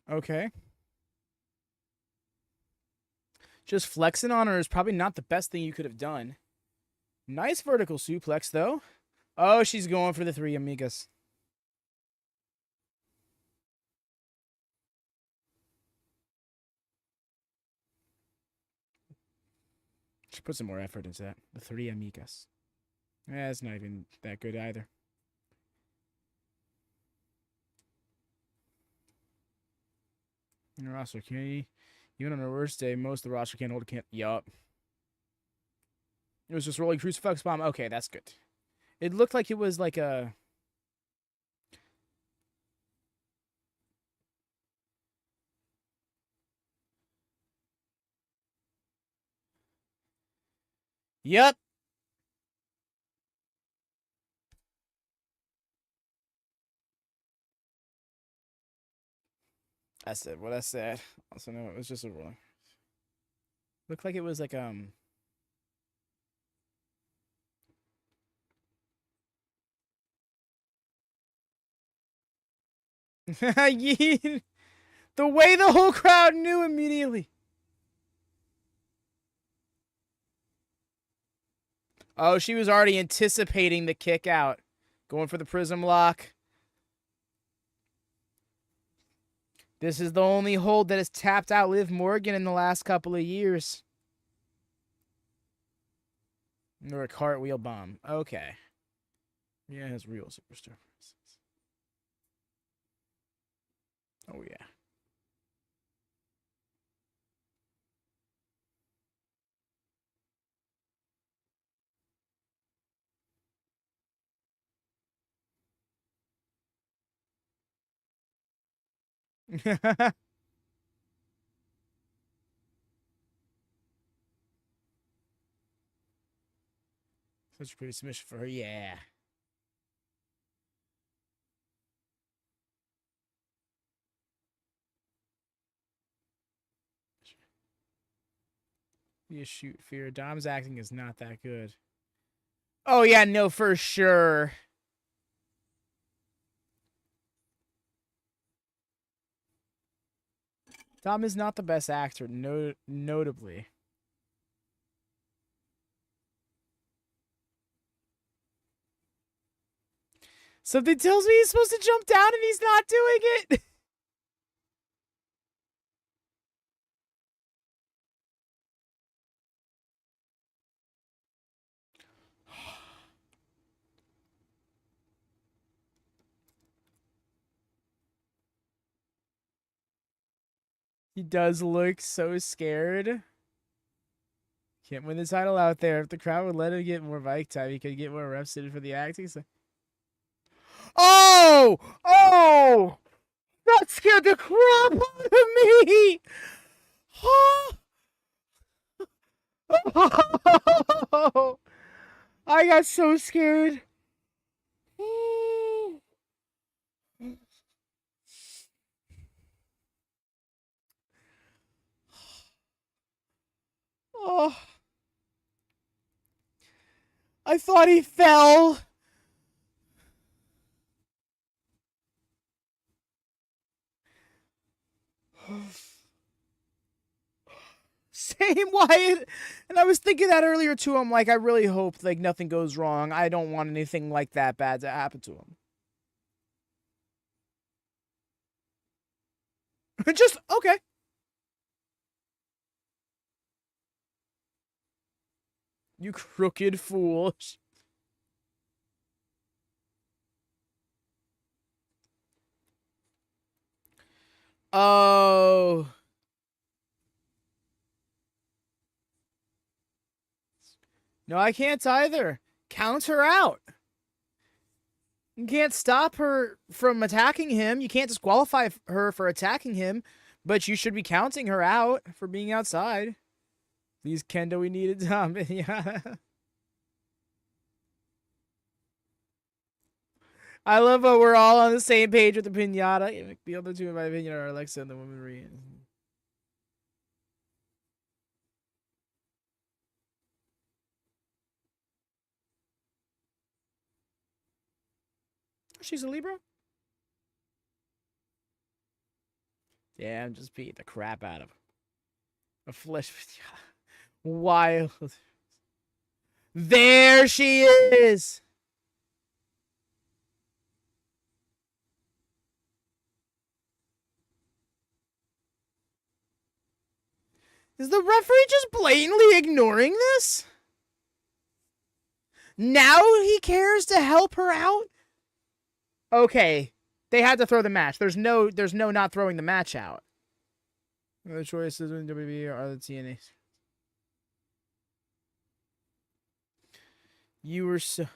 Okay. Just flexing on her is probably not the best thing you could have done. Nice vertical suplex, though. Oh, she's going for the three amigas. She put some more effort into that. The three amigas. Yeah, it's not even that good either. In the roster, can he, even on the worst day, most of the roster can't hold a can't. Yup. It was just rolling crucifix bomb. Okay, that's good. It looked like it was like a. Yep. I said what I said. Also, no, it was just a rolling. Looked like it was like Yeet. The way the whole crowd knew immediately. Oh, she was already anticipating the kick out. Going for the prism lock. This is the only hold that has tapped out Liv Morgan in the last couple of years. Or a cartwheel bomb. Okay. Yeah, has real superstar. Oh, yeah. Such a pretty submission for her. Yeah. You shoot fear. Dom's acting is not that good. Oh, yeah, no, for sure. Dom is not the best actor, notably. Something tells me he's supposed to jump down and he's not doing it. He does look so scared. Can't win the title out there. If the crowd would let him get more mic time, he could get more reps in for the acting. So. Oh! Oh! That scared the crap out of me! Oh! I got so scared. Oh. I thought he fell. Same, Wyatt. And I was thinking that earlier too. I'm like, I really hope like nothing goes wrong. I don't want anything like that bad to happen to him. Just okay. You crooked fool. Oh. No, I can't either. Count her out. You can't stop her from attacking him. You can't disqualify her for attacking him, but you should be counting her out for being outside. Please, Kendo, we needed Tom. Yeah. I love how we're all on the same page with the pinata. The other two, in my opinion, are Alexa and the woman Rhea. she's a Libra? Yeah, I'm just beat the crap out of a flesh. Wild. There she is. Is the referee just blatantly ignoring this? Now he cares to help her out? Okay. They had to throw the match. There's no not throwing the match out. The choices in WWE are the TNA. You were so...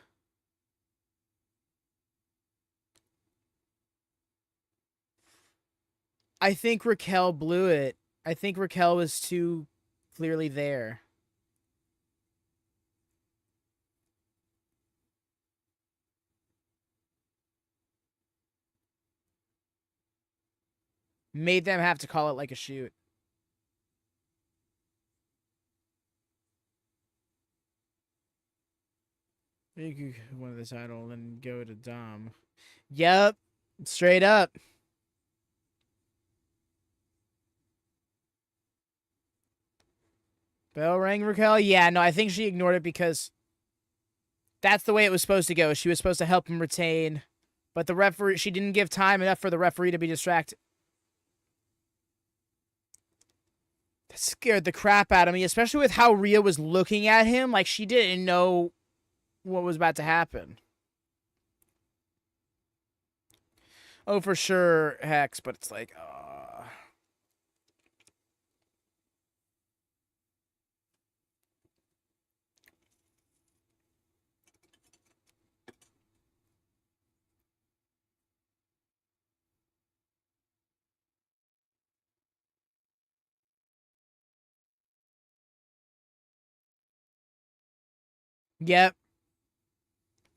I think Raquel blew it. I think Raquel was too clearly there. Made them have to call it like a shoot. You could win the title and go to Dom. Yep. Straight up. Bell rang Raquel? Yeah, no, I think she ignored it because that's the way it was supposed to go. She was supposed to help him retain, but the referee, she didn't give time enough for the referee to be distracted. That scared the crap out of me, especially with how Rhea was looking at him. Like, she didn't know what was about to happen. Oh, for sure, Hex, but it's like, Yep.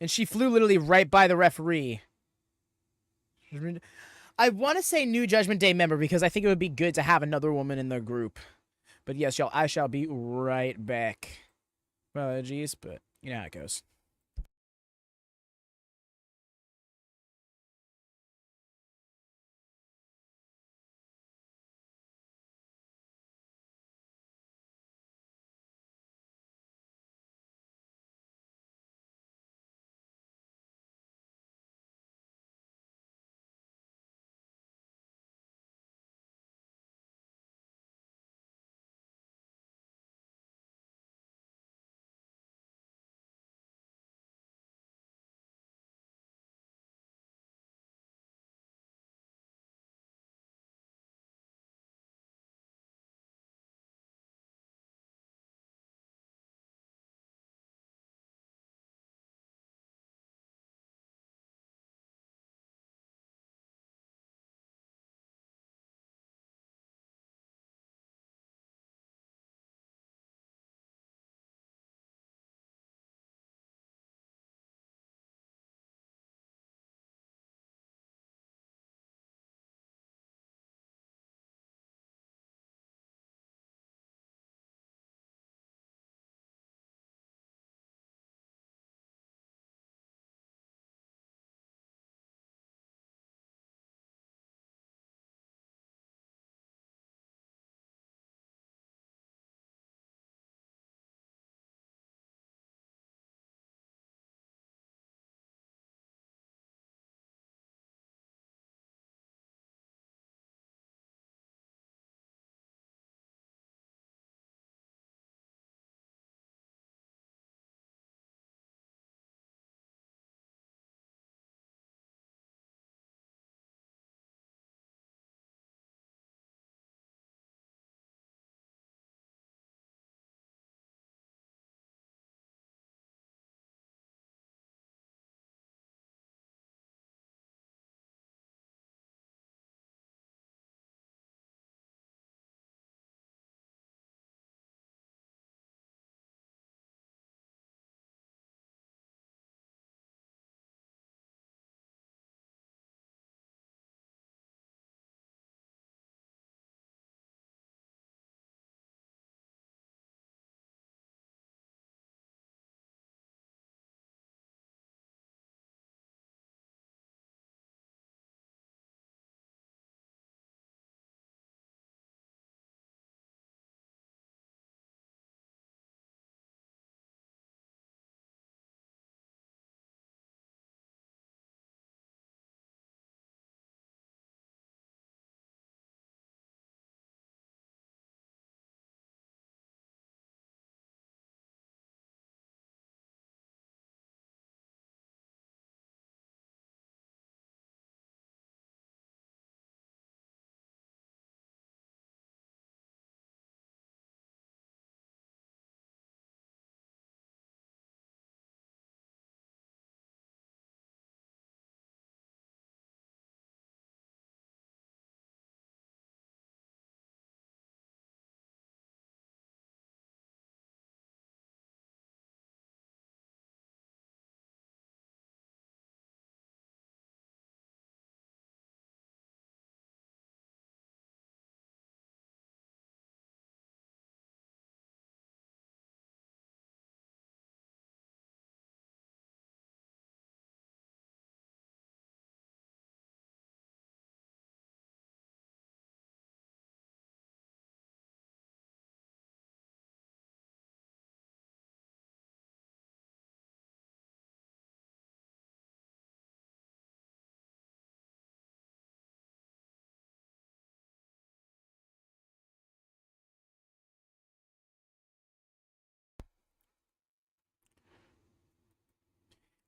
And she flew literally right by the referee. I want to say New Judgment Day member because I think it would be good to have another woman in the group. But yes, y'all, I shall be right back. Apologies, but you know how it goes.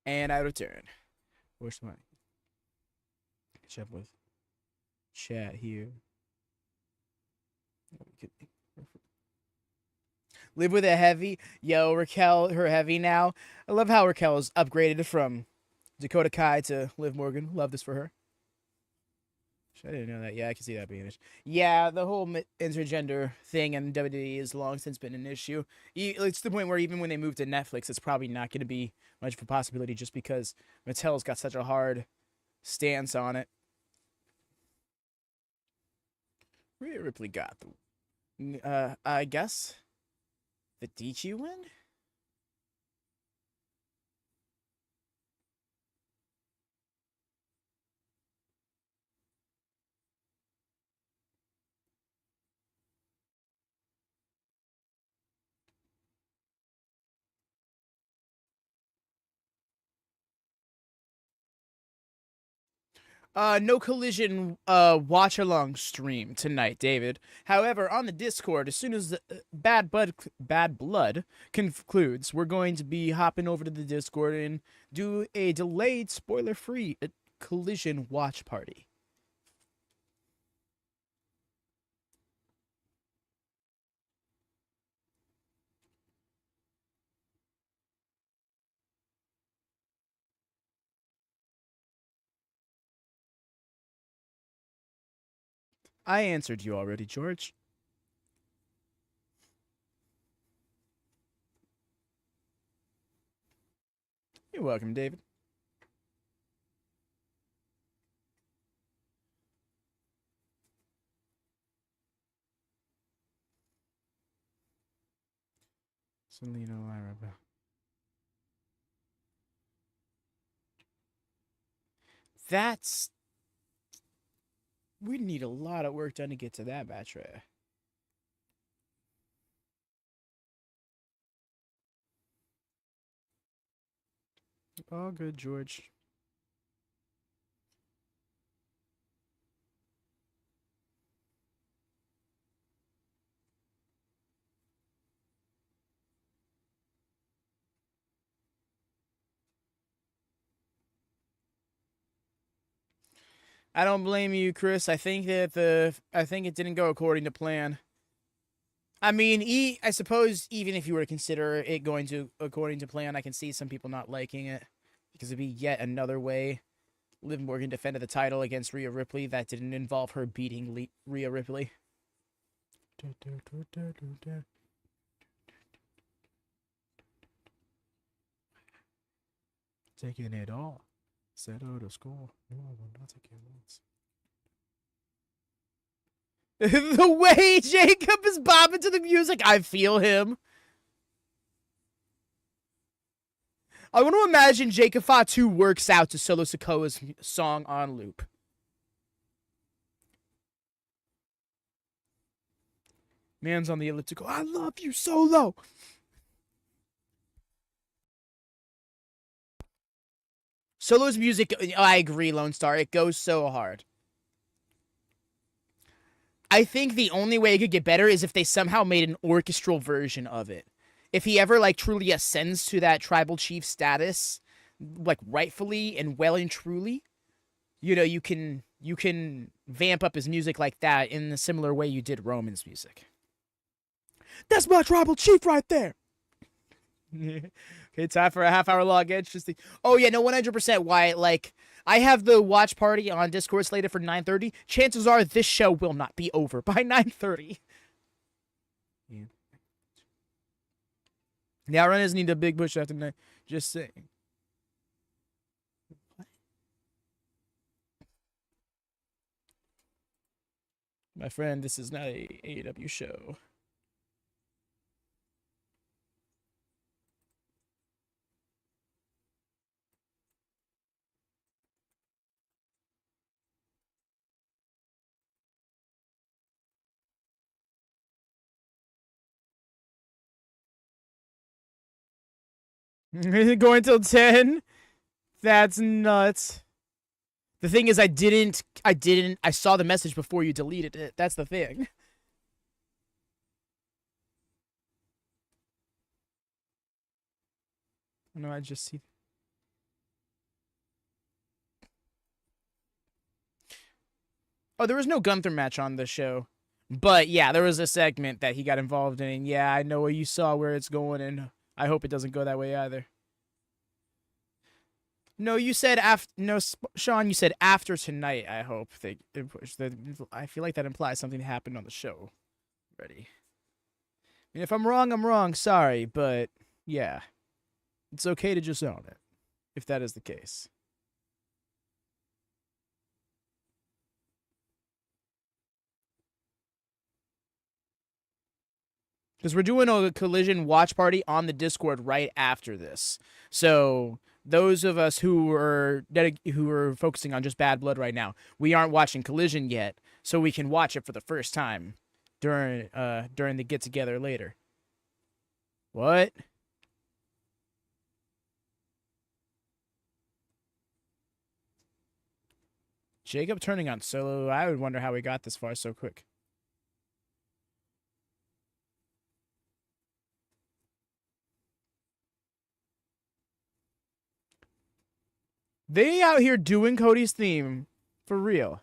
And I return. Where's my catch up with chat here? Live with a heavy. Yo, Raquel, her heavy now. I love how Raquel's upgraded from Dakota Kai to Liv Morgan. Love this for her. I didn't know that. Yeah, I can see that being an issue. Yeah, the whole intergender thing in WWE has long since been an issue. It's to the point where even when they move to Netflix, it's probably not going to be much of a possibility just because Mattel's got such a hard stance on it. Rhea Ripley got the, I guess, the DQ win? No collision watch along stream tonight, David. However, on the Discord, as soon as the Bad Blood concludes, we're going to be hopping over to the Discord and do a delayed spoiler-free collision watch party. I answered you already, George. You're welcome, David. Selena Lyra. That's... We need a lot of work done to get to that match, right? All good, George. I don't blame you, Chris. I think that I think it didn't go according to plan. I mean, I suppose even if you were to consider it going to according to plan, I can see some people not liking it because it'd be yet another way Liv Morgan defended the title against Rhea Ripley that didn't involve her beating Rhea Ripley. Taking it all. Set out a score. No, I will not take it once. The way Jacob is bobbing to the music, I feel him. I want to imagine Jacob Fatu works out to Solo Sikoa's song on loop. Man's on the elliptical. I love you, Solo. Solo's music, I agree, Lone Star. It goes so hard. I think the only way it could get better is if they somehow made an orchestral version of it. If he ever, like, truly ascends to that tribal chief status, like, rightfully and well and truly, you know, you can vamp up his music like that in a similar way you did Roman's music. That's my tribal chief right there. Okay, time for a half-hour log edge. Oh, yeah, no, 100% Wyatt. Like, I have the watch party on Discord slated for 9:30. Chances are this show will not be over by 9:30. Yeah. The Outrunners need a big push after night. Just saying. What? My friend, this is not a AEW show. Going till 10? That's nuts. The thing is, I saw the message before you deleted it. That's the thing. No, I just see. Oh, there was no Gunther match on the show. But yeah, there was a segment that he got involved in. And yeah, I know what you saw where it's going, and I hope it doesn't go that way either. No, you said after. No, Sean, you said after tonight. I hope I feel like that implies something happened on the show. Ready? I mean, if I'm wrong, I'm wrong. Sorry, but yeah, it's okay to just own it if that is the case. Because we're doing a Collision watch party on the Discord right after this. So those of us who are focusing on just Bad Blood right now, we aren't watching Collision yet, so we can watch it for the first time during the get together later. What? Jacob turning on Solo. I would wonder how we got this far so quick. They out here doing Cody's theme for real.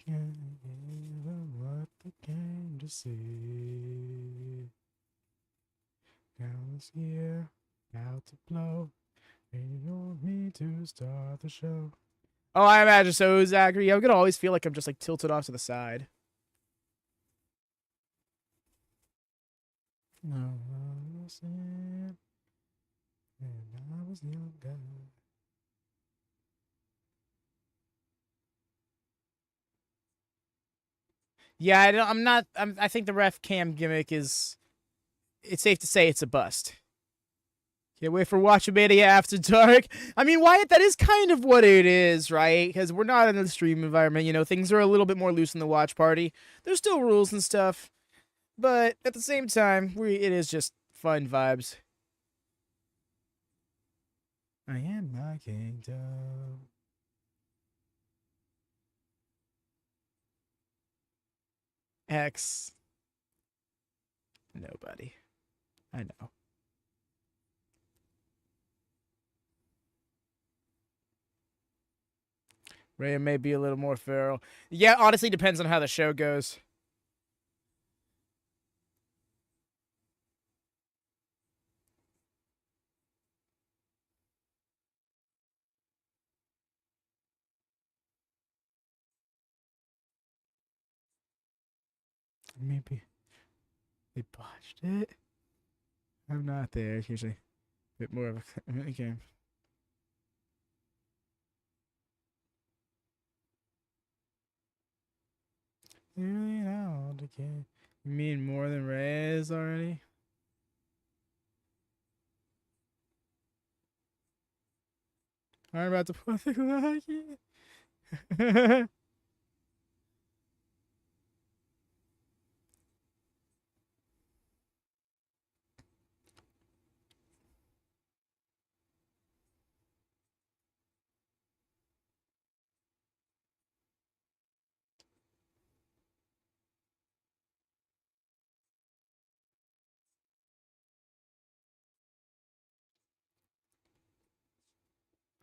Can't give what they came to see. Now this year out to blow. Waiting on me to start the show. Oh, I imagine so, Zachary. I'm gonna always feel like I'm just like tilted off to the side. No, I was in, and I was younger. Yeah, I'm not. I think the ref cam gimmick is. It's safe to say it's a bust. Can't wait for WatchaMania After Dark. I mean, Wyatt, that is kind of what it is, right? Because we're not in the stream environment. You know, things are a little bit more loose in the watch party. There's still rules and stuff. But at the same time, it is just fun vibes. I am my kingdom. X. Nobody. I know. Rhea may be a little more feral. Yeah, honestly, depends on how the show goes. Maybe they botched it. I'm not there. It's usually a bit more of a game. Really out again. You mean more than Reyes already? I'm about to put the lucky.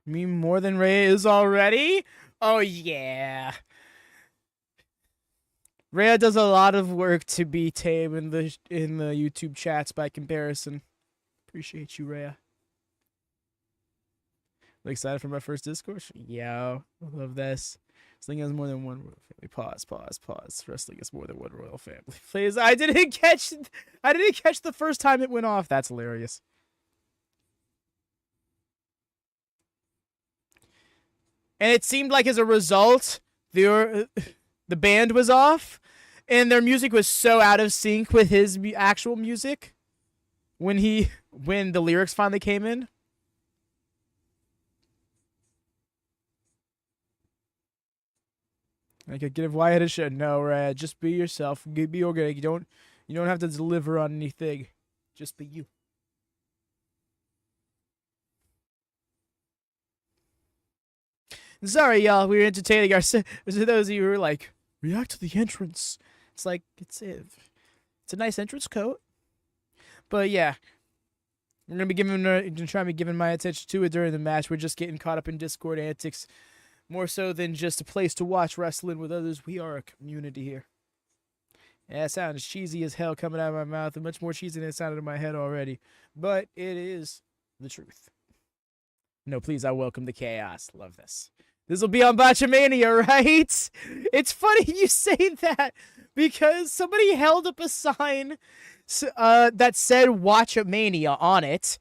You mean more than Reyes already? Oh yeah. Rhea does a lot of work to be tame in the YouTube chats by comparison. Appreciate you, Rhea. Excited for my first Discord? Yeah, I love this. Wrestling has more than one royal family. Pause. Wrestling is more than one royal family. Please, I didn't catch the first time it went off. That's hilarious. And it seemed like as a result, the band was off, and their music was so out of sync with his actual music when the lyrics finally came in. I could give Wyatt a shit. No, Rad, just be yourself. Be organic. You don't have to deliver on anything. Just be you. Sorry, y'all. We were entertaining ourselves. To those of you who were like, react to the entrance. It's like it's a nice entrance coat. But yeah, we're gonna try to be giving my attention to it during the match. We're just getting caught up in Discord antics. More so than just a place to watch wrestling with others, we are a community here. Yeah, it sounds cheesy as hell coming out of my mouth, and much more cheesy than it sounded in my head already. But it is the truth. No, please, I welcome the chaos. Love this. This will be on WatchaMania, right? It's funny you say that because somebody held up a sign that said WatchaMania on it,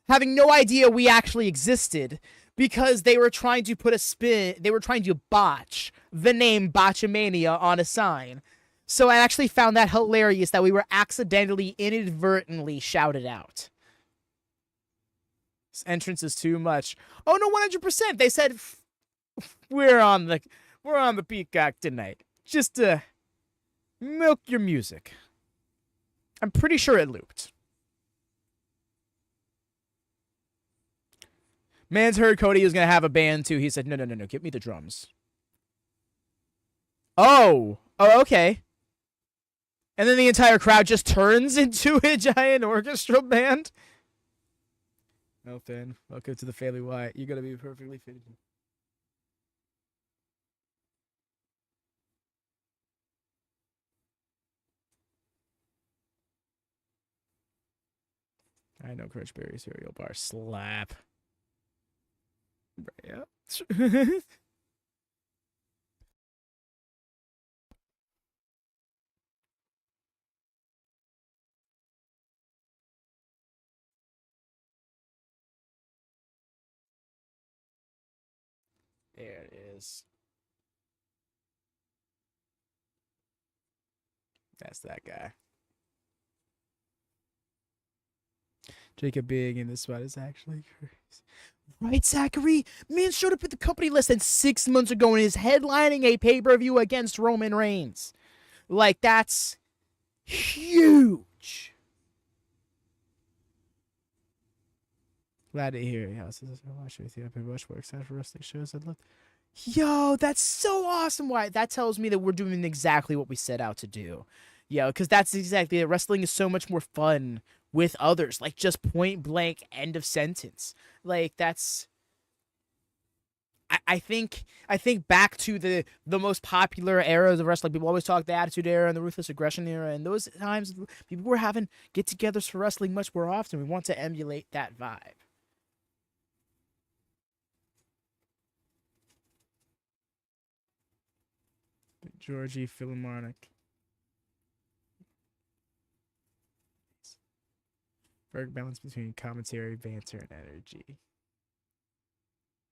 having no idea we actually existed, because they were trying to put a spin, they were trying to botch the name WatchaMania on a sign. So I actually found that hilarious that we were accidentally, inadvertently shouted out. This entrance is too much. Oh no, 100%. They said we're on the Peacock tonight. Just to milk your music. I'm pretty sure it looped. Man's heard Cody was going to have a band too. He said, no, give me the drums. Oh, okay. And then the entire crowd just turns into a giant orchestra band. No, Finn. Welcome to the family. Wyatt. You're going to be perfectly fitted. I know Crunch Berry cereal bar slap. Yeah. There it is. That's that guy. Jacob being in this spot is actually crazy. Right, Zachary? Man showed up at the company less than 6 months ago and is headlining a pay-per-view against Roman Reigns. Like, that's huge. Glad to hear your house. I watch with you. I've been much more excited for wrestling shows. I'd love. Yo, that's so awesome. Why? That tells me that we're doing exactly what we set out to do. Yo, because that's exactly it. Wrestling is so much more fun with others. Like, just point blank, end of sentence. Like, that's. I think back to the most popular eras of wrestling. People always talk the Attitude Era and the Ruthless Aggression Era, and those times people were having get-togethers for wrestling much more often. We want to emulate that vibe. Georgie Philharmonic. Perfect balance between commentary, banter, and energy.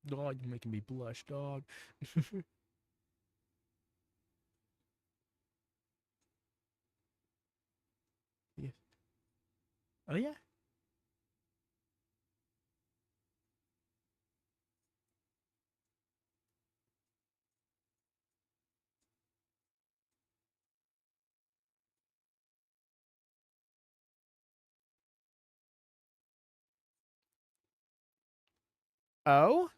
Dog, you're making me blush, dog. Yeah. Oh, yeah. Oh?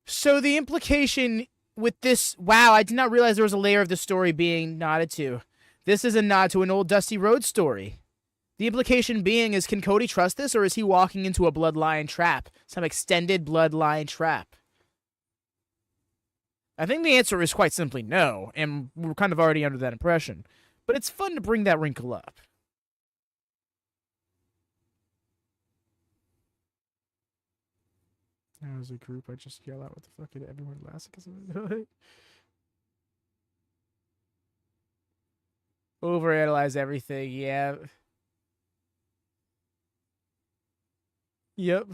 So the implication with this, wow, I did not realize there was a layer of the story being nodded to. This is a nod to an old Dusty Rhodes story. The implication being is, can Cody trust this, or is he walking into a bloodline trap? Some extended bloodline trap? I think the answer is quite simply no, and we're kind of already under that impression. But it's fun to bring that wrinkle up. As a group, I just yell out what the fuck did everyone last because of it. Overanalyze everything, yeah. Yep.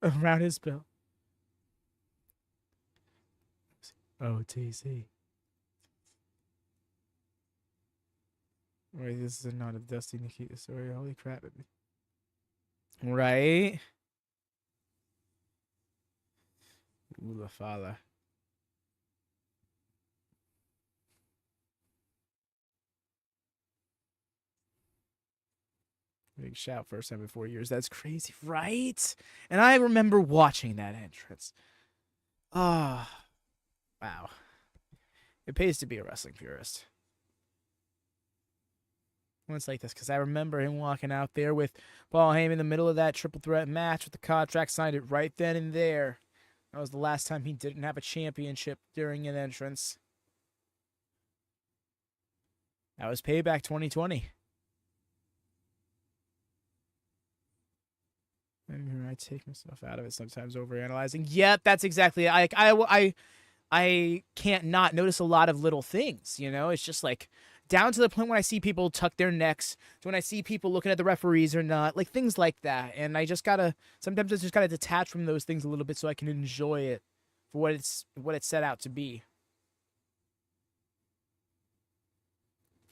Around his belt. OTC. Wait, this is not a Dusty Nikita story. Holy crap. Right? Ooh, la fala. Big shout, first time in 4 years. That's crazy, right? And I remember watching that entrance. Ah, wow. It pays to be a wrestling purist. When it's like this, because I remember him walking out there with Paul Heyman in the middle of that triple threat match with the contract, signed it right then and there. That was the last time he didn't have a championship during an entrance. That was Payback 2020. I take myself out of it sometimes, overanalyzing. Yep, that's exactly it. I can't not notice a lot of little things, you know? It's just like down to the point when I see people tuck their necks, to when I see people looking at the referees or not, like things like that. And sometimes I just gotta detach from those things a little bit so I can enjoy it for what it's set out to be.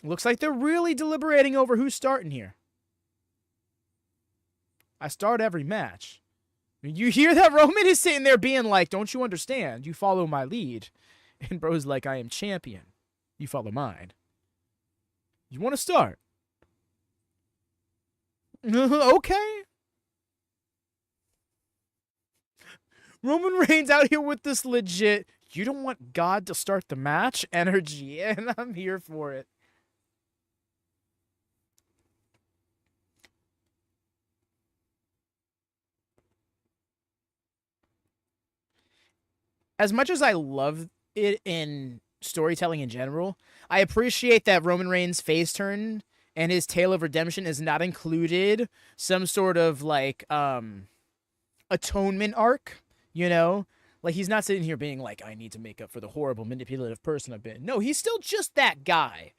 Looks like they're really deliberating over who's starting here. I start every match. You hear that Roman is sitting there being like, don't you understand? You follow my lead. And bro's like, I am champion. You follow mine. You want to start? Okay. Roman Reigns out here with this legit, you don't want God to start the match energy, and I'm here for it. As much as I love it in storytelling in general, I appreciate that Roman Reigns' face turn and his tale of redemption is not included some sort of like atonement arc, you know? Like he's not sitting here being like, I need to make up for the horrible manipulative person I've been. No, he's still just that guy.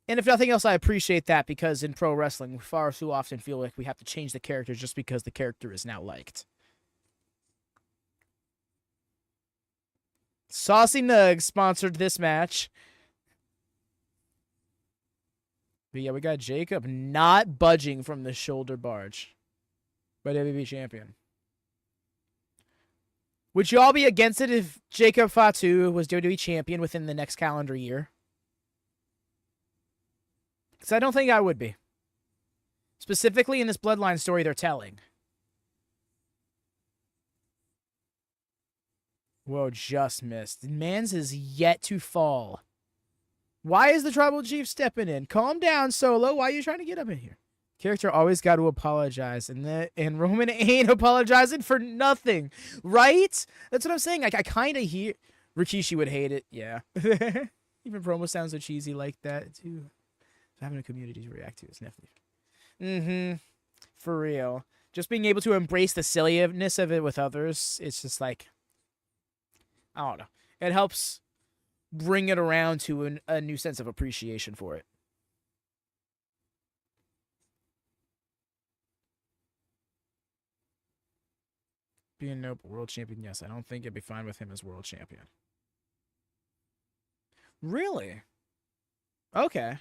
And if nothing else, I appreciate that because in pro wrestling, we far too often feel like we have to change the character just because the character is now liked. Saucy Nugs sponsored this match. But yeah, we got Jacob not budging from the shoulder barge by WWE Champion. Would you all be against it if Jacob Fatu was WWE Champion within the next calendar year? Because I don't think I would be. Specifically in this Bloodline story they're telling. Whoa, just missed. Mans is yet to fall. Why is the Tribal Chief stepping in? Calm down, Solo. Why are you trying to get up in here? Character always got to apologize, and Roman ain't apologizing for nothing, right? That's what I'm saying. I kind of hear... Rikishi would hate it, yeah. Even promo sounds so cheesy like that, too. Having a community to react to is definitely... For real. Just being able to embrace the silliness of it with others, it's just like... I don't know. It helps bring it around to a new sense of appreciation for it. Being nope, world champion, yes. I don't think it'd be fine with him as world champion. Really? Okay. I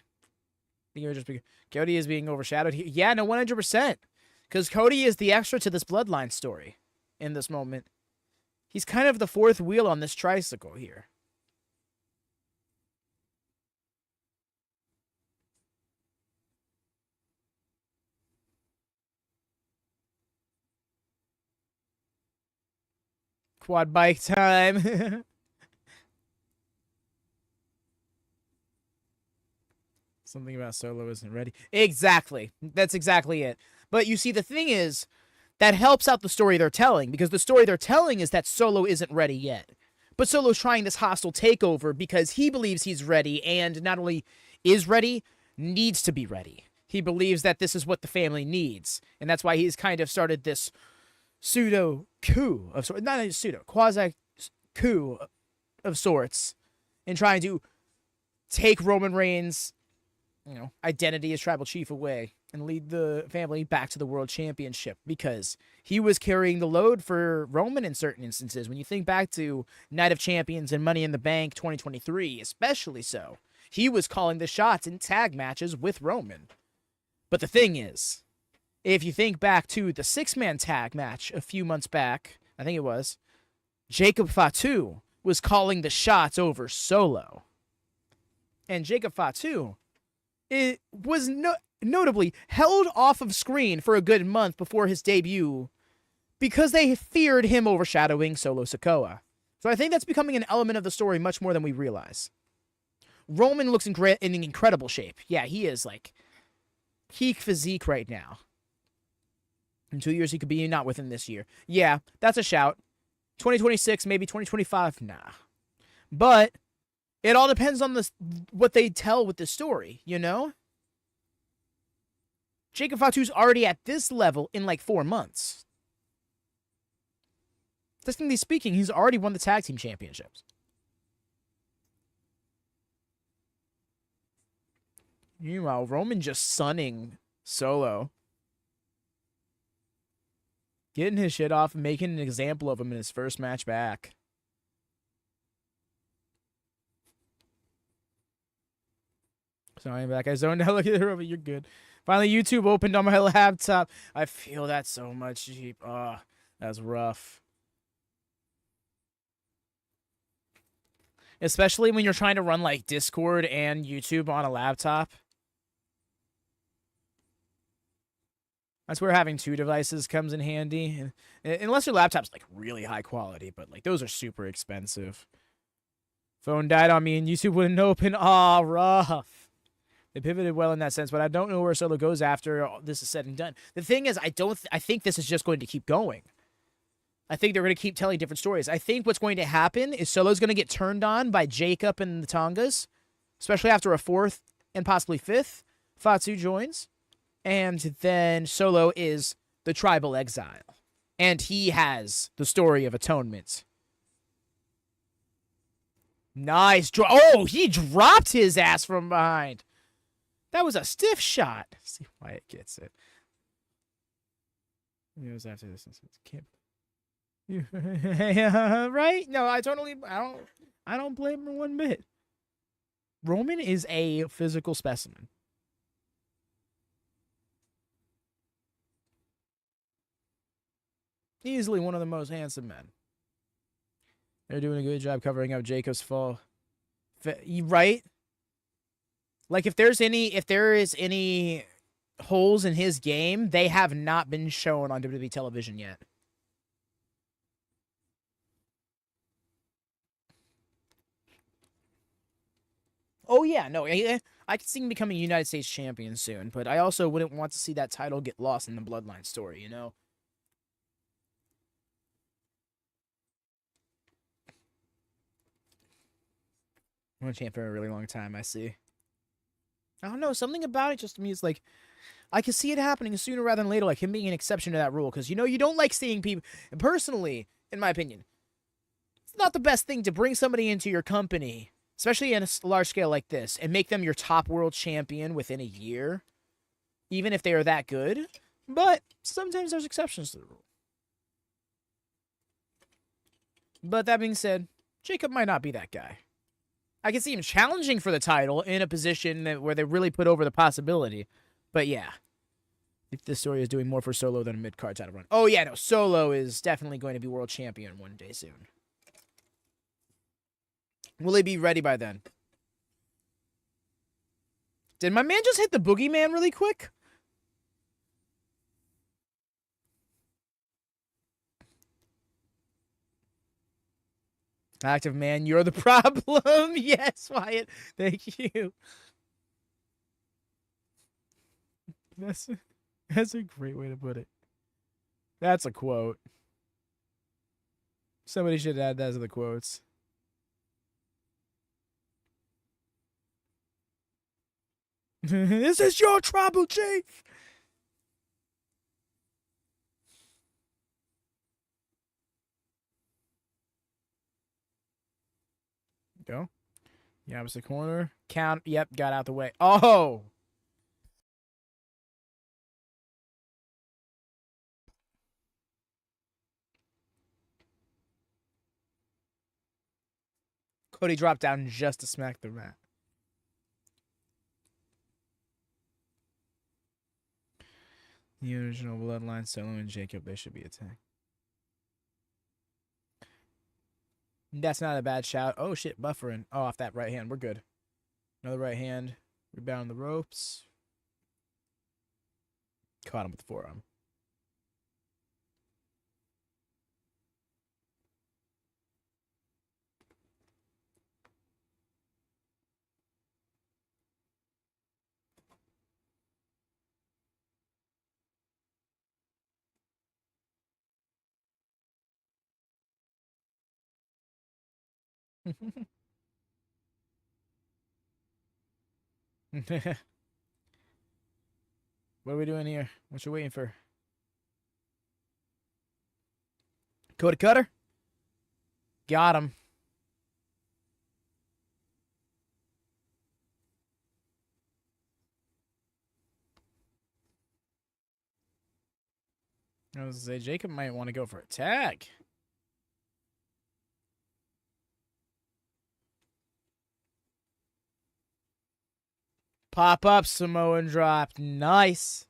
think it would just be... Cody is being overshadowed here. Yeah, no, 100%. Because Cody is the extra to this Bloodline story in this moment. He's kind of the fourth wheel on this tricycle here. Quad bike time. Something about Solo isn't ready. Exactly. That's exactly it. But you see, the thing is, that helps out the story they're telling, because the story they're telling is that Solo isn't ready yet. But Solo's trying this hostile takeover because he believes he's ready, and not only is ready, needs to be ready. He believes that this is what the family needs, and that's why he's kind of started this pseudo-coup of sorts, not a pseudo, quasi-coup of sorts, in trying to take Roman Reigns' identity as tribal chief away and lead the family back to the world championship, because he was carrying the load for Roman in certain instances. When you think back to Night of Champions and Money in the Bank 2023, especially so, he was calling the shots in tag matches with Roman. But the thing is, if you think back to the 6-man tag match a few months back, I think it was, Jacob Fatu was calling the shots over Solo. And Jacob Fatu, it was notably held off of screen for a good month before his debut because they feared him overshadowing Solo Sikoa. So I think that's becoming an element of the story much more than we realize. Roman looks in incredible shape. Yeah, he is like peak physique right now. In 2 years, he could be not within this year. Yeah, that's a shout. 2026, maybe 2025, nah. But it all depends on what they tell with the story, you know? Jacob Fatu's already at this level in like 4 months. Technically speaking, he's already won the tag team championships. Meanwhile, Roman just sunning Solo. Getting his shit off and making an example of him in his first match back. Sorry, I'm back. I zoned out. Look at it, you're good. Finally, YouTube opened on my laptop. I feel that so much, Jeep. Oh, that's rough. Especially when you're trying to run, like, Discord and YouTube on a laptop. That's where having 2 devices comes in handy. Unless your laptop's, like, really high quality. But, like, those are super expensive. Phone died on me and YouTube wouldn't open. Aw, rough. They pivoted well in that sense, but I don't know where Solo goes after all this is said and done. The thing is, I think this is just going to keep going. I think they're going to keep telling different stories. I think what's going to happen is Solo's going to get turned on by Jacob and the Tongas, especially after a 4th and possibly 5th. Fatu joins. And then Solo is the tribal exile. And he has the story of atonement. Nice. Oh, he dropped his ass from behind. That was a stiff shot. Let's see why it gets it. It was after this. Right? No, I don't blame her one bit. Roman is a physical specimen. Easily one of the most handsome men. They're doing a good job covering up Jacob's fall. Right? Like, if there is any holes in his game, they have not been shown on WWE television yet. Oh, yeah, no, I could see him becoming United States champion soon, but I also wouldn't want to see that title get lost in the Bloodline story, you know? I'm a champ for a really long time, I see. I don't know, something about it just to me is like, I can see it happening sooner rather than later, like him being an exception to that rule, because, you know, you don't like seeing people, and personally, in my opinion, it's not the best thing to bring somebody into your company, especially in a large scale like this, and make them your top world champion within a year, even if they are that good, but sometimes there's exceptions to the rule. But that being said, Jacob might not be that guy. I can see him challenging for the title in a position where they really put over the possibility. But yeah, if this story is doing more for Solo than a mid-card title run. Oh yeah, no, Solo is definitely going to be world champion one day soon. Will he be ready by then? Did my man just hit the boogeyman really quick? Active man, you're the problem. Yes, Wyatt. Thank you. That's a great way to put it. That's a quote. Somebody should add that to the quotes. This is your tribal chief. Go. Yeah, opposite corner. Count. Yep, got out the way. Oh! Cody dropped down just to smack the mat. The original Bloodline, Solo and Jacob, they should be attacked. That's not a bad shout. Oh, shit, buffering. Oh, off that right hand. We're good. Another right hand. Rebound the ropes. Caught him with the forearm. What are we doing here? What you waiting for? Cody Cutter? Got him. I was gonna say Jacob might want to go for a tag. Pop up Samoan drop. Nice.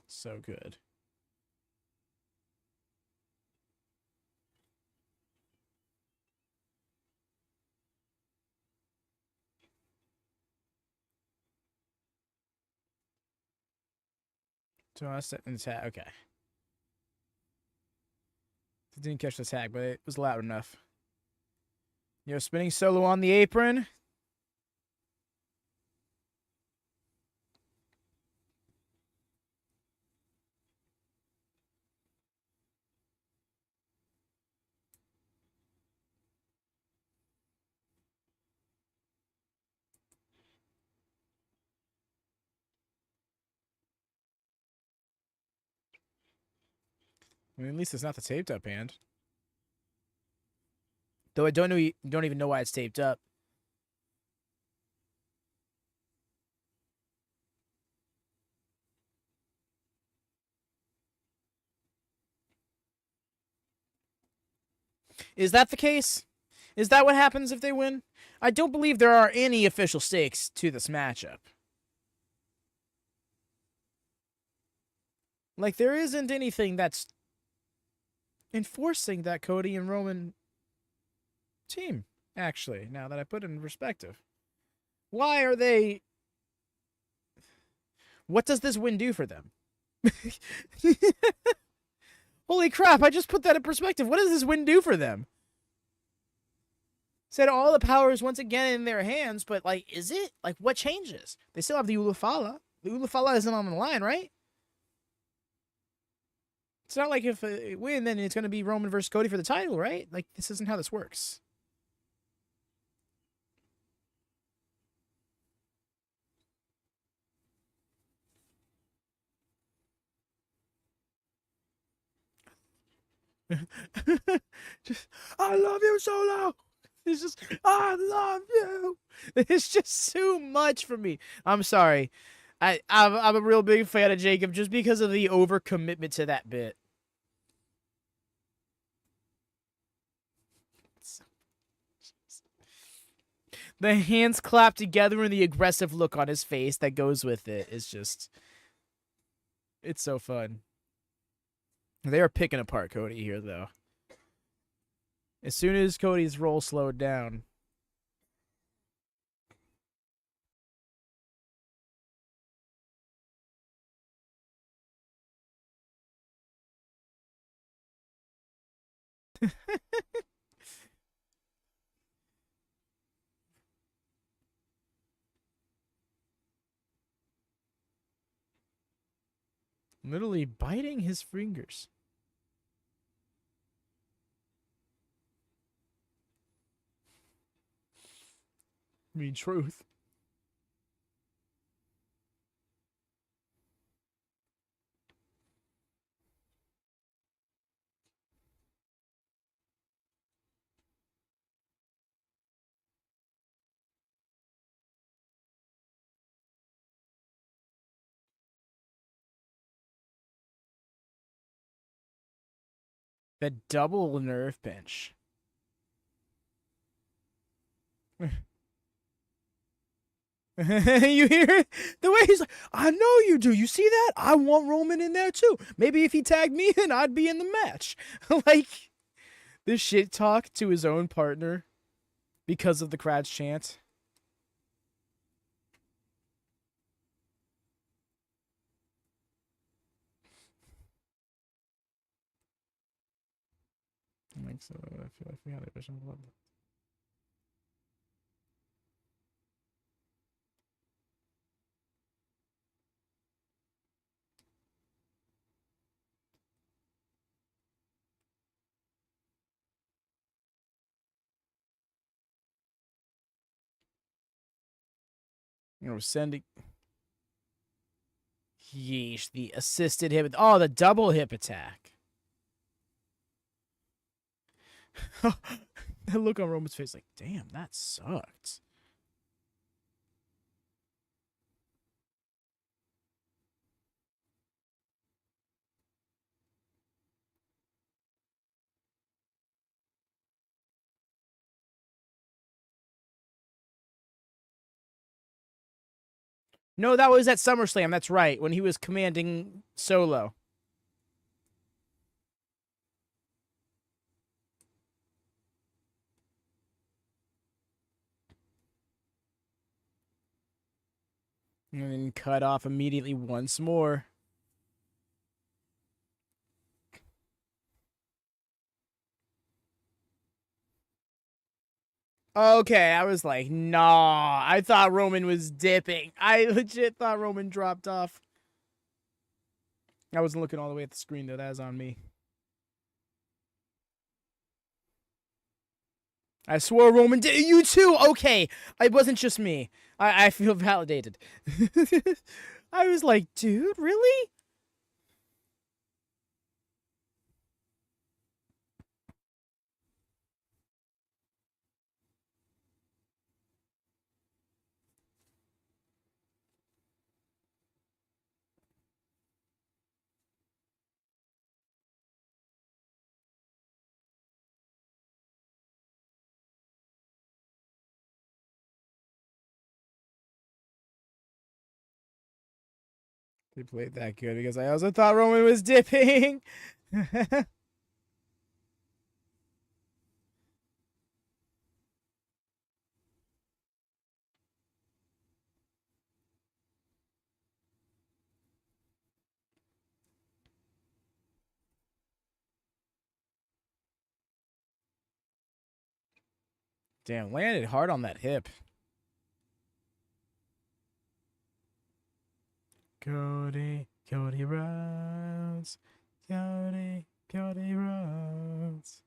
So good. So I set in the tag. Okay. Didn't catch the tag, but it was loud enough. Yo, spinning solo on the apron. I mean, at least it's not the taped up hand. Though I don't even know why it's taped up. Is that the case? Is that what happens if they win? I don't believe there are any official stakes to this matchup. Like, there isn't anything that's enforcing that Cody and Roman team, actually, now that I put it in perspective. Why are they... What does this win do for them? Holy crap, I just put that in perspective. What does this win do for them? Said all the power is once again in their hands, but, like, is it? Like, what changes? They still have the Ulufala. The Ulufala isn't on the line, right? It's not like if they win, then it's going to be Roman versus Cody for the title, right? Like, this isn't how this works. Just, I love you, Solo. It's just, I love you. It's just too much for me. I'm sorry. I'm a real big fan of Jacob just because of the overcommitment to that bit. The hands clap together and the aggressive look on his face that goes with it is just... It's so fun. They are picking apart Cody here, though. As soon as Cody's roll slowed down... Literally biting his fingers. I mean, truth. The double nerve pinch. You hear the way he's like, I know you do. You see that? I want Roman in there too. Maybe if he tagged me in, I'd be in the match. Like, this shit talk to his own partner because of the crowd's chant. Like, so I feel like we had a vision of love. You know, sending. Yeesh, the assisted hip. Oh, the double hip attack. That look on Roman's face, like, damn, that sucked. No, that was at SummerSlam. That's right, when he was commanding Solo. And then cut off immediately once more. Okay, I was like, nah. I thought Roman was dipping. I legit thought Roman dropped off. I wasn't looking all the way at the screen, though. That was on me. I swore Roman did. You too? Okay. It wasn't just me. I feel validated. I was like, dude, really? They played that good because I also thought Roman was dipping. Damn, landed hard on that hip. Cody Rhodes. Cody Rhodes.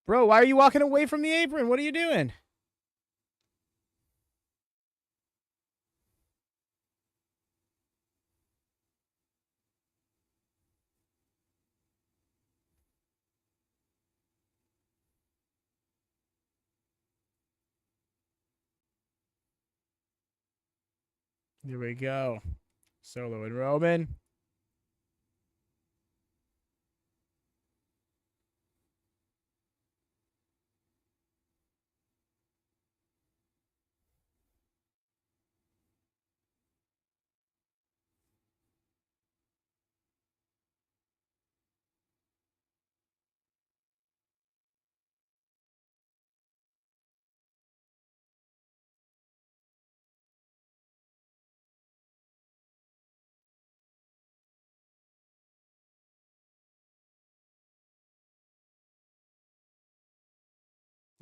Bro, why are you walking away from the apron? What are you doing? Here we go. Solo and Roman.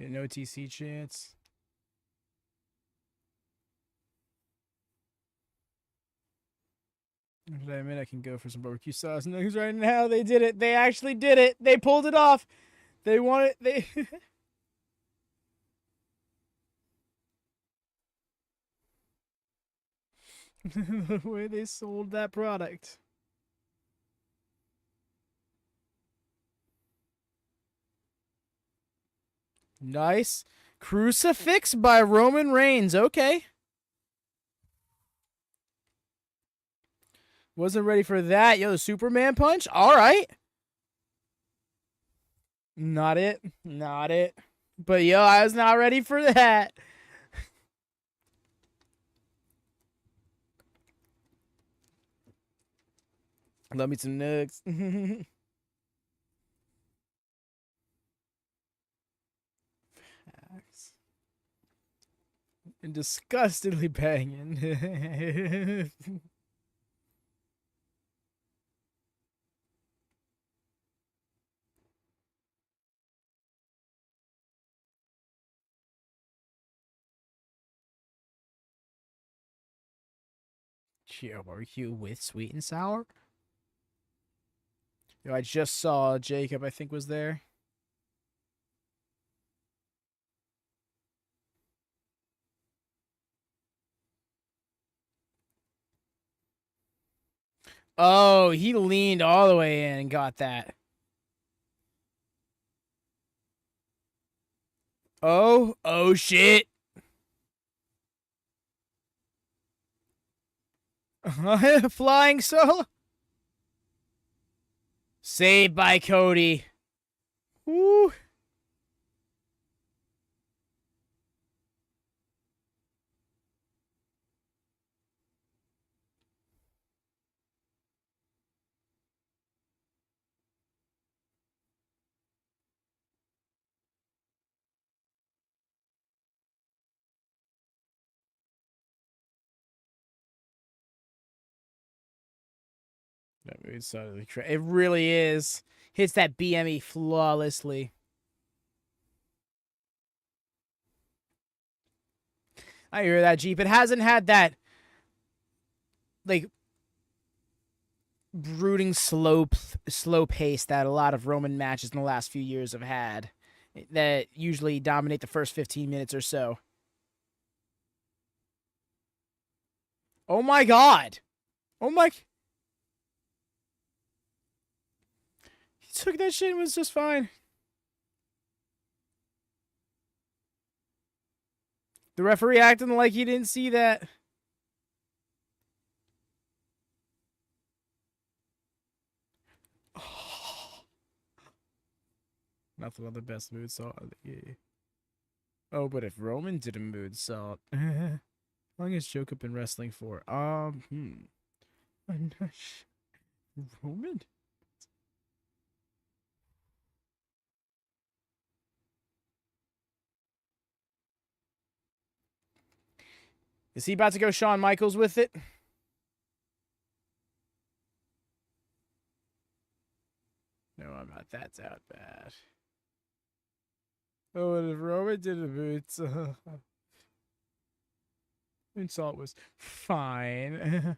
An OTC chance. Did I admit I can go for some barbecue sauce nugs right now? They did it. They actually did it. They pulled it off. They want it. They. The way they sold that product. Nice. Crucifix by Roman Reigns. Okay. Wasn't ready for that. Yo, the Superman punch? All right. Not it. Not it. But yo, I was not ready for that. Love me some nugs. And disgustingly banging. Cheer barbecue with sweet and sour. Yo, I just saw Jacob, I think, was there. Oh, he leaned all the way in and got that. Oh shit. Flying solo. Saved by Cody. Woo. That movie's so it really is. Hits that BME flawlessly. I hear that, Jeep. It hasn't had that, like, brooding slow pace that a lot of Roman matches in the last few years have had. That usually dominate the first 15 minutes or so. Oh my god. Oh my. He took that shit and was just fine. The referee acting like he didn't see that. Oh. Nothing but the best mood salt. Yeah. Oh, but if Roman did a mood salt. How long has Jacob been wrestling for? I'm not sure. Roman? Is he about to go Shawn Michaels with it? No, I'm not. That's out bad. Oh, and if Roman did a boots, insult was fine.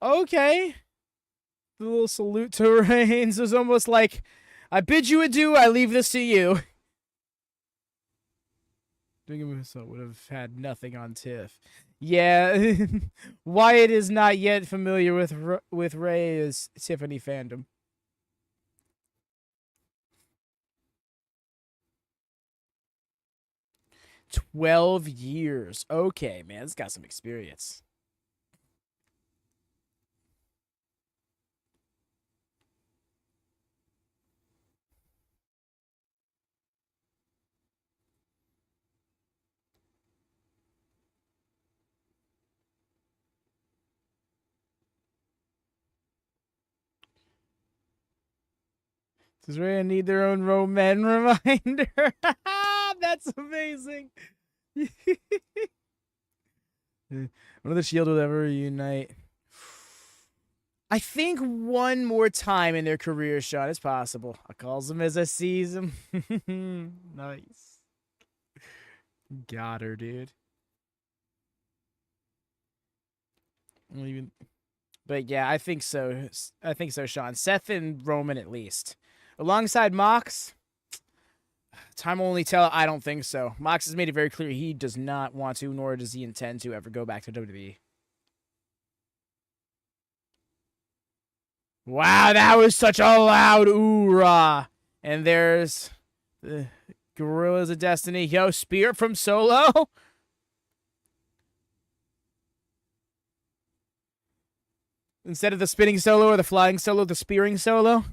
Okay. The little salute to Reigns was almost like, I bid you adieu, I leave this to you. Doing a moonsault would have had nothing on Tiff. Yeah, Wyatt is not yet familiar with Rhea's Tiffany fandom. $12 years. Okay, man, it's got some experience. Does Rhea need their own Roman reminder? That's amazing. One of the Shield will ever reunite. I think one more time in their career, Sean, is possible. I calls them as I sees them. Nice. Got her, dude. But yeah, I think so. I think so, Sean. Seth and Roman at least. Alongside Mox, time will only tell. I don't think so. Mox has made it very clear he does not want to, nor does he intend to ever go back to WWE. Wow, that was such a loud oorah. And there's the Gorillas of Destiny. Yo, Spear from Solo. Instead of the spinning solo or the flying solo, the spearing solo.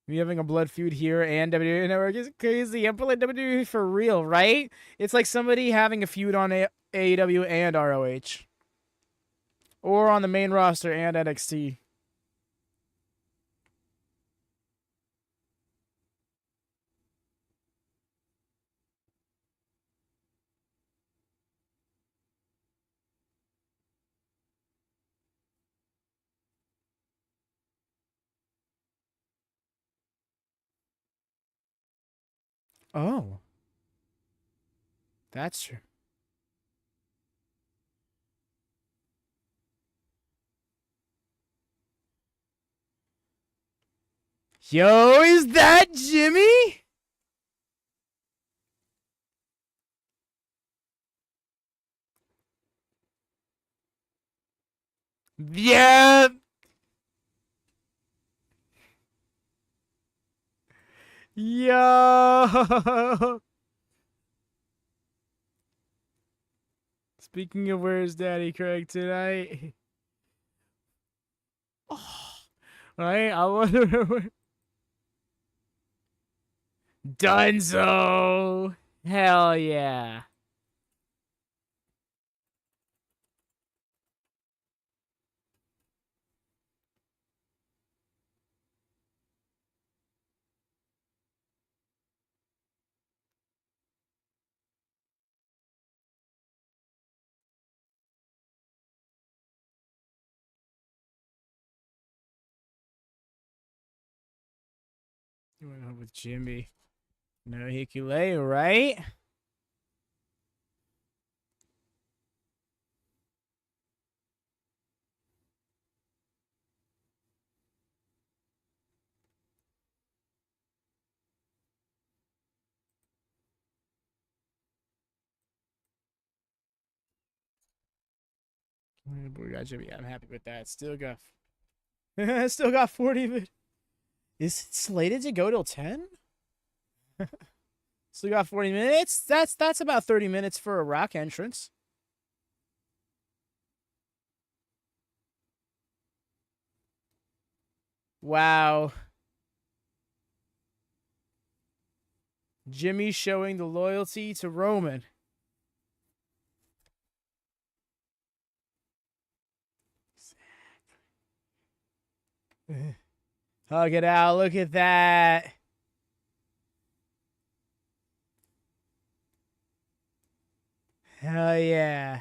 We having a blood feud here and WWE Network is crazy. I'm pulling WWE for real, right? It's like somebody having a feud on AEW and ROH. Or on the main roster and NXT. Oh. That's true. Yo, is that Jimmy? Yeah. Yo. Speaking of where's Daddy Craig tonight? Oh, right? I wonder where. Dunzo. Hell yeah. You went home with Jimmy. No Hikule, right? We got Jimmy. I'm happy with that. Still got 40 minutes. Is it slated to go till 10? Still got 40 minutes. That's about 30 minutes for a rock entrance. Wow. Jimmy showing the loyalty to Roman. Hug it out. Look at that. Hell yeah.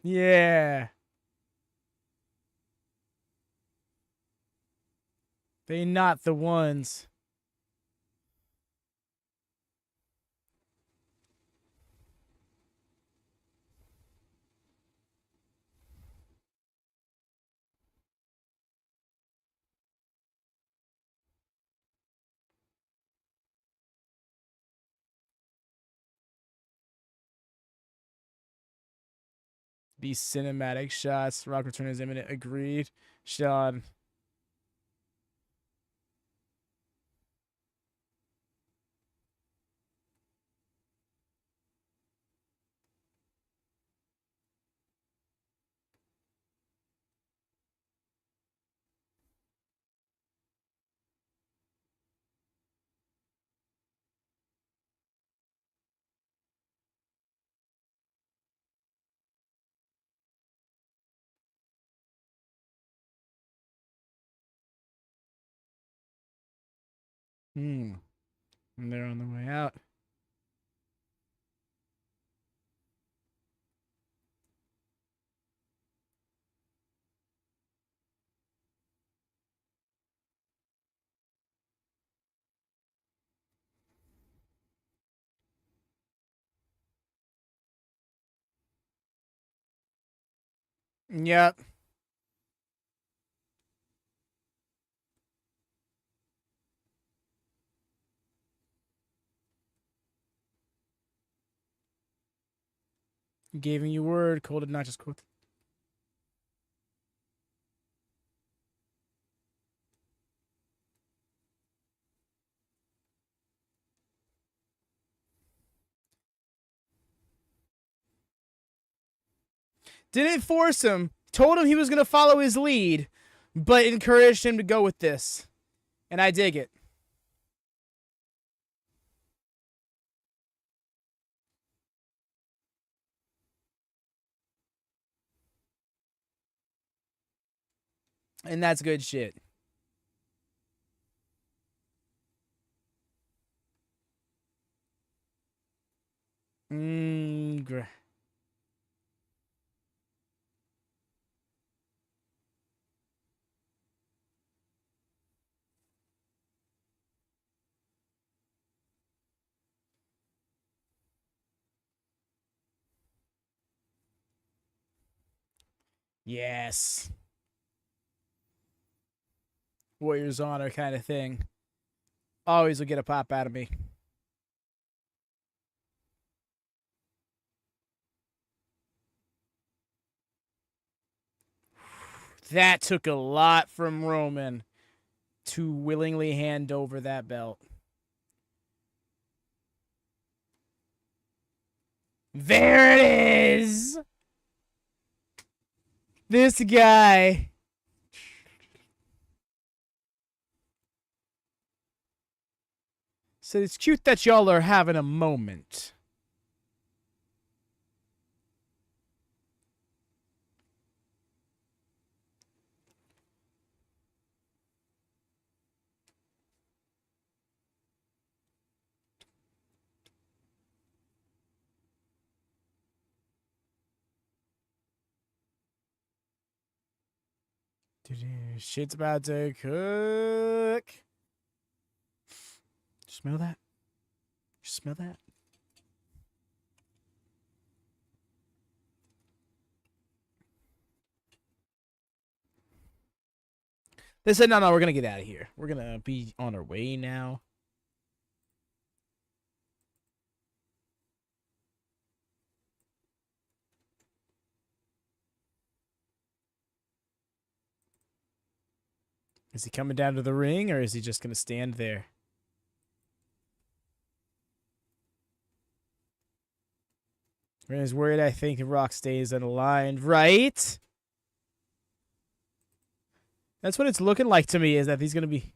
Yeah. They not the ones. These cinematic shots. Rock return is imminent. Agreed. Sean. And they're on the way out. Yep. Giving you word. Cole did not just quote. Didn't force him. Told him he was going to follow his lead, but encouraged him to go with this. And I dig it. And that's good shit. Yes. Warriors honor kind of thing. Always will get a pop out of me. That took a lot from Roman to willingly hand over that belt. There it is! This guy. So it's cute that y'all are having a moment. Shit's about to cook. Smell that? Smell that? They said, no, we're going to get out of here. We're going to be on our way now. Is he coming down to the ring, or is he just going to stand there? Rhea's worried, I think, if Rock stays unaligned, right? That's what it's looking like to me, is that he's going to be...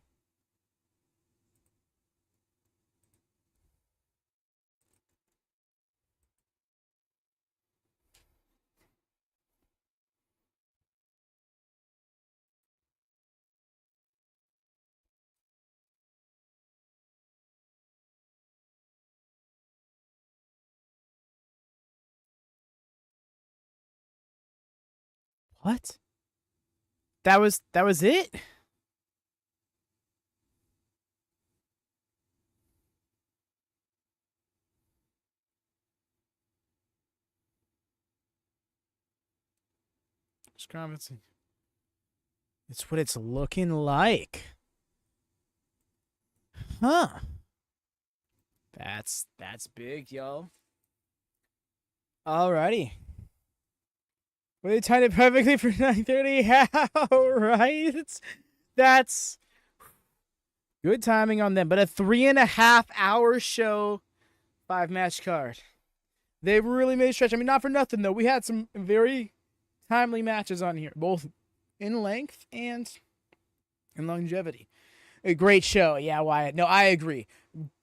What? That was it? It's what it's looking like. Huh. That's big, yo. Alrighty. Well, they timed it perfectly for 9:30. How, right? That's good timing on them. But a 3.5-hour show, 5-match card. They really made a stretch. I mean, not for nothing, though. We had some very timely matches on here, both in length and in longevity. A great show. Yeah, Wyatt. No, I agree.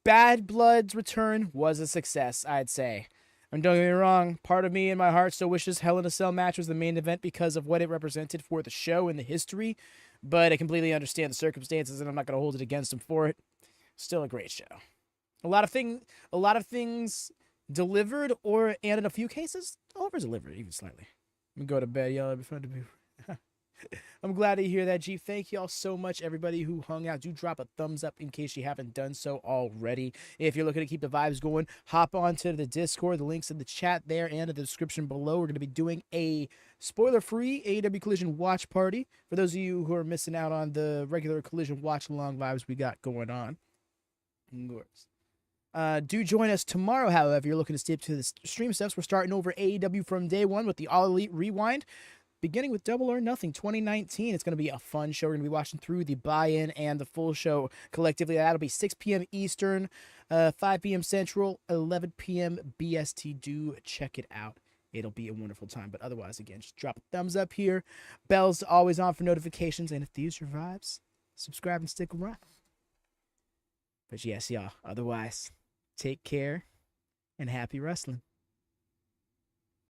Bad Blood's return was a success, I'd say. And don't get me wrong, part of me in my heart still wishes Hell in a Cell match was the main event because of what it represented for the show and the history, but I completely understand the circumstances, and I'm not going to hold it against him for it. Still a great show. A lot of things delivered, and in a few cases, over-delivered, even slightly. I'm going to go to bed, y'all. It'll be fun to be... I'm glad to hear that, G. Thank y'all so much, everybody who hung out. Do drop a thumbs up in case you haven't done so already. If you're looking to keep the vibes going, hop onto the Discord. The link's in the chat there and in the description below. We're going to be doing a spoiler-free AEW Collision watch party for those of you who are missing out on the regular Collision watch-along vibes we got going on. Of course. Do join us tomorrow, however, if you're looking to stay up to the stream steps. We're starting over AEW from day one with the All Elite Rewind, beginning with Double or Nothing 2019. It's going to be a fun show. We're going to be watching through the buy-in and the full show collectively. That'll be 6 p.m. Eastern, 5 p.m. Central, 11 p.m. BST. Do check it out. It'll be a wonderful time. But otherwise, again, just drop a thumbs up here. Bell's always on for notifications. And if these are your vibes, subscribe and stick around. But yes, y'all, otherwise, take care and happy wrestling.